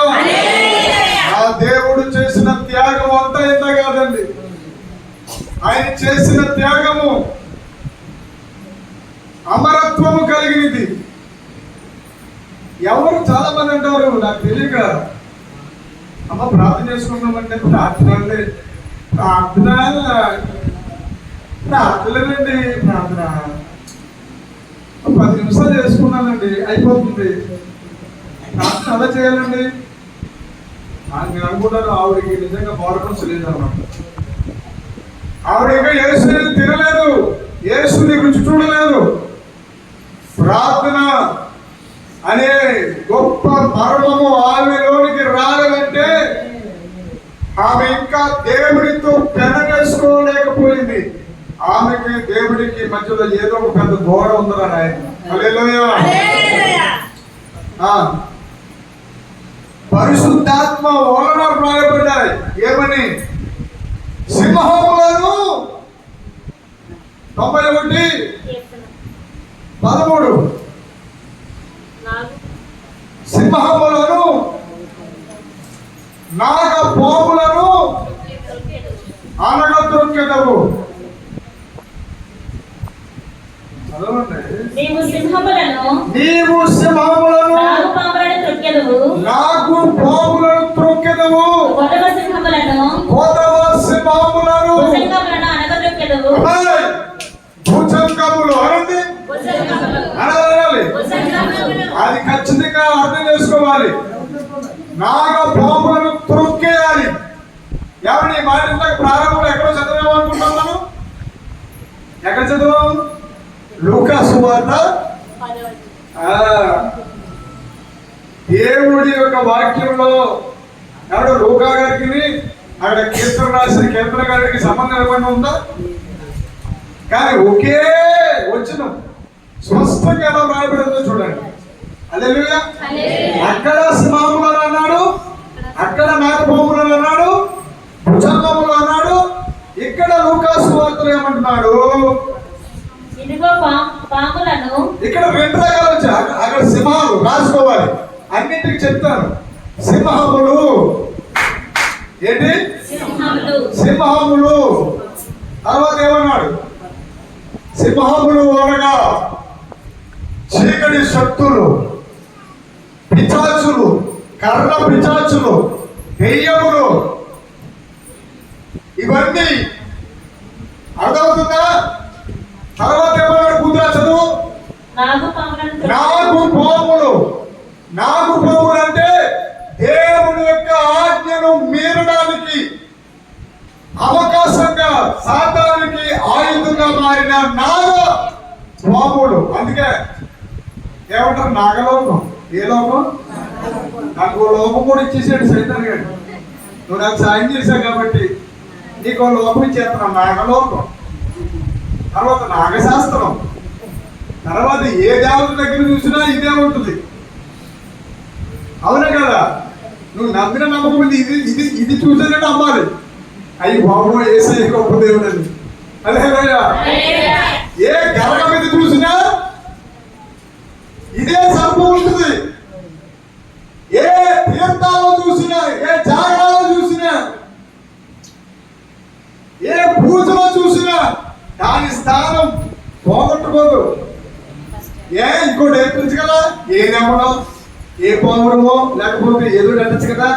Speaker 1: ఆ దేవుడు చేసిన త్యాగం అంతా ఇంత కాదండి. ఆయన చేసిన త్యాగము అమరత్వము కలిగినది. ఎవరు చాలా మంది అంటారు, నాకు తెలియక, అమ్మ ప్రార్థన చేసుకున్నామంటే ప్రార్థనలేనండి. ప్రార్థన 10 నిమిషాలు చేసుకున్నానండి, అయిపోతుంది. ప్రార్థన అలా చేయాలండి. నేను అనుకుంటాను ఆవిడకి నిజంగా బాడకన్స్ లేదన్నమాట. ఆవిడ ఇంకా యేసుని తినలేదు, యేసుని రుచి చూడలేదు. ప్రార్థన అనే గొప్ప మర్మము ఆమెలోనికి రాలేదంటే ఆమె ఇంకా దేవుడితో పెనవేసుకోలేకపోయింది. ఆమెకి దేవుడికి మధ్యలో ఏదో ఒక పెద్ద గోడ ఉందని ఆయన. హల్లెలూయా. పరిశుద్ధాత్మ వలన రాయబడ్డాయి. ఏమని? సింహములను 91:13 సింహములను నాగ పాములను అనగద్రొక్కెదవు.
Speaker 2: నీవు సింహములను
Speaker 1: నాగు పాములను త్రొక్కెదవు.
Speaker 2: కొదవ సింహములను అనగద్రొక్కెదవు.
Speaker 1: భుజంగములు అనండి అనాలి. అది ఖచ్చితంగా అర్థం చేసుకోవాలి. నాగ పాములను త్రొక్కేయాలి. ఎవరి మాట ప్రారంభంలో ఎక్కడో చదివాము అనుకుంటున్నాను. ఎక్కడ చదివాము? లూకా సువార్త. దేవుడి యొక్క వాక్యంలో ఎవరు లూకా గారికి అక్కడ కీర్తన రాసిన కీర్తన గారికి సంబంధం ఏమైనా ఉందా? కానీ ఒకే వచ్చిన స్పష్టంగా ఎలా రాయబడిందో చూడండి. హల్లెలూయా. అక్కడ సింహములను అన్నాడు, అక్కడ మేకపాములను అన్నాడు, భుజంగములు అన్నాడు. ఇక్కడ లూకా సువార్తలో ఏమంటున్నాడు?
Speaker 2: ఇదిగో పాములను.
Speaker 1: ఇక్కడ 2 రకాలు వచ్చాయి. అక్కడ సింహాలు రాసుకోవాలి. అన్నింటికి చెప్తాను. సింహములు ఏంటి? సింహములు. తర్వాత ఏమన్నాడు? సింహములు అనగా చీకటి శక్తులు, పిశాచులు, కర్ణ పిశాచులు, దెయ్యములు, ఇవన్నీ అర్థమవుతుందా? తర్వాత ఏమన్నాడు? కూతురా చదువు. నాగు పాములు అంటే దేవుని యొక్క ఆజ్ఞను మీరడానికి అవకాశంగా సాతానికి ఆయుధంగా మారిన నాగ పాములు. అందుకే ఏమంటారు? నాగలోకం. ఏ లోకం? నాకు లోకం కూడా ఇచ్చేసాడు సైతాన్ గారు. నువ్వు నాకు సాయం చేశావు కాబట్టి నీకు లోకం ఇచ్చేస్తున్నావు. నాగలోకం. తర్వాత నాగశాస్త్రం. తర్వాత ఏ దేవత దగ్గర చూసినా ఇదే ఉంటుంది. అవునా కదా? నువ్వు నమ్మిన నమ్మకం ఇది ఇది ఇది చూసేటట్టు అమ్మాలి. అయ్యి బాబు ఏసై గొప్ప దేవుడు అని. అదే ఏ గరగ మీద చూసినా ఇదే సర్పం ఉంటుంది. ఏ తీర్థాల్లో చూసినా, ఏ జాగాలో చూసినా, ఏ పూజలో చూసినా దాని స్థానం పోగొట్టుకోదు. ఇంకోటి ఏర్పించు కదా? ఏ నమ్మడం, ఏ పౌరమో లేకపోతే ఏదో కట్టచ్చు కదా?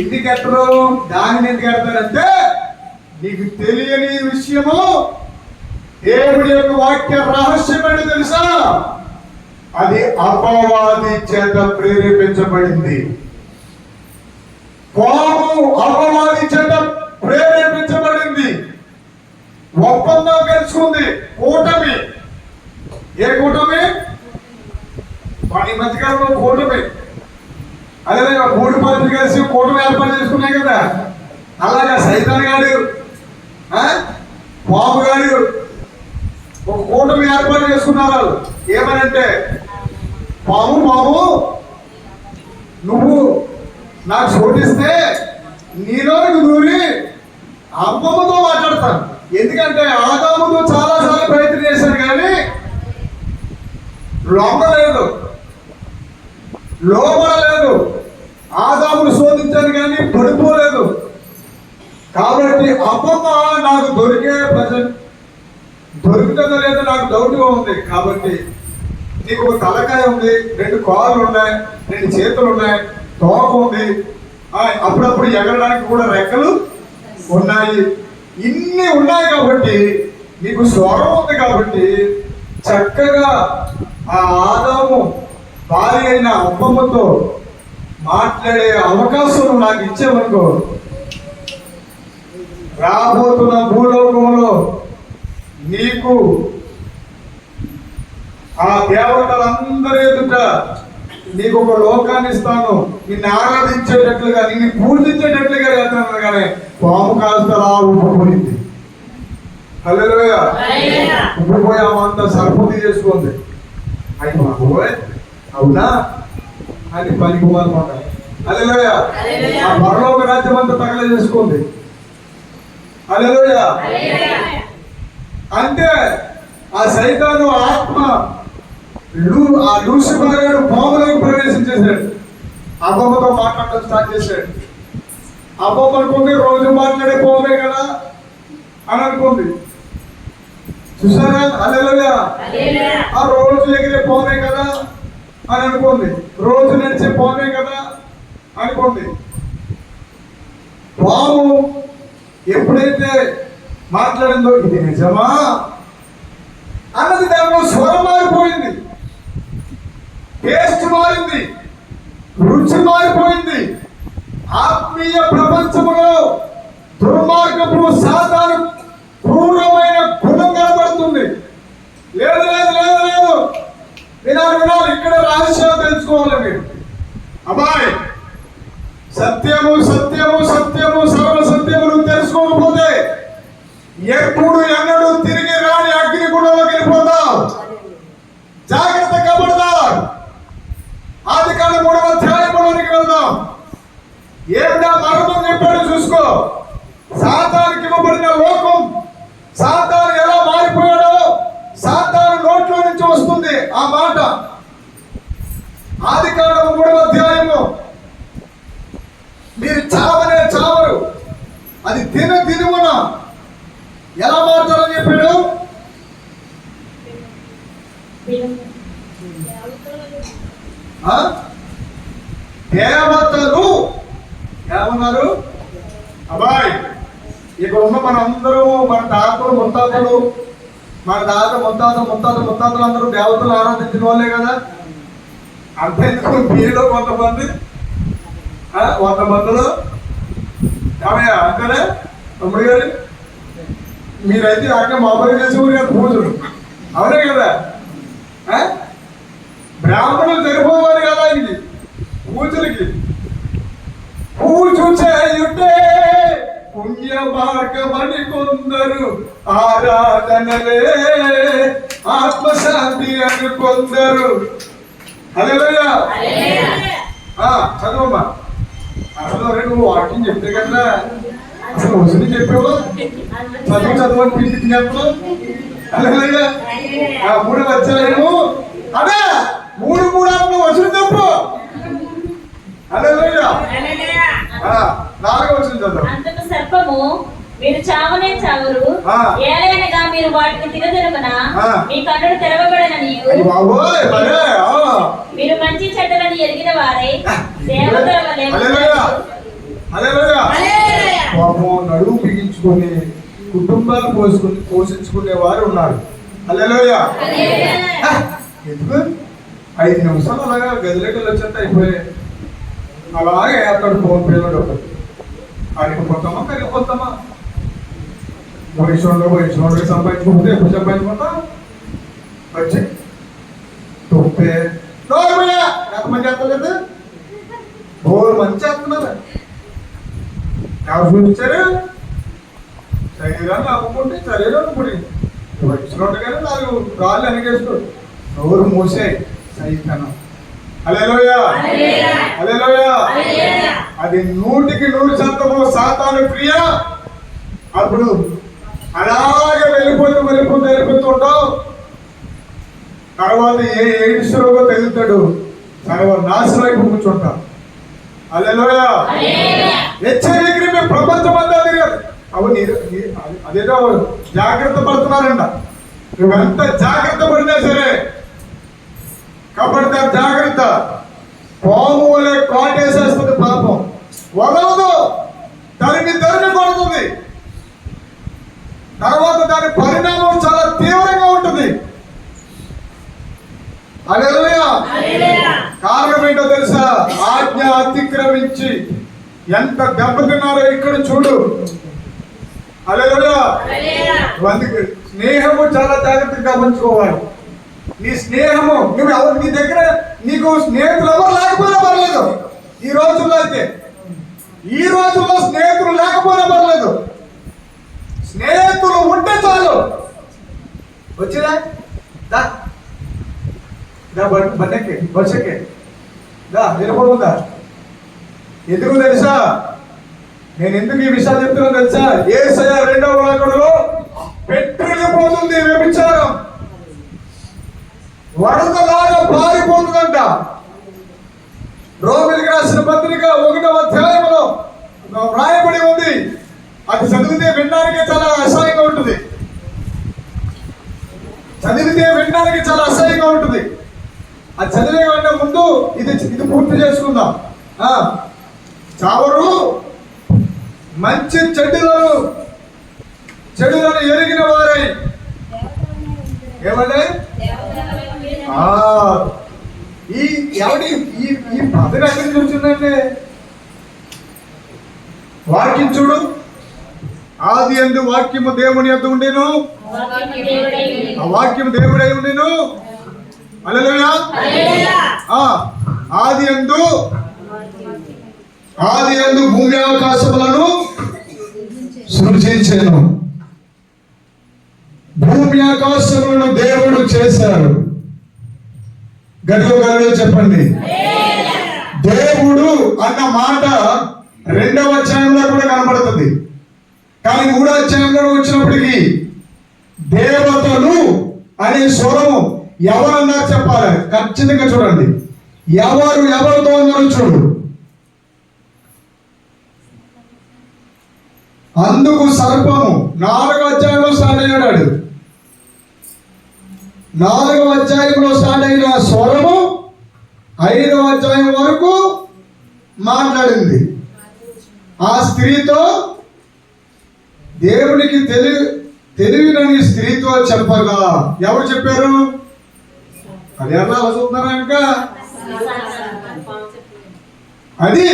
Speaker 1: ఎందుకు కట్టరు? దానిని ఎందుకు కడతారంటే నీకు తెలియని విషయము దేవుడి యొక్క వాక్య రహస్యం అని తెలుసా? అది అపవాది చేత ప్రేరేపించబడింది. పాము అపవాది చేత ప్రేరేపించబడింది. ఒప్పందం గెలుచుకుంది. కూటమి. ఏ కూటమి? ఈ మధ్యకాలంలో కూటమి. అదే 3 పార్టీలు కలిసి కూటమి ఏర్పాటు చేసుకున్నాయి కదా. అలాగా సైతాన్ గాడు, పాము గాడు ఒక కూటమి ఏర్పాటు చేసుకున్నారు. ఏమనంటే పాము నువ్వు నాకు చోటిస్తే నీలోకి దూరి అమ్మమ్మతో మాట్లాడతాను. ఎందుకంటే ఆదాముతో చాలా సార్లు ప్రయత్నం చేశాను కానీ లోపడలేదు. ఆదామును శోధించాను కానీ పడిపోలేదు. కాబట్టి అమ్మమ్మ నాకు దొరుకుతుందో లేదో నాకు డౌట్గా ఉంది. కాబట్టి నీకు ఒక తలకాయ ఉంది, 2 కాళ్ళు ఉన్నాయి, 2 చేతులు ఉన్నాయి, తోక ఉంది, అప్పుడప్పుడు ఎగరడానికి కూడా రెక్కలు ఉన్నాయి. ఇన్ని ఉన్నాయి కాబట్టి నీకు స్వరం ఉంది కాబట్టి చక్కగా ఆ ఆదాము భార్య అయిన అమ్మమ్మతో మాట్లాడే అవకాశం నాకు ఇచ్చేవనుకో, రాబోతున్న భూలోకంలో నీకు ఆ దేవతలందరి ఎదుట నీకు ఒక లోకాన్ని ఇస్తాను. నిన్ను ఆరాధించేటట్లుగా, నిన్ను పూజించేటట్లుగా చేస్తాను. కానీ పాము కాస్త ఉబ్బుపోయింది. హల్లెలూయా. ఉబ్బిపోయి అమ్మంతా సర్పతి చేసుకుంది. అయ్యి బాబోయ్ అవునా అని పనికిపోవాలన్నమాట. హల్లెలూయా. ఆ పరలోక రాజ్యం అంతా తగల చేసుకుంది. హల్లెలూయా. అంటే ఆ సైతాను ఆత్మ ఆ లూసిఫర్ గారు పాములోకి ప్రవేశించేశాడు. అబ్బమ్మతో మాట్లాడడం స్టార్ట్ చేశాడు. అబ్బమ్మ అనుకుంది రోజు మాట్లాడే పామే కదా అని అనుకుంది. చూసారా? హల్లెలూయా. ఆ రోజు ఎగిరే పామే కదా అని అనుకుంది. రోజు నడిచే పామే కదా అనుకుంది. పాము ఎప్పుడైతే మాట్లాడిందో ఇది నిజమా అన్నది దానిలో స్వరం మారిపోయింది, టేస్ట్ మారింది, రుచి మారిపోయింది. ఆత్మీయ ప్రపంచములో దుర్మార్గపు సాతాను క్రూరమైన గుణం కనబడుతుంది. లేదు లేదు లేదు లేదు, వినాలి వినాలి, ఇక్కడ రహస్యాలు తెలుసుకోవాలి మీరు. అబ్బాయి, సత్యము సత్యము సత్యము సర్వ సత్యమును తెలుసుకోకపోతే ఎప్పుడు ఎన్నడూ తిరిగి రాని అగ్ని గుణంలోకి వెళ్ళిపోతావు. జాగ్రత్త కబడతారు. ఆదికాండం 3వ అధ్యాయంలోనికి వెళ్దాం. ఏమిటా మరణం చెప్పాడు చూసుకో. సాతానుకి ఇవ్వబడిన లోకం, సాతాను ఎలా మారిపోయాడో సాతాను నోట్లో నుంచి వస్తుంది ఆ మాట. ఆదికాండం 3వ అధ్యాయము. మీరు చావనే చావరు, అది తినుమున ఎలా మారుతారని చెప్పాడు. దేవతలు ఏమన్నారు? అబ్బాయి, ఇక్కడ ఉన్న మనందరూ, మన తాతలు ముత్తాతలు, మన తాత ముత్తాతలు అందరూ దేవతలు ఆరాధించిన వాళ్ళే కదా. అంతేందుకు మీలో కొంతమంది 100 మందిలో ఏమయ్యా అంతేనే తమ్ముడు గారు, మీరైతే అక్కడ మామూలు చేసేవారు కదా పూజలు, అవునే కదా. బ్రాహ్మణులు సరిపోవాలి కదా ఆయనకి పూజలకి. పూజ చేయుటే పుణ్య మార్గమని కొందరు, ఆరాధనలే ఆత్మశాంతి అని కొందరు. హల్లెలూయా. చదువమ్మా. అసలు నువ్వు వాకింగ్ చెప్తే కదా అసలు వసూలు చెప్పావు. చదువు పిండి తినేప్పుడు. హల్లెలూయా. 3వ అధ్యాయము అదే 3 వసూలు చెప్పు. హల్లెలూయా. 4వ వచనం చదువు.
Speaker 2: అంతకు సర్పము, మీరు చావనే చావరు, ఏలైనగా మీరు వాటిని తినదనుకున మీ కన్నులు తెరవబడననియు, మీరు మంచి చెడ్డలను ఎరిగిన వారై దేవతల వలె
Speaker 1: నడుము బిగించుకొని కుటుంబాలు పోషించుకునే వారు ఉన్నారు. హల్లెలూయా. ఎందుకు 5 నిమిషాలు అలాగా గదిలోకి వచ్చేట అయిపోయాయి. అలాగే అక్కడ ఫోన్ పేలో ఒకటి అడిగిపోతామా కరిగిపోతామా. వయసులో సంపాదించుకుంటే ఎప్పుడు సంపాదించుకుంటాం. వచ్చి తొప్పే ఎంతమంది చేస్తలేదు, 4 మంది చేస్తున్నారు. ఎవరు చూపించారు? శరీరాన్ని అమ్ముకుంటే శరీరం ఇప్పుడు వయసులో ఉండగానే 4 రాళ్ళు వెనకేసుకో నోరు మూసే సైతనం. హల్లెలూయా. హల్లెలూయా. అది 100% సాతాను క్రియ. అప్పుడు అలాగే వెళ్ళిపోతుంటావు. తర్వాత ఏ ఎయిడ్స్ రోగం తగులుతాడు, నాశనం అయిపో కూర్చుంటాం. హల్లెలూయా. హెచ్చరికని మేము ప్రపంచం అంతా తిరగదు. అదేదో జాగ్రత్త పడుతున్నారంట. నువ్వెంత జాగ్రత్త పడినా సరే కాబట్టి జాగ్రత్త. పాము వలె కాటేసేస్తుంది పాపం, వదలదు, తరిమి కొడుతుంది. తర్వాత దాని పరిణామం చాలా తీవ్రంగా ఉంటుంది. హల్లెలూయా. కారణం ఏంటో తెలుసా? ఆజ్ఞ అతిక్రమించి ఎంత దెబ్బతిన్నారో ఇక్కడ చూడు. హల్లెలూయా. అందుకే స్నేహము చాలా జాగ్రత్తగా ఉంచుకోవాలి. నీ స్నేహము, నువ్వు ఎవరు నీ దగ్గర నీకు స్నేహితులు ఎవరు లేకపోయినా పర్లేదు. ఈ రోజుల్లో స్నేహితులు లేకపోయినా పర్లేదు, స్నేహితులు ఉంటే చాలు. వచ్చిరా బండెక్కి బస్సెక్కి వెళ్ళిపోతుందా? ఎందుకు తెలుసా? నేను ఎందుకు ఈ విషయాలు చెప్తున్నా తెలుసా? యేసయ్య రెండవ రాకడలో పెట్టిపోతుంది వ్యభిచారం, వరదలాగా పారిపోతుందంట. రోమిలికి రాసిన పత్రిక 1వ అధ్యాయంలో రాయబడి ఉంది. అది చదివితే వినడానికి చాలా అసహ్యంగా ఉంటుంది. అది చదివే కంటే ముందు ఇది పూర్తి చేసుకుందాం. చావరు మంచి చెడులను ఎరిగిన వారై ఏమంటే ఈ పదవి ఎక్కడి నుంచి వచ్చిందంటే వాక్యం చూడు. ఆది యందు వాక్యము దేవుని యొద్ద ఉండెను, ఆ వాక్యము దేవుడై ఉండెను. హల్లెలూయా. ఆది యందు భూమి ఆకాశములను సృజించెను. భూమి ఆకాశములను దేవుడు చేశాడు. గడిలో చెప్పండి. దేవుడు అన్న మాట 2వ అధ్యాయంలో కూడా కనబడుతుంది. కానీ 3వ అధ్యాయంలో వచ్చినప్పటికీ దేవతలు అనే స్వరము ఎవరన్నారు చెప్పాలి. ఖచ్చితంగా చూడండి. ఎవరితో అన్నారు చూడు. అందుకు సర్పము 4వ అధ్యాయంలో స్టార్ట్ అయ్యాడు. 4వ అధ్యాయంలో స్టార్ట్ అయిన స్వరము 5వ అధ్యాయం వరకు మాట్లాడింది. ఆ స్త్రీతో దేవునికి తెలివినని స్త్రీతో చెప్పగా ఎవరు చెప్పారు? అది ఎలా చూస్తున్నారా? ఇంకా అది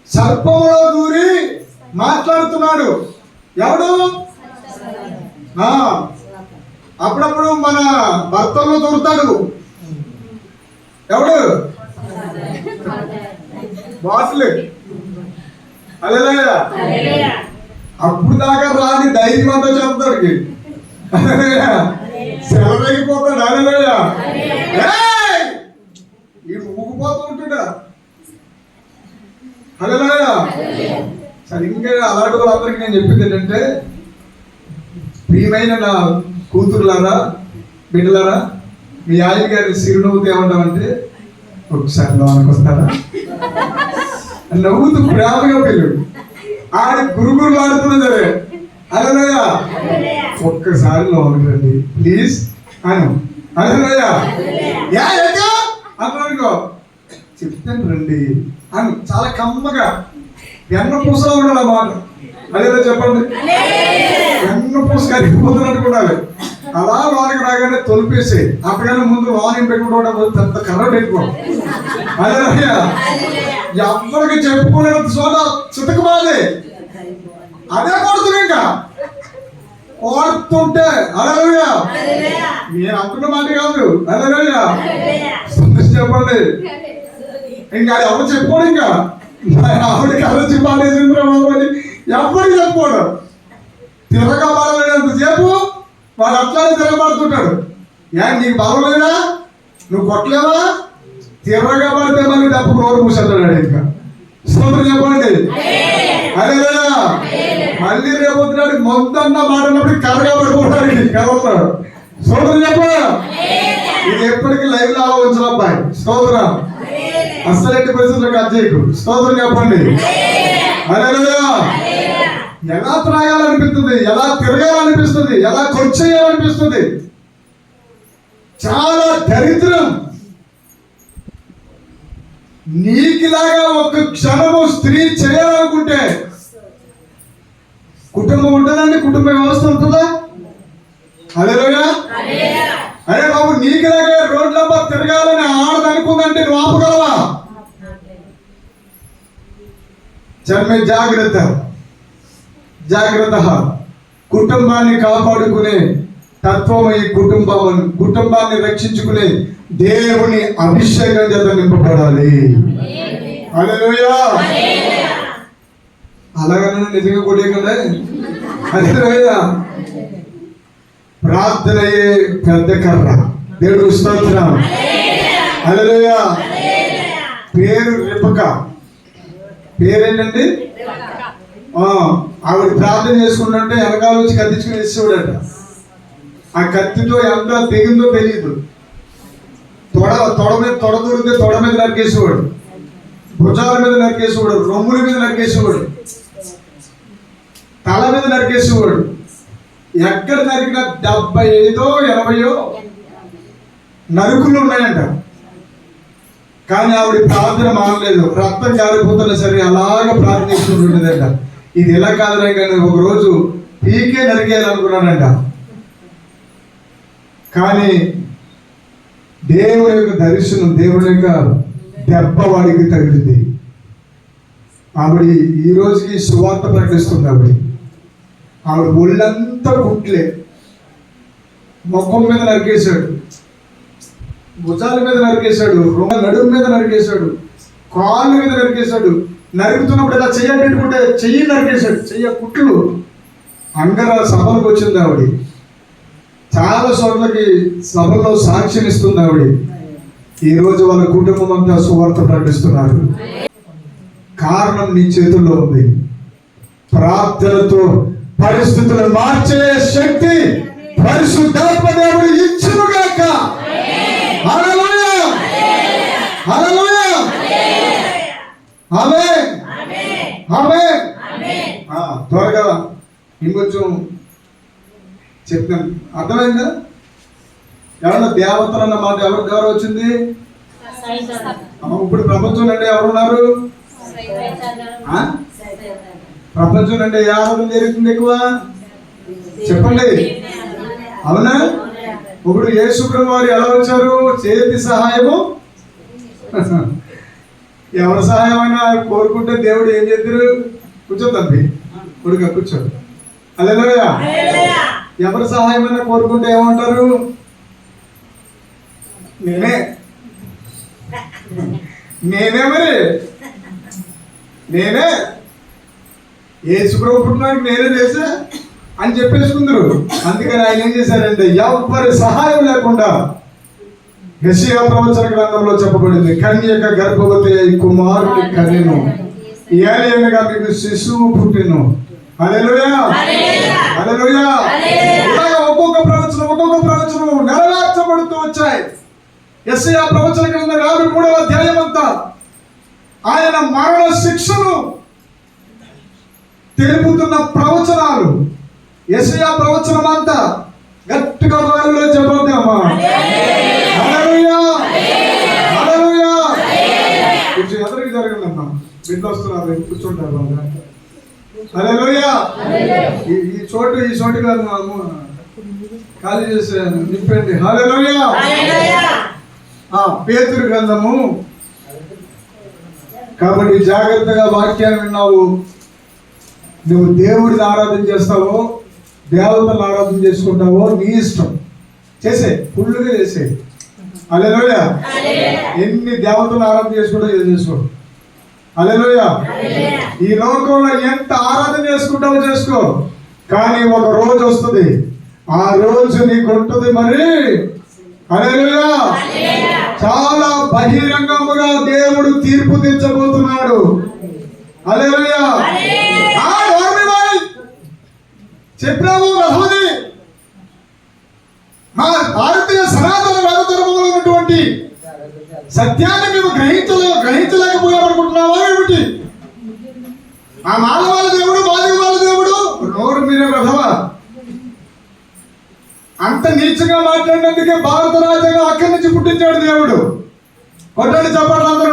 Speaker 1: సర్పంలో దూరి మాట్లాడుతున్నాడు. ఎవడు? అప్పుడప్పుడు మన భర్తల్లో దూరుతాడు. ఎవడు? బాసులు. హల్లెలూయా. అప్పుడు దాకా రాని ధైర్యం అంతా చెప్తాడు. సెలవైపోతాడు. హల్లెలూయా. వీడు ఊగిపోతూ ఉంటాడా? హల్లెలూయా. సరే, ఇంకా అలాంటి వాళ్ళందరికీ నేను చెప్పింది ఏంటంటే, ప్రియమైన నా కూతురులారా, బిడ్డలారా, మీ ఆయన గారి చిరునవ్వుతో ఏమంటామంటే, ఒకసారి లోనికి వస్తారా? నవ్వుతూ ప్రేమగా పిల్లడు. ఆడ గురుగురు ఆడుతున్నా సరే, హల్లెలూయా, ఒక్కసారి లోనికి రండి ప్లీజ్ అను. హల్లెలూయా. అన్నానుకో, చెప్తాను రండి అని చాలా కమ్మగా వెన్న పూసలో ఉండాలి ఆ మాట. అదేదో చెప్పండి. వెన్న పూస కరిగిపోతున్నట్టు ఉండాలి. అలా లోనికి రాగానే తొలిపేసి అప్పటికైనా ముందు లోనికి పెట్టుకోవడం పెద్ద కర్ర పెట్టుకోవడం. హల్లెలూయా. ఎవరికి చెప్పుకునే చోట చితకబాదే అదే కొడుతుంది. ఇంకా కోడుతుంటే హల్లెలూయా. నేను అంటున్న మాట కాదు. హల్లెలూయా. చెప్పండి. ఇంకా ఎవరు చెప్పుకోడు. ఇంకా ఆవిడకి అరచి పాడేసింద్రా బాబు అని ఎవరికి చెప్పుకోడు. తిరగబడలేనంతసేపు వాడు అట్లానే తిరగబడుతుంటాడు. నీకు బలం లేదా? నువ్వు కొట్టలేవా? తిరగబడితే మళ్ళీ తప్పు నోరు మూసేస్తాడు. ఇంకా స్తోత్రం చెప్పండి. హల్లెలూయా. మళ్ళీ రేపొద్దునాడు మొద్దన్న మాడినప్పుడు కర్రగా పడిపోతాడు. కర్రవుతాడు. స్తోత్రం చెప్ప. ఇది ఎప్పటికీ లైవ్ లో ఆలోచించిన అబ్బాయి. స్తోత్రం. అసలు ఎట్టి పరిస్థితుల్లో కట్ చేయకు. స్తోత్రం చెప్పండి. హల్లెలూయా. ఎలా త్రాగాలనిపిస్తుంది, ఎలా తిరగాలనిపిస్తుంది, ఎలా కొచ్చేయాలనిపిస్తుంది. చాలా దరిద్రం. నీకులాగా ఒక క్షణము స్త్రీ చేయాలనుకుంటే కుటుంబం ఉంటుందండి? కుటుంబ వ్యవస్థ ఉంటుందా? హల్లెలూయా. అరే బాబు, నీకులాగే రోడ్లమ్మ తిరగాలని ఆడదనుకుందంటే నువ్వు ఆపగలవా? జన్మే జాగ్రత్త. కుటుంబాన్ని కాపాడుకునే తత్వం ఈ కుటుంబాన్ని రక్షించుకునే దేవుని అభిషేకం చేత నింపబడాలి. హల్లెలూయా. అలాగనే నిజంగా కొట్టే కదా. హల్లెలూయా. ప్రార్థనయే పెద్ద కర్ర. దేవుడు స్తోత్రం. హల్లెలూయా. పేరు రిబకా. పేరేంటండి? ఆవిడ ప్రార్థన చేసుకుంటుంటే వెనకాల వచ్చి కత్తించుకుని వేసేవాడట. ఆ కత్తితో ఎంత తెగిందో తెలియదు. తొడ మీద తొడ దూరితే తొడ మీద నరికేసేవాడు, భుజాల మీద నరికేసేవాడు, రొమ్ముల మీద నరికేసేవాడు, తల మీద నరికేసేవాడు. ఎక్కడ నరికినా 75 80 నరుకులు ఉన్నాయంట. కానీ ఆవిడ ప్రార్థన మానలేదు. రక్తం కారిపోతున్నా సరే అలాగ ప్రార్థిస్తుండేదంట. ఇది ఎలా కాదురా, కానీ ఒకరోజు పీకే నరికేయాలనుకున్నాడంట. కానీ దేవుని యొక్క దర్శనం, దేవుని యొక్క దెబ్బ వాడికి తగిలింది. ఆవిడ ఈ రోజుకి సువార్త ప్రకటిస్తుంది. ఆవిడ ఒళ్ళంతా కుట్లే, ముఖం మీద నరికేశాడు, భుజాల మీద నరికేశాడు, నడుము మీద నరికేశాడు, కాళ్ళు మీద నరికేశాడు. నరుకుతున్నప్పుడు ఇలా చెయ్యి పెట్టుకుంటే చెయ్యి నరికేశాడు, చెయ్య కుట్లు. అంగర సభలకు వచ్చింది ఆవిడ. చాలా చోట్లకి సభలో సాక్ష్యం ఇస్తుంది ఆవిడ. ఈ రోజు వాళ్ళ కుటుంబం అంతా సువార్త ప్రకటిస్తున్నారు. కారణం నీ చేతుల్లో ఉంది. ప్రార్థనతో పరిస్థితులను మార్చే శక్తి పరిశుద్ధాత్మ దేవుడు ఇచ్చునుగాక. హల్లెలూయా, హల్లెలూయా, ఆమేన్, ఆమేన్. త్వరగా ఇంకొంచెం చెప్తాను, అర్థమైందా? ఎవరన్నా దేవతలు అన్న మాట ఎవరి ద్వారా వచ్చింది? ఇప్పుడు ప్రపంచం అంటే ఎవరున్నారు? ప్రపంచం అంటే ఏ ఆరాధన జరుగుతుంది ఎక్కువ? చెప్పండి, అవునా? ఇప్పుడు యేసుప్రభు వారు ఎలా వచ్చారు? చేతి సహాయము. ఎవరి సహాయం అయినా కోరుకుంటే దేవుడు ఏం చేద్దరు? కూర్చోద్దండి, కొడుక కూర్చో. హల్లెలూయా. ఎవరి సహాయం అయినా కోరుకుంటే ఏమంటారు? నేనే మరి నేనే యేసుప్రభు పుట్టినానికి నేనే చేశా అని చెప్పేసుకుందరు. అందుకని ఆయన ఏం చేశారంటే ఎవరి సహాయం లేకుండా యెషయా ప్రవచన గ్రంథంలో చెప్పబడింది, కన్యక గర్భవతి అయి కుమారుని కనెను, ఏలియనగా మీకు శిశువు పుట్టెను. హల్లెలూయా, హల్లెలూయా. ఇలాగ ఒక్కొక్క ప్రవచనం నెరవేర్చబడుతూ వచ్చాయి. యెషయా ప్రవచన గ్రంథం 53వ అధ్యాయం అంతా ఆయన మరణ శిక్షను తెలుపుతున్న ప్రవచనాలు. యెషయా ప్రవచనం అంతా గట్టిగా వారిలో చెప్పొద్దామా? హల్లెలూయా, హల్లెలూయా. కొంచెం ఎదురుకి జరగండమ్మా, బిడ్డ వస్తున్నారు, కూర్చుంటారు బాగా. హల్లెలూయా. ఈ చోటు కాదు, ఖాళీ చేసే నింపండి. హల్లెలూయా. పేతురు గ్రంథము. కాబట్టి జాగ్రత్తగా వాక్యాన్ని విన్నావు. నువ్వు దేవుడిని ఆరాధన చేస్తావో దేవతలను ఆరాధన చేసుకుంటావో నీ ఇష్టం. చేసే ఫుల్గా చేసే. హల్లెలూయా. ఎన్ని దేవతలను ఆరాధన చేసుకుంటావో ఏం చేసుకో. హల్లెలూయా. ఈ లోకంలో ఎంత ఆరాధన చేసుకుంటావో చేసుకో, కానీ ఒక రోజు వస్తుంది, ఆ రోజు నీకు ఉంటుంది మరి. హల్లెలూయా. చాలా బహిరంగముగా దేవుడు తీర్పు తెచ్చబోతున్నాడు. హల్లెలూయా. చెప్పాము రహోది, మా భారతీయ సనాతన వేదధర్మంలో ఉన్నటువంటి సత్యాన్ని మేము గ్రహించలేకపోయామనుకుంటున్నావా ఏమిటి? ఆ మానవాళ్ళ దేవుడు, బాలికవాళ్ళ దేవుడు, నోరు మీరే రథవా. అంత నీచగా మాట్లాడినందుకే భారత రాజ్యాంగం అక్కడి నుంచి పుట్టించాడు దేవుడు. కొట్టండి చెప్పండి అందరూ.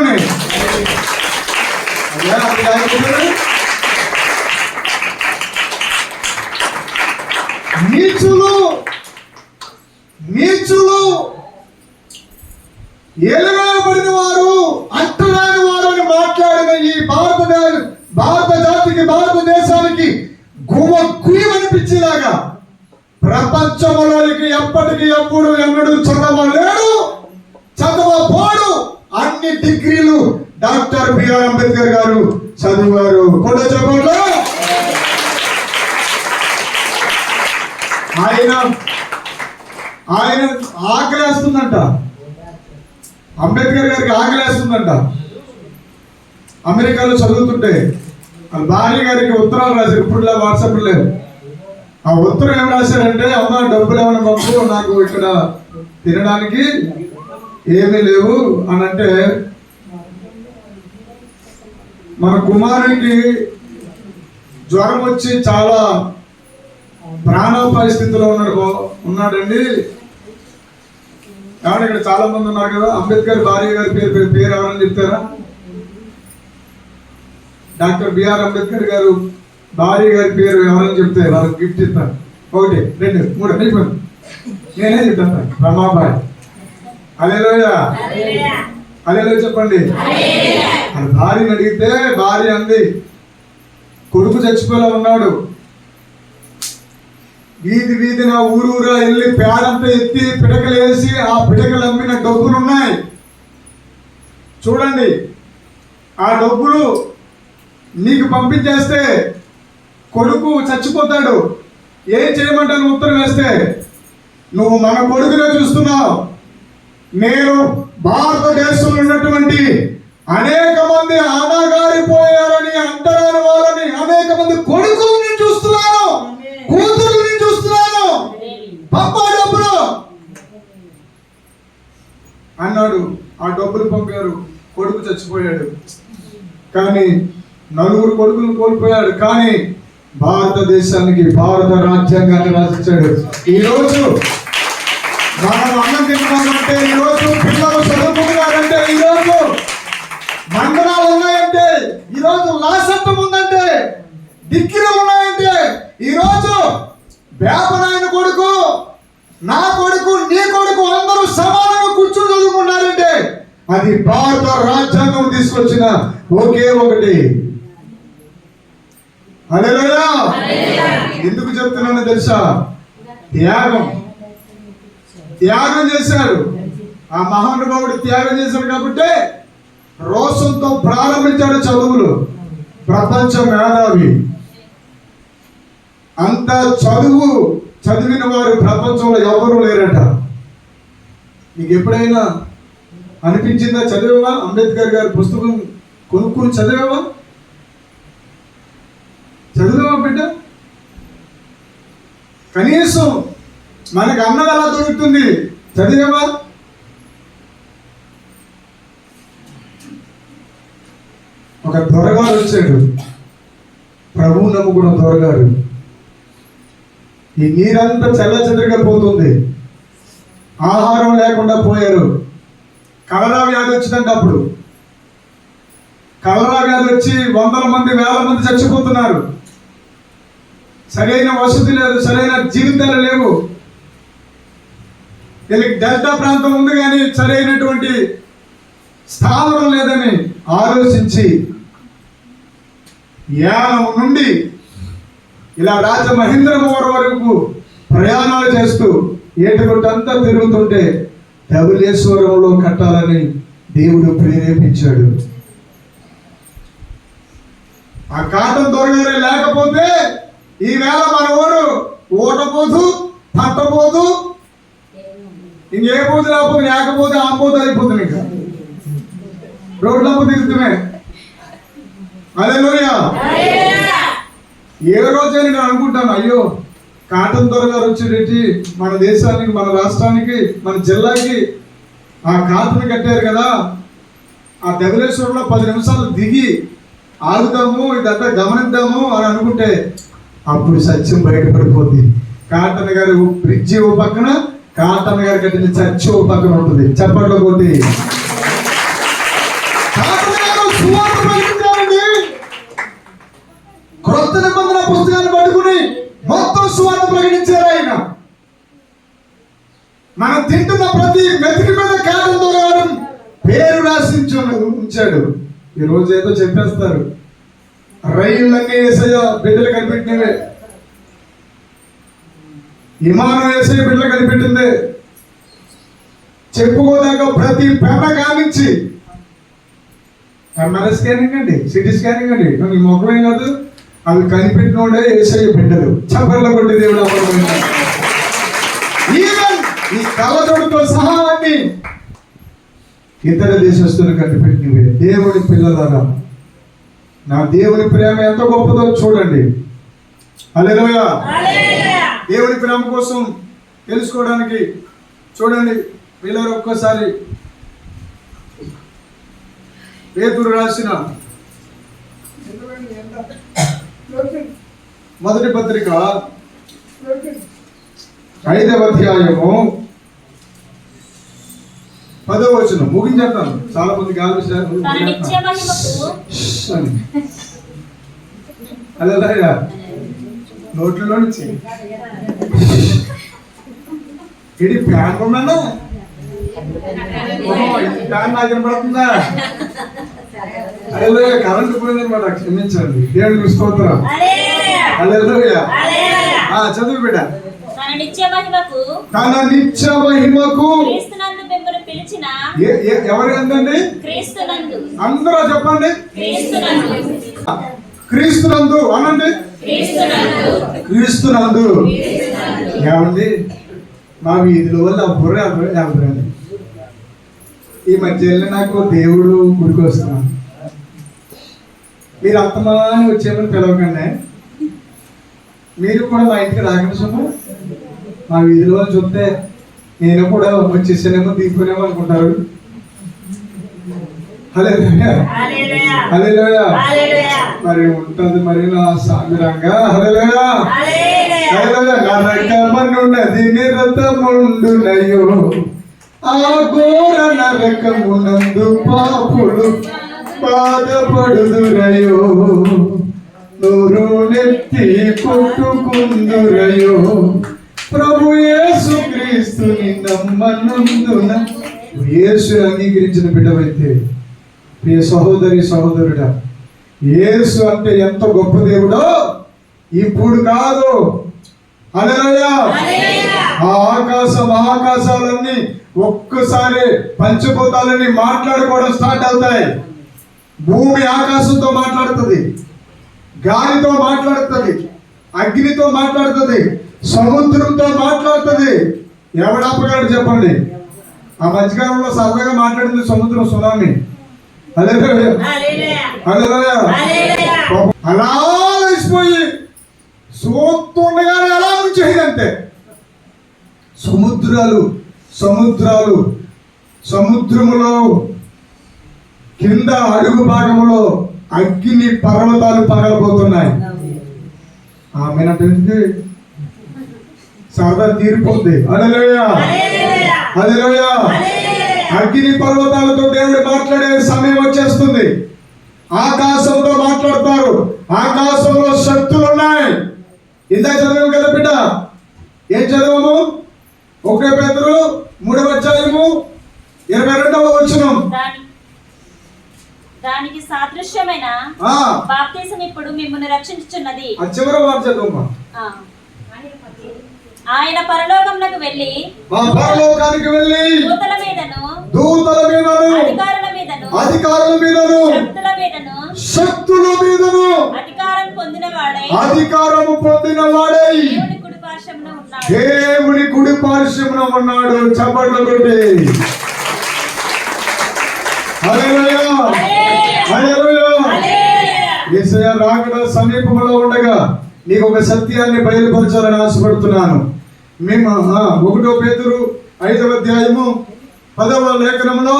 Speaker 1: నీచులు ఏలవేయబడిన వారు, అంటరాని వారు అని మాట్లాడిన ఈ భారత జాతికి, భారతదేశానికి గుయ్యమనిపించేలాగా ప్రపంచంలోకి ఎప్పటికీ ఎప్పుడు ఎన్నడూ చదవలేడు, చదవబోడు అన్ని డిగ్రీలు డాక్టర్ బిఆర్ అంబేద్కర్ గారు చదివారు. కూడా చెప్పండి. ఆయన ఆకలేస్తుందంట, అంబేద్కర్ గారికి ఆకలేస్తుందంట. అమెరికాలో చదువుతుంటే వాళ్ళ భార్య గారికి ఉత్తరాలు రాశారు. ఇప్పుడులా వాట్సాప్ లేదు. ఆ ఉత్తరం ఏం రాశారంటే, అమ్మ డబ్బులు ఏమైనా పంపు, నాకు ఇక్కడ తినడానికి ఏమీ లేవు అని అంటే, మన కుమారుడికి జ్వరం వచ్చి చాలా ప్రాణాపాయ స్థితిలో ఉన్నాడండి. కాబట్టి ఇక్కడ చాలా మంది ఉన్నారు కదా, అంబేద్కర్ భార్య గారి పేరు ఎవరని చెప్తారా? డాక్టర్ బిఆర్ అంబేద్కర్ గారు భార్య గారి పేరు ఎవరని చెప్తే వాళ్ళకి గిఫ్ట్ ఇస్తాను. 1 2 3 అయిపోయింది. నేనే చెప్తాను, రమాబాయ్. హల్లెలూయా, హల్లెలూయా చెప్పండి. వాళ్ళ భార్యని అడిగితే భార్య అంది, కొడుకు చచ్చిపోయేలా ఉన్నాడు, వీధి వీధిన ఊరూరా వెళ్ళి పేడంతా ఎత్తి పిడకలు వేసి ఆ పిడకలు అమ్మిన డబ్బులు ఉన్నాయి చూడండి, ఆ డబ్బులు నీకు పంపించేస్తే కొడుకు చచ్చిపోతాడు, ఏం చేయమంటాను ఉత్తరం వేస్తే, నువ్వు మన కొడుకునే చూస్తున్నావు, నేను భారతదేశంలో ఉన్నటువంటి అనేక మంది అనాగారిపోయారని అంటరాని వాళ్ళని అనేక మంది కొడుకుల్ని చూస్తున్నాను, కూతుర్ని చూస్తున్నాను, పంపా డబ్బులు అన్నాడు. ఆ డబ్బులు పంపారు, కొడుకు చచ్చిపోయాడు. కానీ 4 కొడుకులు కోల్పోయాడు, కానీ భారతదేశానికి భారత రాజ్యాంగాన్ని రాసిచ్చాడు. ఈరోజు మనం అన్నం తింటున్నామంటే, ఈరోజు పిల్లలు చదువుకుంటున్నారంటే, ఈరోజు మందిరాలు ఉన్నాయంటే, ఈరోజు లాసత్వం ఉందంటే, డిగ్రీలు ఉన్నాయంటే, ఈరోజు వేపనాయన కొడుకు, నా కొడుకు, నీ కొడుకు అందరూ సమానంగా కూర్చుని చదువుకున్నారంటే అది భారత రాజ్యాంగం తీసుకొచ్చిన ఒకే ఒకటి. హల్లెలూయా. ఎందుకు చెప్తున్నానో తెలుసా? త్యాగం చేశాడు. ఆ మహానుభావుడు త్యాగం చేశాడు కాబట్టి రోషంతో ప్రారంభించాడు చదువులు. ప్రపంచ మేధావి, అంత చదివిన వారు ప్రపంచంలో ఎవరు లేరట. నీకు ఎప్పుడైనా అనిపించిందా? చదివావా? అంబేద్కర్ గారి పుస్తకం కొనుక్కుని చదివావా బిడ్డ? కనీసం మనకు అన్నం ఎలా దొరుకుతుంది చదివావా? ఒక దొరగారు వచ్చాడు, ప్రభువు నమ్ముకున్న దొరగారు. ఈ నీరంతా చెల్లచెదరిగా పోతుంది, ఆహారం లేకుండా పోయారు. కలరా వ్యాధి వచ్చిందంటే అప్పుడు కలరా వ్యాధి వచ్చి 100 మంది 1000 మంది చచ్చిపోతున్నారు. సరైన వసతి లేదు, సరైన జీవితాలు లేవు. వీళ్ళకి డెల్టా ప్రాంతం ఉంది కానీ సరైనటువంటి స్థావరం లేదని ఆలోచించి యానం నుండి ఇలా రాజమహేంద్రవరం వరకు ప్రయాణాలు చేస్తూ ఏటుగుట్టంతా తిరుగుతుంటే ధవళేశ్వరంలో కట్టాలని దేవుడు ప్రేరేపించాడు. ఆ కాటన్ దొరగారు లేకపోతే ఈవేళ మనవాడు ఓటపోతూ పట్టపోతూ ఇంకే పోతు లేకపోతే లేకపోతే ఆపోతూ అయిపోతుంది. ఇంకా రోడ్లమ్మ తిరుగుతుమే. హల్లెలూయా. ఏ రోజైనా నేను అనుకుంటాను, అయ్యో కాటన్ దొరగారు వచ్చేటి మన దేశానికి, మన రాష్ట్రానికి, మన జిల్లాకి ఆ కాటన్ కట్టారు కదా, ఆ ధవళేశ్వరంలో 10 నిమిషాలు దిగి ఆగుదాము, ఇదంతా గమనిద్దాము అని అనుకుంటే అప్పుడు సత్యం బయటపడిపోద్ది. కాటన్ గారు బ్రిడ్జి ఓ పక్కన, కాటన్ గారు కట్టిన చర్చి ఓ పక్కన ఉంటుంది. చప్పట్లో కొట్టి క్రొత్త నిబంధన పుస్తకాన్ని పట్టుకుని మొత్తం సువార్త ప్రకటించారు ఆయన. మనం తింటున్న ప్రతి మెతుకి మీద కాటన్ దొరగారు పేరు రాసి ఉంచాడు. ఈ రోజు ఏదో చెప్పేస్తారు, రైళ్ళన్నీ యేసయ్య బిడ్డలు కనిపెట్టినవే, విమానం యేసయ్య బిడ్డలు కనిపెట్టిందే, చెప్పుకోదాకా ప్రతి పెద్ద కానించి ఎంఆర్ఐ స్కానింగ్ అండి, సిటీ స్కానింగ్ అండి, ఈ మొక్కలేం కాదు, అవి కనిపెట్టినోడే యేసయ్య బిడ్డలు. చప్పర్ల కొట్టి దేవుడు ఈవెన్ ఈ కళ్ళజోడుతో సహా అన్ని ఇతర దేశస్తులు కనిపెట్టినవే. దేవుడి పిల్లలారా, నా దేవుని ప్రేమ ఎంత గొప్పదో చూడండి. హల్లెలూయా. దేవుని ప్రేమ కోసం తెలుసుకోవడానికి చూడండి వీళ్ళని ఒక్కసారి పేతురు రాసిన మొదటి పత్రిక 5వ అధ్యాయము 10వ వచనం ముగించేస్తాను. చాలా మంది
Speaker 2: తన నిత్య మహిమకు
Speaker 1: హల్లెలూయా. నోట్లో నుంచి ఇది ఫ్యాన్ ఉన్నాను ఫ్యాన్ నాకు వినపడుతుందా? హల్లెలూయా. కరెంట్ పోయిందనమాట, క్షమించండి. దేవుడికి స్తోత్రం. హల్లెలూయా. చదువు బిడ్డ.
Speaker 2: తన నిత్య మహిమకు
Speaker 3: క్రీస్తునందు మిమ్మల్ని పిలిచిన
Speaker 1: ఎవరు ఎంతండి?
Speaker 2: క్రీస్తునందు.
Speaker 1: అందరూ చెప్పండి. క్రీస్తునందు అనండి. క్రీస్తునందు. ఏమండి మా వీధిలో వల్ల బుర్ర వెళ్తారండి. ఈ మధ్యలో నాకు దేవుడు గుడికి వస్తున్నాను. మీరు అత్తమాని వచ్చేమని పిలవకండి. మీరు కూడా మా ఇంటికి రాకండి. సుమా మా వీధిలో చూస్తే నేను కూడా వచ్చేసానేమో దిగిపోయినేమో అనుకుంటారు. హల్లెలూయా. హల్లెలూయా. మరి ఉంటుంది మరి నా సామిరంగా. హల్లెలూయా. హల్లెలూయా. నరకమనున్నది నిరతముండునయో ఆ ఘోర నరకమునందు పాపులు బాధపడుదురయో నూరు నెత్తి కొట్టుకుందురయో ప్రభు యేసు క్రీస్తుని నమ్మనందున. యేసు అంగీకరించిన బిడ్డవైతే ప్రియ సహోదరి సహోదరుడా, యేసు అంటే ఎంత గొప్ప దేవుడో ఇప్పుడు కాదు. హల్లెలూయా. ఆ మహాకాశాలన్నీ ఒక్కసారి పంచభూతాలన్నీ మాట్లాడుకోవడం స్టార్ట్ అవుతాయి. భూమి ఆకాశంతో మాట్లాడుతుంది, గాలితో మాట్లాడుతుంది, అగ్నితో మాట్లాడుతుంది, సముద్రంతో మాట్లాడుతుంది. ఎవడాపగలడు చెప్పండి? ఆ మధ్యకాలంలో సరదాగా మాట్లాడింది సముద్రం, సునామీ. హల్లెలూయా. హల్లెలూయా. అలా వేసిపోయి సూత్తుండగానే అలా ఉంచేదంతే. సముద్రములో కింద అడుగు భాగములో అగ్ని పర్వతాలు పగలబోతున్నాయి. ఆమెనంటే సరదా తీరిపోద్ది. హల్లెలూయా. హల్లెలూయా. అగ్ని పర్వతాలతో దేవుడు మాట్లాడే సమయం వచ్చేస్తుంది. ఆకాశంతో మాట్లాడతారు. ఆకాశంలో శక్తులు ఉన్నాయి. ఇందాక చదివాము కదా బిడ్డ. ఏం చదవము? 1 పేతురు 3వ అధ్యాయము 22వ వచనం.
Speaker 2: దానికి సాదృశ్యమైన బాప్తిసం ఇప్పుడు మిమ్మల్ని రక్షించుచున్నది.
Speaker 1: చివరి వారు చదవమ్మా.
Speaker 2: ఆయన పరలోకమునకు వెళ్ళి దూతల మీదను
Speaker 1: అధికారుల మీదను శక్తుల మీదను
Speaker 2: అధికారం
Speaker 1: పొందిన వాడై
Speaker 2: దేవుని కుడి పార్శ్వమున
Speaker 1: ఉన్నాడు. చప్పట్లు కొట్టి హల్లెలూయా. హల్లెలూయా. యేసయ్య రాకడ సమీపంలో ఉండగా నీకు ఒక సత్యాన్ని బయలుపరచాలని ఆశపడుతున్నాను. మేము 1 పేతురు 5వ అధ్యాయము 10వ లేఖనంలో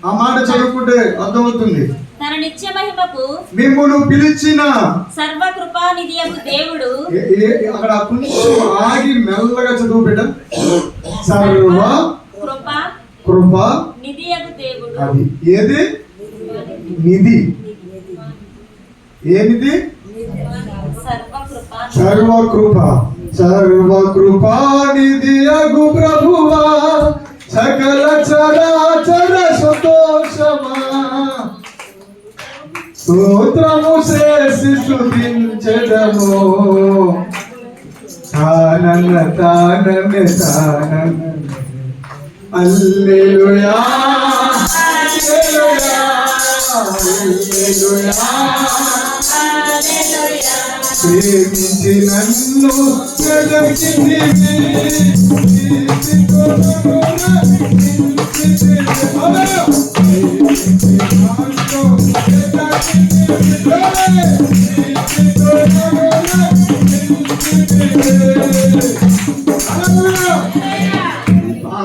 Speaker 1: ఆ మాట చదువుకుంటే అర్థమవుతుంది.
Speaker 2: తన నిత్య మహిమకు
Speaker 1: మిమ్మును పిలిచిన
Speaker 2: సర్వకృపానిధియగు దేవుడు.
Speaker 1: అక్కడ కొంచెం ఆగి మెల్లగా చదువు బిడ్డ. సర్వ కృపా
Speaker 2: నిధియగు దేవుడు.
Speaker 1: అది ఏది? నిధి. ఏ నిధి? సర్వకృపానిధియగు ప్రభువా సకల చరాచర సంతోషమా స్తోత్రము చేసి స్తుతించెదము. తానన్న తానన్న తానన్న హల్లెలూయా. హల్లెలూయా. హల్లెలూయా. ప్రేమించి నన్ను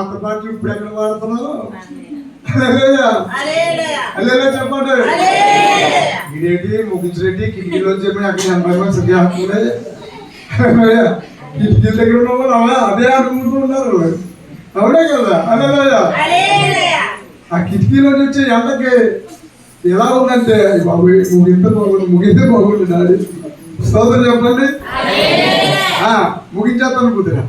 Speaker 1: పాత పాటలు ఇప్పుడు ఎక్కడ వాడుతున్నావు? హల్లెలూయా హల్లెలూయా చెప్పండి. ఇదేంటి ముగించరెడ్డి కిటికీలో చెప్పి అక్కడ 80 మంది సరిగ్గా అనుకునే కిటికీల దగ్గర ఉన్న వాళ్ళు అదే అనుకుంటున్నారు. అవునే కదా? హల్లెలూయా. ఆ కిటికీలో వచ్చే ఎండకి ఎలా ఉందంటే బాబు ముగిస్తే బాగుంది డాడీ. స్తోత్రం చెప్పండి. ముగించేస్తాను కుదిరా.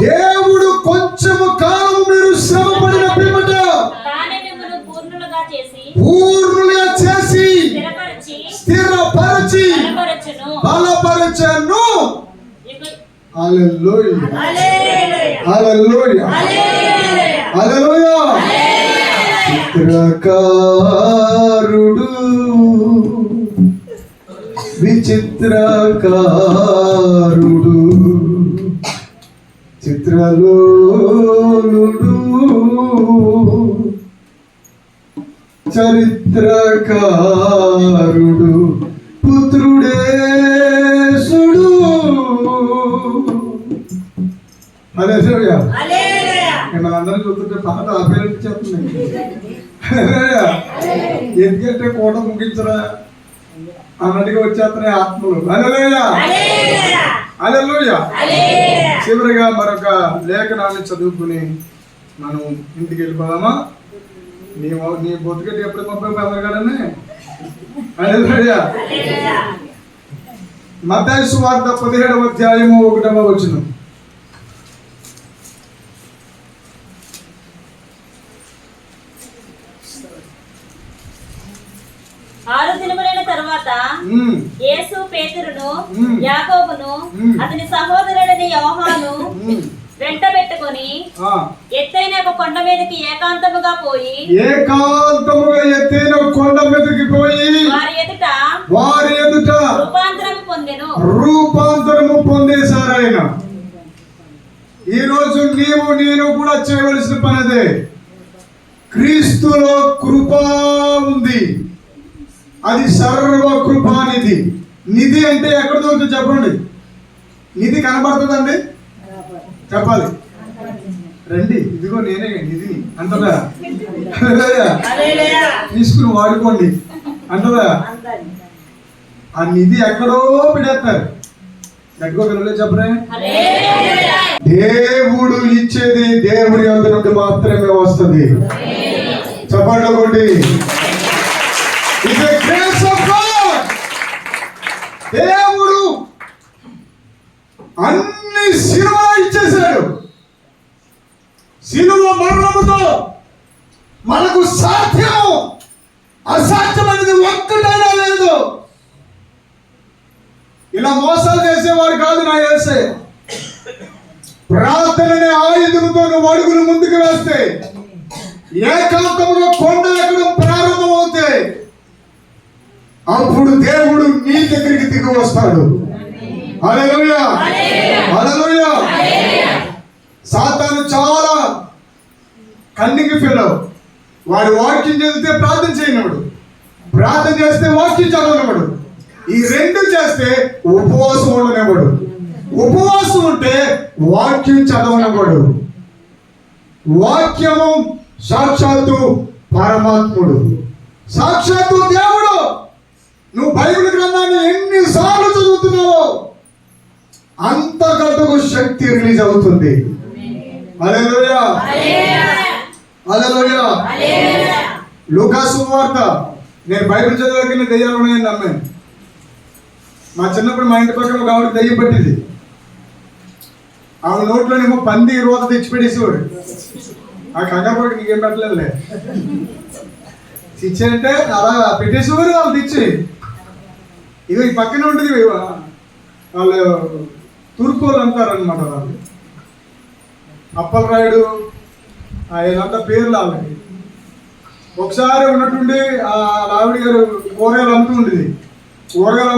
Speaker 1: దేవుడు కొంచెము కాలము మీరు శ్రమ పడిన పిమ్మట పూర్ణులుగా చేసి స్థిరపరచి బలపరచను. హల్లెలూయా హల్లెలూయా హల్లెలూయా. చిత్రకారుడు విచిత్రకారుడు చిత్రలోలుడు చరిత్రకారుడు పుత్రుడేశుడు. హల్లెలూయా. మనందరం చూస్తుంటే పాట ఆపేరట్టు చెప్తున్నాయి. ఎందుకంటే కోట ముగించరా అన్నట్టుగా వచ్చేస్తున్నాయి ఆత్మలు. హల్లెలూయా హల్లెలూయా. చివరిగా మరొక లేఖనాన్ని చదువుకుని మనం ఇంటికి వెళ్ళిపోదామా? నీ బొత్తుకెట్టి ఎప్పుడు పంపే కదండి. హల్లెలూయా. మత్తయి సువార్త 17వ అధ్యాయము 1వ వచనం.
Speaker 2: ఆరు దినములైన తరువాత యేసు పేతురును యాకోబును అతని సహోదరుడైన యోహాను వెంట పెట్టుకొని ఎత్తైన ఒక కొండ మీదకి ఏకాంతముగా
Speaker 1: ఎత్తైన కొండ మీదకి పోయి వారి ఎదుట రూపాంతరము పొందేశారు ఆయన. ఈ రోజు నీవు నేను కూడా చేయవలసిన పనిదే. క్రీస్తులో కృప ఉంది. అది సర్వ కృపానిధి. నిధి అంటే ఎక్కడ దొరుకుతుంది చెప్పండి? నిధి కనబడుతుందండి? చెప్పాలి. రండి, ఇదిగో నేనే నిధిని అంటదా? తీసుకుని వాడుకోండి అంటదా? ఆ నిధి ఎక్కడో పెడేస్తారు. దగ్గర చెప్పరే. దేవుడు ఇచ్చేది దేవుడి యొద్ద నుండి మాత్రమే వస్తుంది. చెప్పండి. దేవుడు అన్ని సిలువ ఇచ్చేశాడు. సిలువ మరణముతో మనకు సాధ్యము అసాధ్యమైనది ఒక్కటైనా లేదు. ఇలా మోసాలు చేసేవాడు కాదు నా యేసయ్య. ప్రార్థననే ఆయుధంతో నువ్వు అడుగులు ముందుకు వేస్తే ఏకాంతంలో కొండ ఎక్కడం ప్రారంభమవుతాయి. అప్పుడు దేవుడు నీ దగ్గరికి దిగి వస్తాడు. హల్లెలూయా హల్లెలూయా. సాతాను చాలా కన్నింగ్ ఫెలో. వాడు వాక్యం చదివితే ప్రార్థన చేయనివాడు, ప్రార్థన చేస్తే వాక్యం చదవనివాడు. ఈ రెండు చేస్తే ఉపవాసం ఉండనివాడు, ఉపవాసం ఉంటే వాక్యం చదవనివాడు. వాక్యము సాక్షాత్తు పరమాత్ముడు, సాక్షాత్తు దేవుడు. నువ్వు బైబిల్ గ్రంథాన్ని ఎన్నిసార్లు చదువుతున్నావో అంతకంతకు శక్తి రిలీజ్ అవుతుంది. హల్లెలూయా హల్లెలూయా. లూకా సువార్త. నేను బైబిల్ చదివాక దెయ్యాలు ఉన్నాయని నమ్మాను. మా చిన్నప్పుడు మా ఇంటి పక్కన ఒక ఆవిడ దెయ్యం పట్టింది. ఆవిడ నోట్లోనేమో పంది రోత తెచ్చిపెట్టేసేవాడు. ఆ కంగారు నీకేం పెట్టలేదులే తెచ్చారంటే అలా పెట్టేసేవారు. వాళ్ళు తెచ్చి ఇదో ఈ పక్కనే ఉంటుంది. వాళ్ళు తూర్పు వాళ్ళు అంటారనమాట. వాళ్ళు అప్పలరాయుడు ఆయనంతా పేర్లు ఆవిడ. ఒకసారి ఉన్నట్టుండి ఆ ఆవిడ గారు కూరగాయలు అమ్ముతూ ఉండేది. కూరగాయలు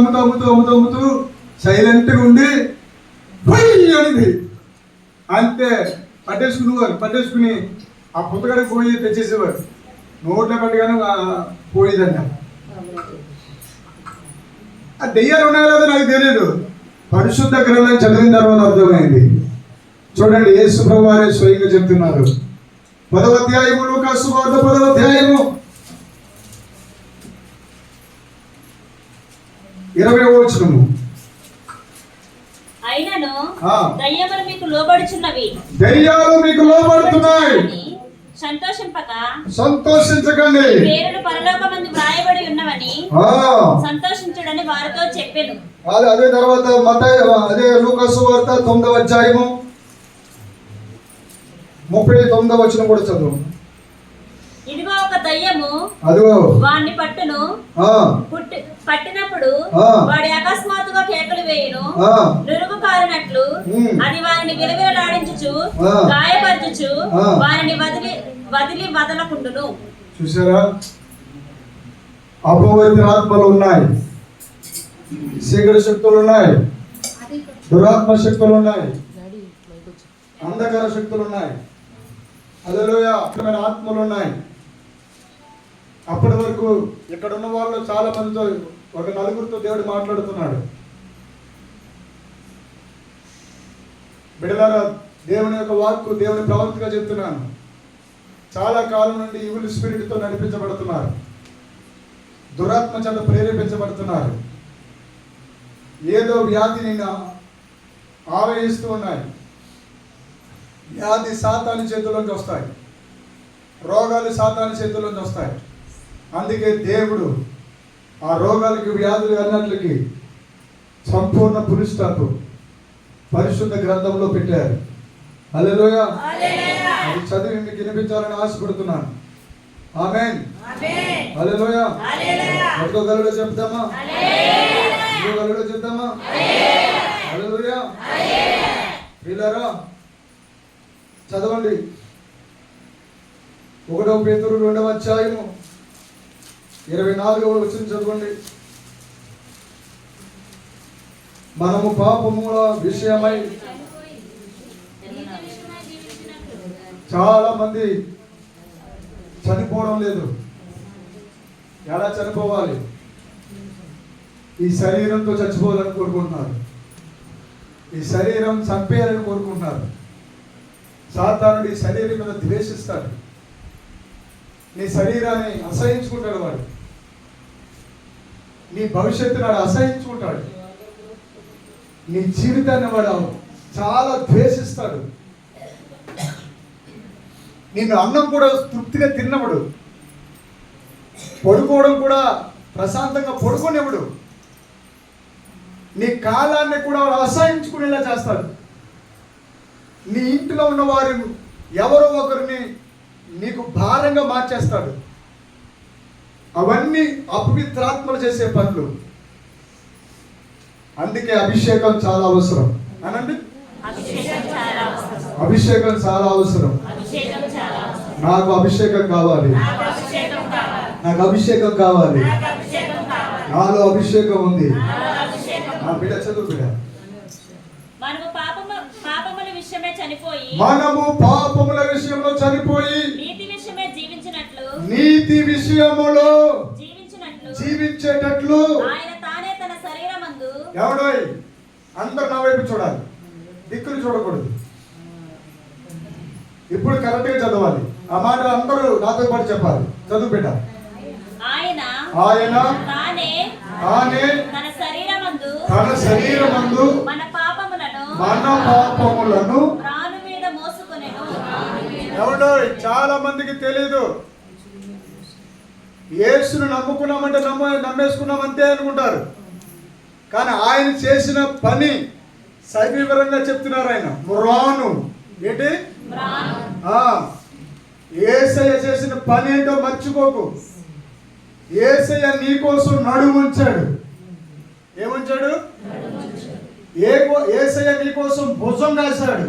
Speaker 1: అమ్ముతూ సైలెంట్గా ఉండి పోయి అనిది. అంతే పట్టేసుకుని ఆ పుట్టగడికి పోయి తెచ్చేసేవారు. నోట్లో పట్టుగానే పోయేదంట. ఆ దెయ్యాలు ఉన్నాయో లేదో నాకు తెలియదు. పరిశుద్ధ గ్రంథం చదివిన తర్వాత అర్థమైంది. చూడండి, యేసు ప్రభువు వారే స్వయంగా చెప్తున్నారు. 10వ అధ్యాయము లూకా సువార్త 10వ అధ్యాయము 20వ వచనము.
Speaker 2: అయినను
Speaker 1: ఆ.
Speaker 2: దయ్యములు మీకు లోబడుచున్నవి,
Speaker 1: దయ్యాలు మీకు లోబడుతున్నాయి,
Speaker 2: అని సంతోషించకండి, పేరులు పరలోకమందు వ్రాయబడి ఉన్నవని సంతోషించుడని వారితో చెప్పెను.
Speaker 1: అదే తర్వాత అదే లూకా సువార్త 9వ అధ్యాయము 39వ వచనం కూడా చదువు.
Speaker 2: ఇదిగో ఒక దయ్యము
Speaker 1: అదిగో
Speaker 2: వాడిని పట్టును, పట్టినప్పుడు వాడి అకస్మాత్తుగా కేకలు వేయును, నురుగు కారినట్లు అది వారిని విలవిలలాడించుచు గాయపరచుచు వారిని వదిలి వదలకుండును.
Speaker 1: చూసారా, అపవిత్ర ఆత్మలు ఉన్నాయి, శీఘ్ర శక్తులు ఉన్నాయి, దురాత్మ శక్తులు ఉన్నాయి, అంధకార శక్తులు ఉన్నాయి, హల్లెలూయా, ఆత్మలు ఉన్నాయి. అప్పటి వరకు ఇక్కడ ఉన్న వాళ్ళు చాలా మందితో, ఒక నలుగురితో దేవుడు మాట్లాడుతున్నాడు. బిడ్డలారా, దేవుని యొక్క వాక్కు, దేవుని ప్రవక్తగా చెప్తున్నాను. చాలా కాలం నుండి ఈవిల్ స్పిరిట్తో నడిపించబడుతున్నారు, దురాత్మ చేత ప్రేరేపించబడుతున్నారు. ఏదో వ్యాధి నిన్ను ఆవేయిస్తూ ఉన్నాయి. వ్యాధి సాతాను చేతుల్లోంచి వస్తాయి, రోగాలు సాతాను చేతుల్లోంచి వస్తాయి. అందుకే దేవుడు ఆ రోగాలకి, వ్యాధులు అన్నిటికి సంపూర్ణ పురుషత్వం పరిశుద్ధ గ్రంథంలో పెట్టారు. హల్లెలూయా. అది చదివి మీకు వినిపించాలని ఆశపడుతున్నాను. ఆమేన్. హల్లెలూయా. ఒక్కో గలులో చెప్తామా? ఇంకో గలులో చెప్తామా? హల్లెలూయా. ప్రియులారా, చదవండి 1వ పేతురు 2వ అధ్యాయము 24వ వచనం చదవండి. మనము పాపముల విషయమై చాలా మంది చనిపోవడం లేదు. ఎలా చనిపోవాలి? ఈ శరీరంతో చచ్చిపోవాలని కోరుకుంటున్నారు, ఈ శరీరం చంపేయాలని కోరుకుంటున్నారు. సాతానుడు ఈ శరీరం మీద ద్వేషిస్తాడు, నీ శరీరాన్ని అసహించుకుంటాడు, వాడు నీ భవిష్యత్తును వాడు అసహించుకుంటాడు, నీ జీవితాన్ని వాడు చాలా ద్వేషిస్తాడు. నిన్ను అన్నం కూడా తృప్తిగా తిన్నప్పుడు, పడుకోవడం కూడా ప్రశాంతంగా పడుకోనివ్వడు, నీ కాలాన్ని కూడా వాడు అసహించుకునేలా చేస్తాడు. నీ ఇంటిలో ఉన్న వారు ఎవరో ఒకరిని నీకు భారంగా మార్చేస్తాడు. అవన్నీ అపవిత్రాత్మలు చేసే పనులు. అందుకే అభిషేకం చాలా అవసరం. అనండి, అభిషేకం చాలా అవసరం. నాకు అభిషేకం కావాలి, నాకు అభిషేకం కావాలి, నాలో అభిషేకం ఉంది. నా బిడ్డ చదువు బిడ్డ.
Speaker 2: మనము పాపముల విషయంలో చనిపోయి నీతి విషయములో జీవించేటట్లు ఆయన తానే తన శరీరమందు. ఎవడో అందరు నా వైపు చూడాలి, దిక్కులు చూడకూడదు. ఇప్పుడు కరెక్ట్ గా చదవాలి. ఆ మాట అందరూ నాతో పాటు చెప్పాలి. చదువు బిడ్డ. ఆయన తానే తన శరీరమందు మన పాపములను రాను మీద మోసుకొనెను. ఎవడో చాలా మందికి తెలీదు. యేసును నమ్ముకున్నామంటే నమ్మేసుకున్నాం అంతే అనుకుంటారు. కానీ ఆయన చేసిన పని సవివరంగా చెప్తున్నారు. ఆయన రాను ఏంటి? యేసయ్య చేసిన పని ఏంటో మర్చిపోకు. యేసయ్య నీకోసం నడుముంచాడు. ఏముంచాడు? యేసయ్య నీకోసం భుజం కాశాడు.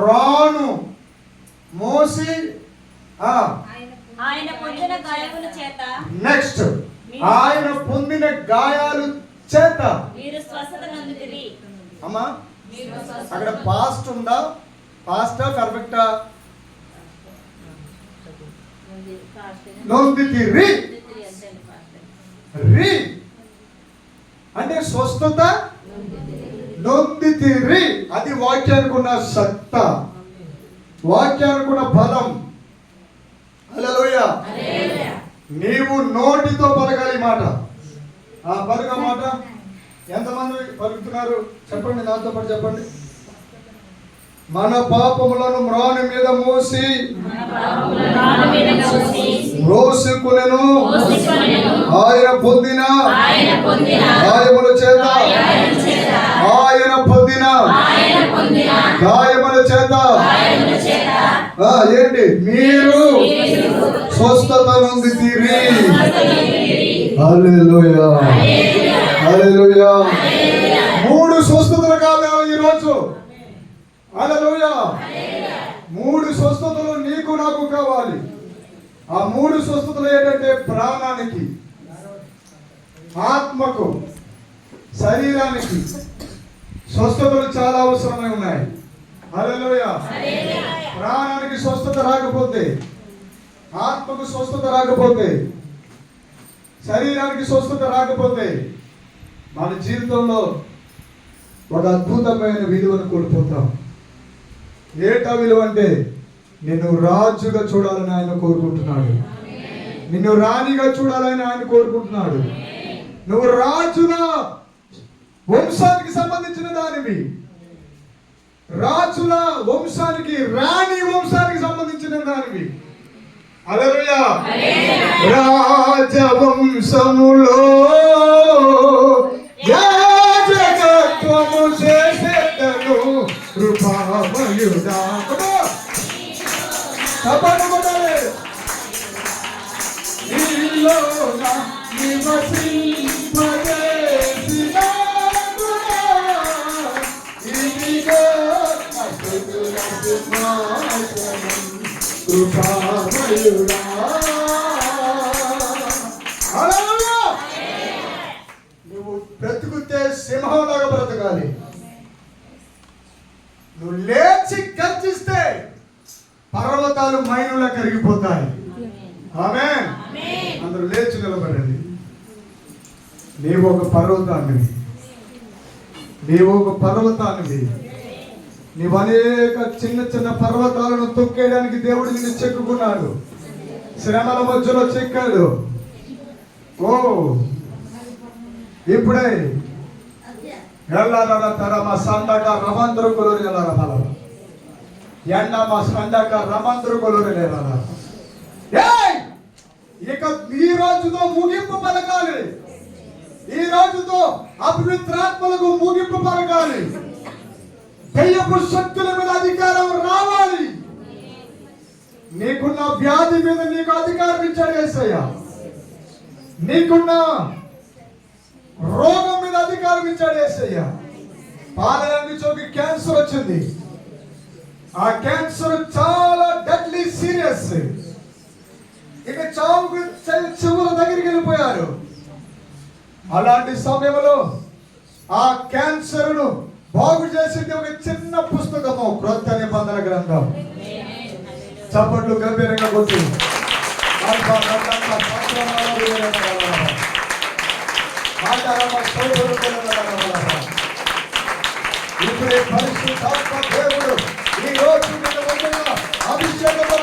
Speaker 2: రాను మోసి ఆయన పొందిన గాయాల చేత, నెక్స్ట్ ఆయన పొందిన గాయాలు చేత మీరు స్వస్థత నొందితిరి. అమ్మా, అక్కడ పాస్ట్ ఉందా? పాస్టా పర్ఫెక్టా? నొందితిరి అంటే స్వస్థత
Speaker 4: నొందితిరి. అది వాక్యానికి ఉన్న సత్తా, వాక్యానికి ఉన్న బలం. హల్లెలూయా. నీవు నోటితో పలకాలి మాట. ఆ పలుక మాట ఎంతమంది పలుకుతున్నారు చెప్పండి, నాతో పాటు చెప్పండి. మన పాపములను మ్రాను మీద మోసి మోసుకొనెను ఆయన పొందిన గాయముల చేత, ఆయన పొందిన గాయముల చేత ఏంటి మీరు స్వస్థత నొందితిరి. హల్లెలూయా, హల్లెలూయా. 3 స్వస్థతలు కావాలి ఈరోజు. హల్లెలూయా. 3 స్వస్థతలు నీకు నాకు కావాలి. ఆ 3 స్వస్థతలు ఏంటంటే ప్రాణానికి, ఆత్మకు, శరీరానికి స్వస్థతలు చాలా అవసరమై ఉన్నాయి. హల్లెలూయా. ప్రాణానికి స్వస్థత రాకపోతే, ఆత్మకు స్వస్థత రాకపోతే, శరీరానికి స్వస్థత రాకపోతే మన జీవితంలో ఒక అద్భుతమైన విలువను కోల్పోతాం. ఏటా విలువ అంటే నిన్ను రాజుగా చూడాలని ఆయన కోరుకుంటున్నాడు. నిన్ను రాణిగా చూడాలని ఆయన కోరుకుంటున్నాడు. నువ్వు రాజుల వంశానికి సంబంధించిన దానివి. రాజుల వంశానికి, రాణి వంశానికి సంబంధించిన దానివి. హల్లెలూయా. రాజవంశములో యాజకత్వము చేసేదను కృపామయుడా. తప్పని కొట్టాలి. నీలో కృపామయుడా. నువ్వు బ్రతుకుతే సింహంలాగా బ్రతకాలి. నువ్వు లేచి గర్జిస్తే పర్వతాలు మైనులా కరిగిపోతాయి. ఆమేన్. అందరూ లేచి నిలబడండి. నీవు ఒక పర్వతానివి. నీవు ఒక పర్వతానివి. నీవు అనేక చిన్న చిన్న పర్వతాలను తొక్కేయడానికి దేవుడు నిన్ను చెక్కుకున్నాడు. శ్రమల మధ్యలో చెక్కాడు. ఓ ఇప్పుడే ఎల్లారా తర మా సండక రమంద్రు కొలూరు ఎల్లారా బల ఎండ మా సండక రమంద్రు కొలూరు ఎల్లారా. ఇక ఈ రోజుతో ముగింపు పలకాలి. ఈ రోజుతో అపవిత్రాత్మలకు ముగింపు పలకాలి. దయ్యపు శక్తుల మీద అధికారం రావాలి. నీకున్న వ్యాధి మీద నీకు అధికారం ఇచ్చాడు యేసయ్య. నీకున్న రోగం మీద అధికారం ఇచ్చాడు యేసయ్య. పాలయాన్ని చోకి క్యాన్సర్ వచ్చింది. ఆ క్యాన్సర్ చాలా డెడ్లీ సీరియస్. ఇక చావుకు చివరి దగ్గరికి వెళ్ళిపోయారు. అలాంటి సమయంలో ఆ క్యాన్సర్ ను బాగు చేసింది ఒక చిన్న పుస్తకము, క్రొత్త నిబంధన గ్రంథం. చప్పట్లు గంభీరంగా కొట్టి ఇప్పుడే పరిశుద్ధాత్మ దేవుడు ఈ రోజు అభిషేకంతో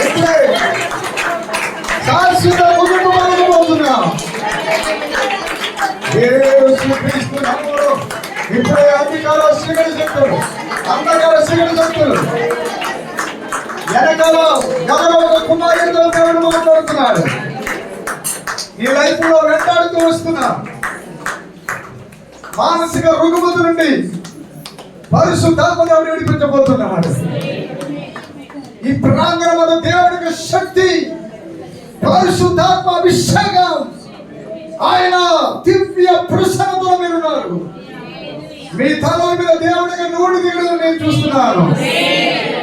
Speaker 4: ఇప్పుడే శాశ్వత ముగింపు పలకబోతున్నాం. యేసుక్రీస్తు నామములో ఇప్పుడే అంధకార చీకటి శక్తులు వెనకాల ఎవరో ఒక కుమారుడితో దేవుడు మాట్లాడుతున్నాడు. ఈ లైఫ్ లో వెంటాడుతూ వస్తున్నా మానసిక రుగ్మత నుండి పరిశుద్ధాత్మ దేవుడు విడిపించబోతున్నాడు. ఈ ప్రాంగణంలో దేవుడికి శక్తి, పరిశుద్ధాత్మ అభిషేకం, ఆయన దివ్య ప్రసన్నతో మీరున్నారు. మీ తల మీద దేవుడికి నూనె దిగడం నేను చూస్తున్నాను.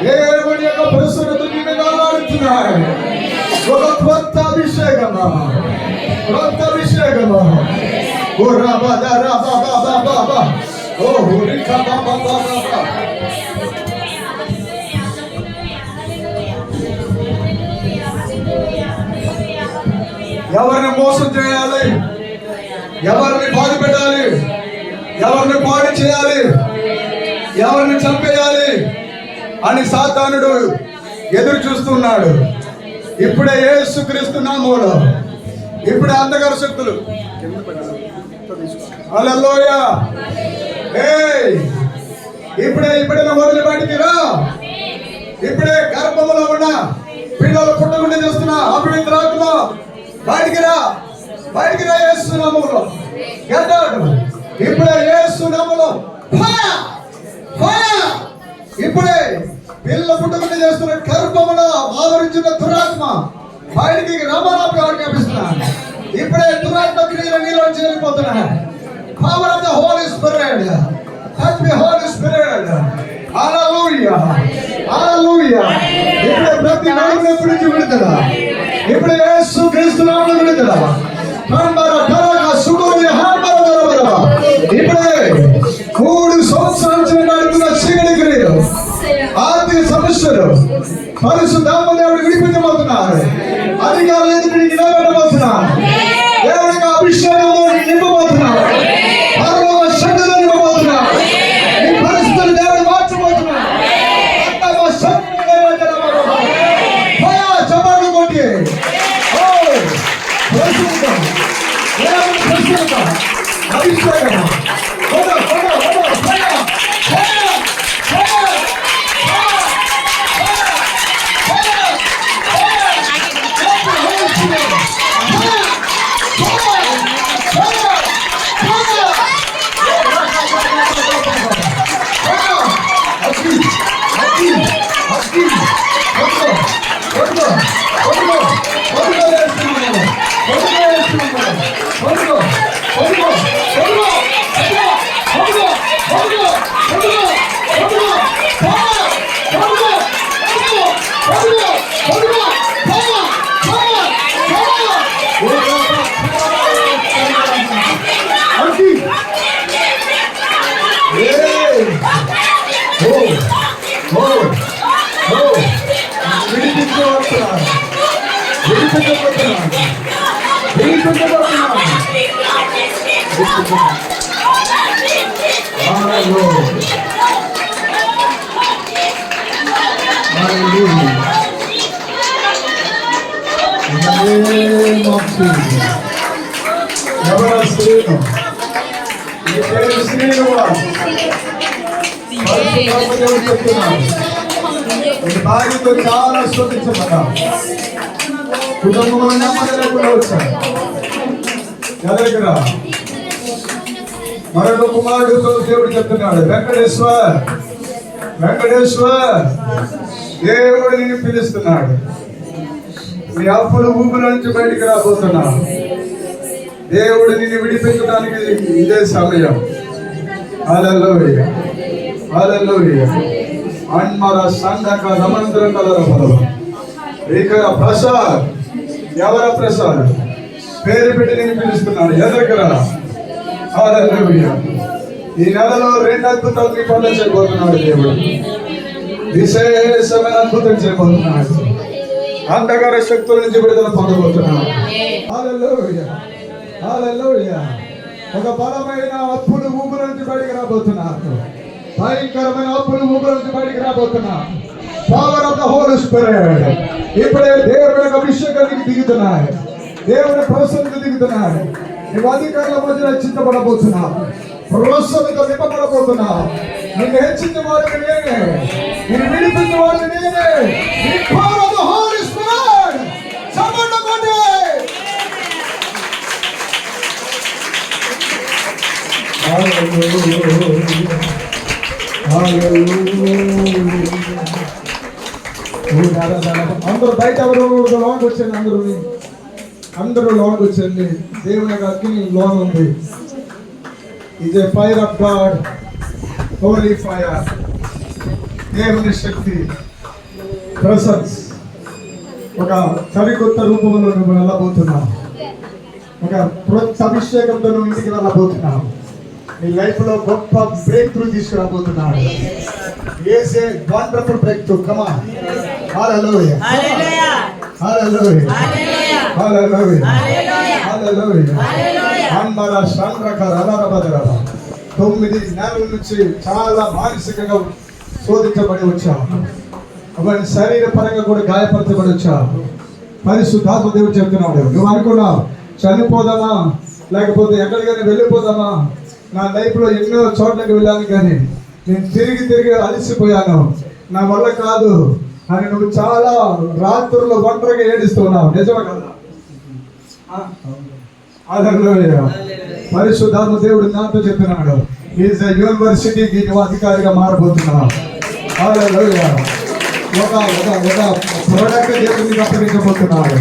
Speaker 4: దేవుడి యొక్క ప్రసన్నత మీ మీద ఆడుతున్నాడు. ఒక కొత్త అభిషేకమా, కొత్త అభిషేకమా. ఓ రాబా రాబా బాబా బాబా, ఓ రికా బాబా బాబా. ఎవరిని మోసం చేయాలి, ఎవరిని బాధ పెట్టాలి, ఎవరిని పాడు చేయాలి, ఎవరిని చంపేయాలి అని సాతానుడు ఎదురు చూస్తున్నాడు. ఇప్పుడే యేసుక్రీస్తు నామములో ఇప్పుడే అంధకార శక్తులు హల్లెలూయా. ఇప్పుడే వదిలి బయటికి రా. ఇప్పుడే గర్భములో ఉన్న పిల్లలు పుట్టకుండా చేస్తున్నా అపవిత్రాత్మ బయటికి రా, బయటికి రా యేసు నామములో. Get out. ఇప్పుడే యేసు నామములో ఇప్పుడే పిల్ల పుట్టకుండా చేస్తున్న గర్భములో ఆవరించిన దురాత్మ బయటికి రమణాపి ఆజ్ఞాపిస్తున్నా. ఇప్పుడే దురాత్మ క్రియలు నీలో చేరిపోతున్నా. Power of the Holi Spirit, touch the Holy Spirit. Hallelujah, hallelujah. ఇప్పుడే ప్రతి నలుగురి నుంచి విడుదల. ఇప్పుడే యేసు క్రీస్తు నామములో విడుదల. ఇప్పుడే 3 సంవత్సరాల నడుపుతున్న చీకటి క్రియలు, ఆర్థిక సమస్యలు పరిశుద్ధాత్మ దేవుడు విడిపించబోతున్నారు. అధికారులు ఎదుటి నిలబెట్టబోతున్నారు. దేవుడికి అభిషేకంలో నింపబోతున్నారు. పరలోక శక్తితో నింపబోతున్నారు. ఈ పరిస్థితులు దేవుడు మార్చబోతున్నారు. చపాటు కొట్టి అభిషేకం ఎవరు స్త్రీలు ఈ పేరు స్త్రీలు భార్యతో చాలా శోధించబడ్డా. కుటుంబంలో నెమ్మది లేకుండా వచ్చారు. ఎదురుగా మరొక కుమారుడితో దేవుడు చెప్తున్నాడు, వెంకటేశ్వర్ వెంకటేశ్వర్, దేవుడు నిన్ను పిలుస్తున్నాడు. నీ అప్పులు ఊపిరి నుంచి బయటికి రాబోతున్నావు. దేవుడు నిన్ను విడిపించడానికి ఇదే సమయం. హల్లెలూయా, హల్లెలూయా. అన్మర సంఘక రమంత్రం కలర పదవ ఇక్కడ ప్రసాద్, ఎవర ప్రసాద్ పేరు పెట్టి నేను పిలుస్తున్నాను. ఎదురుగా హల్లెలూయా. ఈ నెలలో 2 అద్భుతాలు నీ పనులు చేయబోతున్నాడు దేవుడు. విశేషమైన అద్భుతం చేయబోతున్నాడు. అంధకార శక్తుల నుంచి విడుదల పొందబోతున్నాడు. హల్లెలూయా, హల్లెలూయా. ఒక బలమైన అప్పులు ఊపిరి నుంచి బయటికి రాబోతున్నారు. భయంకరమైన అప్పులు ఊపిరి నుంచి బయటికి రాబోతున్నారు. Power of the Holi spirit. ఇప్పుడే దేవుని అభిషేకానికి దిగుతున్నాయి, దేవుని ప్రసన్నత దిగుతున్నాయి. నువ్వు అధికారుల మధ్య హెచ్చించబడబోతున్నావు, ప్రసన్నత నింపబడబోతున్నావు. నిన్ను హెచ్చించే వాడిని నేనే, నిన్ను విడిపించే వాడిని నేనే. ఈ power of the Holi Spirit చప్పట్లతోటి అందరూ బయట ఎవరు లోనికి వచ్చండి, అందరూ లోనికి వచ్చండి. దేవుని యొక్క అగ్ని లోన్ ఉంది. ఇది fire of God, Holi fire, దేవుని శక్తి ప్రెసెన్స్. ఒక సరికొత్త రూపంలో నువ్వు వెళ్ళబోతున్నావు, ఒక అభిషేకంతో నువ్వు ఇంటికి వెళ్ళబోతున్నావు. నీ లైఫ్ లో గొప్ప బ్రేక్ త్రూ తీసుకురాబోతున్నాడు. Yes, a wonderful breakthrough. Come on. Hallelujah.
Speaker 3: Hallelujah.
Speaker 4: Hallelujah.
Speaker 3: Hallelujah.
Speaker 4: Hallelujah. Hallelujah.
Speaker 3: Hallelujah.
Speaker 4: అమ్మల సంద్రకర అలరబదరబ 9 నెలల నుంచి చాలా మానసికంగా శోధించబడి వచ్చావు. అవన్నీ శరీర పరంగా కూడా గాయపరచబడి వచ్చావు. పరిశుద్ధాత్మ దేవుడు చెప్తున్నాడు, నువ్వు అనుకున్నావు చనిపోదామా లేకపోతే ఎక్కడికైనా వెళ్ళిపోదామా, నా లైఫ్ లో ఎన్నో చోట్లకి వెళ్ళాను కానీ నేను తిరిగి అలసిపోయాను, నా వల్ల కాదు అని నువ్వు చాలా రాత్రుల్లో ఒంటరిగా ఏడుస్తున్నావు. నిజమే కదా? పరిశుద్ధాత్మ దేవుడు నాతో చెప్తున్నాడు, ఈజ్ యూనివర్సిటీకి నువ్వు అధికారిగా మారబోతున్నావు. ఒక ప్రోడక్ట్ దేవుడికి అప్పగించబోతున్నాడు.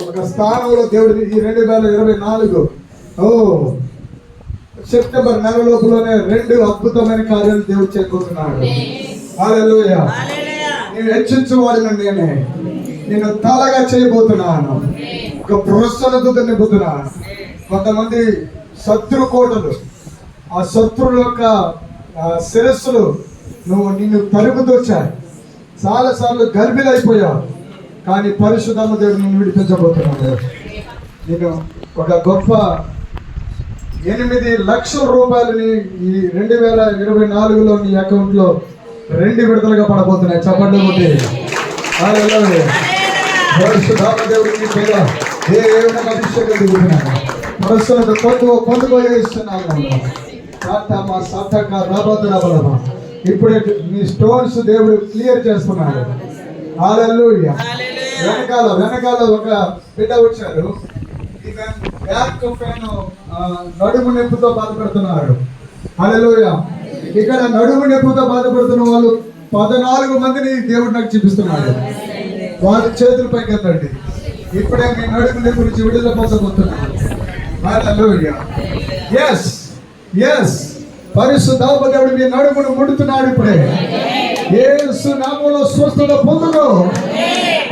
Speaker 4: ఒక స్థానంలో దేవుడిని ఈ 2024 సెప్టెంబర్ నెల లోపలనే 2 అద్భుతమైన కార్యాలు దేవుడు చేయబోతున్నాడు. హల్లెలూయా. నేను హెచ్చించువాడిని నేనే, నేను తలగా చేయబోతున్నాను. ఒక ప్రసన్నత నింపుతున్నాను. కొంతమంది శత్రు కోటలు, ఆ శత్రువుల యొక్క శిరస్సులు నిన్ను తరుముతొచ్చాయి. చాలాసార్లు గర్భిలైపోయావు, కానీ పరిశుద్ధాత్మ దేవుడు నిన్ను విడిపించబోతున్నాడు. నేను ఒక గొప్ప 8 లక్షల రూపాయలని ఈ 2024లో నీ అకౌంట్ లో 2 విడతలుగా పడబోతున్నాయి. చప్పట్లు కొట్టి పరిశుద్ధాత్మ దేవుడికి దేవుని అభిషేకం దిగుతున్నాను. ప్రస్తుతం పొందుకోస్తున్నాను. ఇప్పుడే మీ స్టోన్స్ దేవుడు క్లియర్ చేస్తున్నాడు. హల్లెలూయా. వెనకాల ఒక బిడ్డ వచ్చారు, బ్యాక్ పెయిన్, నడుము నొప్పితో బాధపడుతున్నారు. హల్లెలూయా. ఇక్కడ నడుము నొప్పితో బాధపడుతున్న వాళ్ళు 14 మందిని దేవుడు నాకు చూపిస్తున్నాడు. వారి చేతుల పైకి ఎత్తండి. ఇప్పుడే మీ నడుము నొప్పి నుంచి విడుదల పొందబోతున్నారు. హల్లెలూయా. yes పరిశుద్ధాత్మ దేవుడు మీ నడుమును ముడుతున్నాడు. ఇప్పుడే యేసు నామములో స్వస్థత పొందుకో.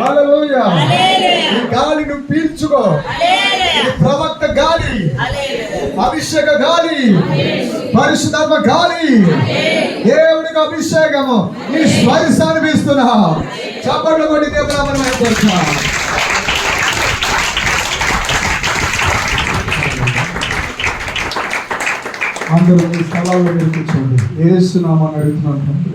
Speaker 4: హల్లెలూయా. ఈ గాలి నువ్వు పీల్చుకో. ఈ ప్రవక్త గాలి, అభిషేక గాలి, పరిశుద్ధాత్మ గాలి, దేవుడికి అభిషేకము నీ స్పర్శ అనిపిస్తున్నా. చప్పట్లు కొట్టి దేవుడు అందరూ మీ స్థలాల్లో నిలిపించండి. యేసు నామమున అడుగుతున్నాను తండ్రి.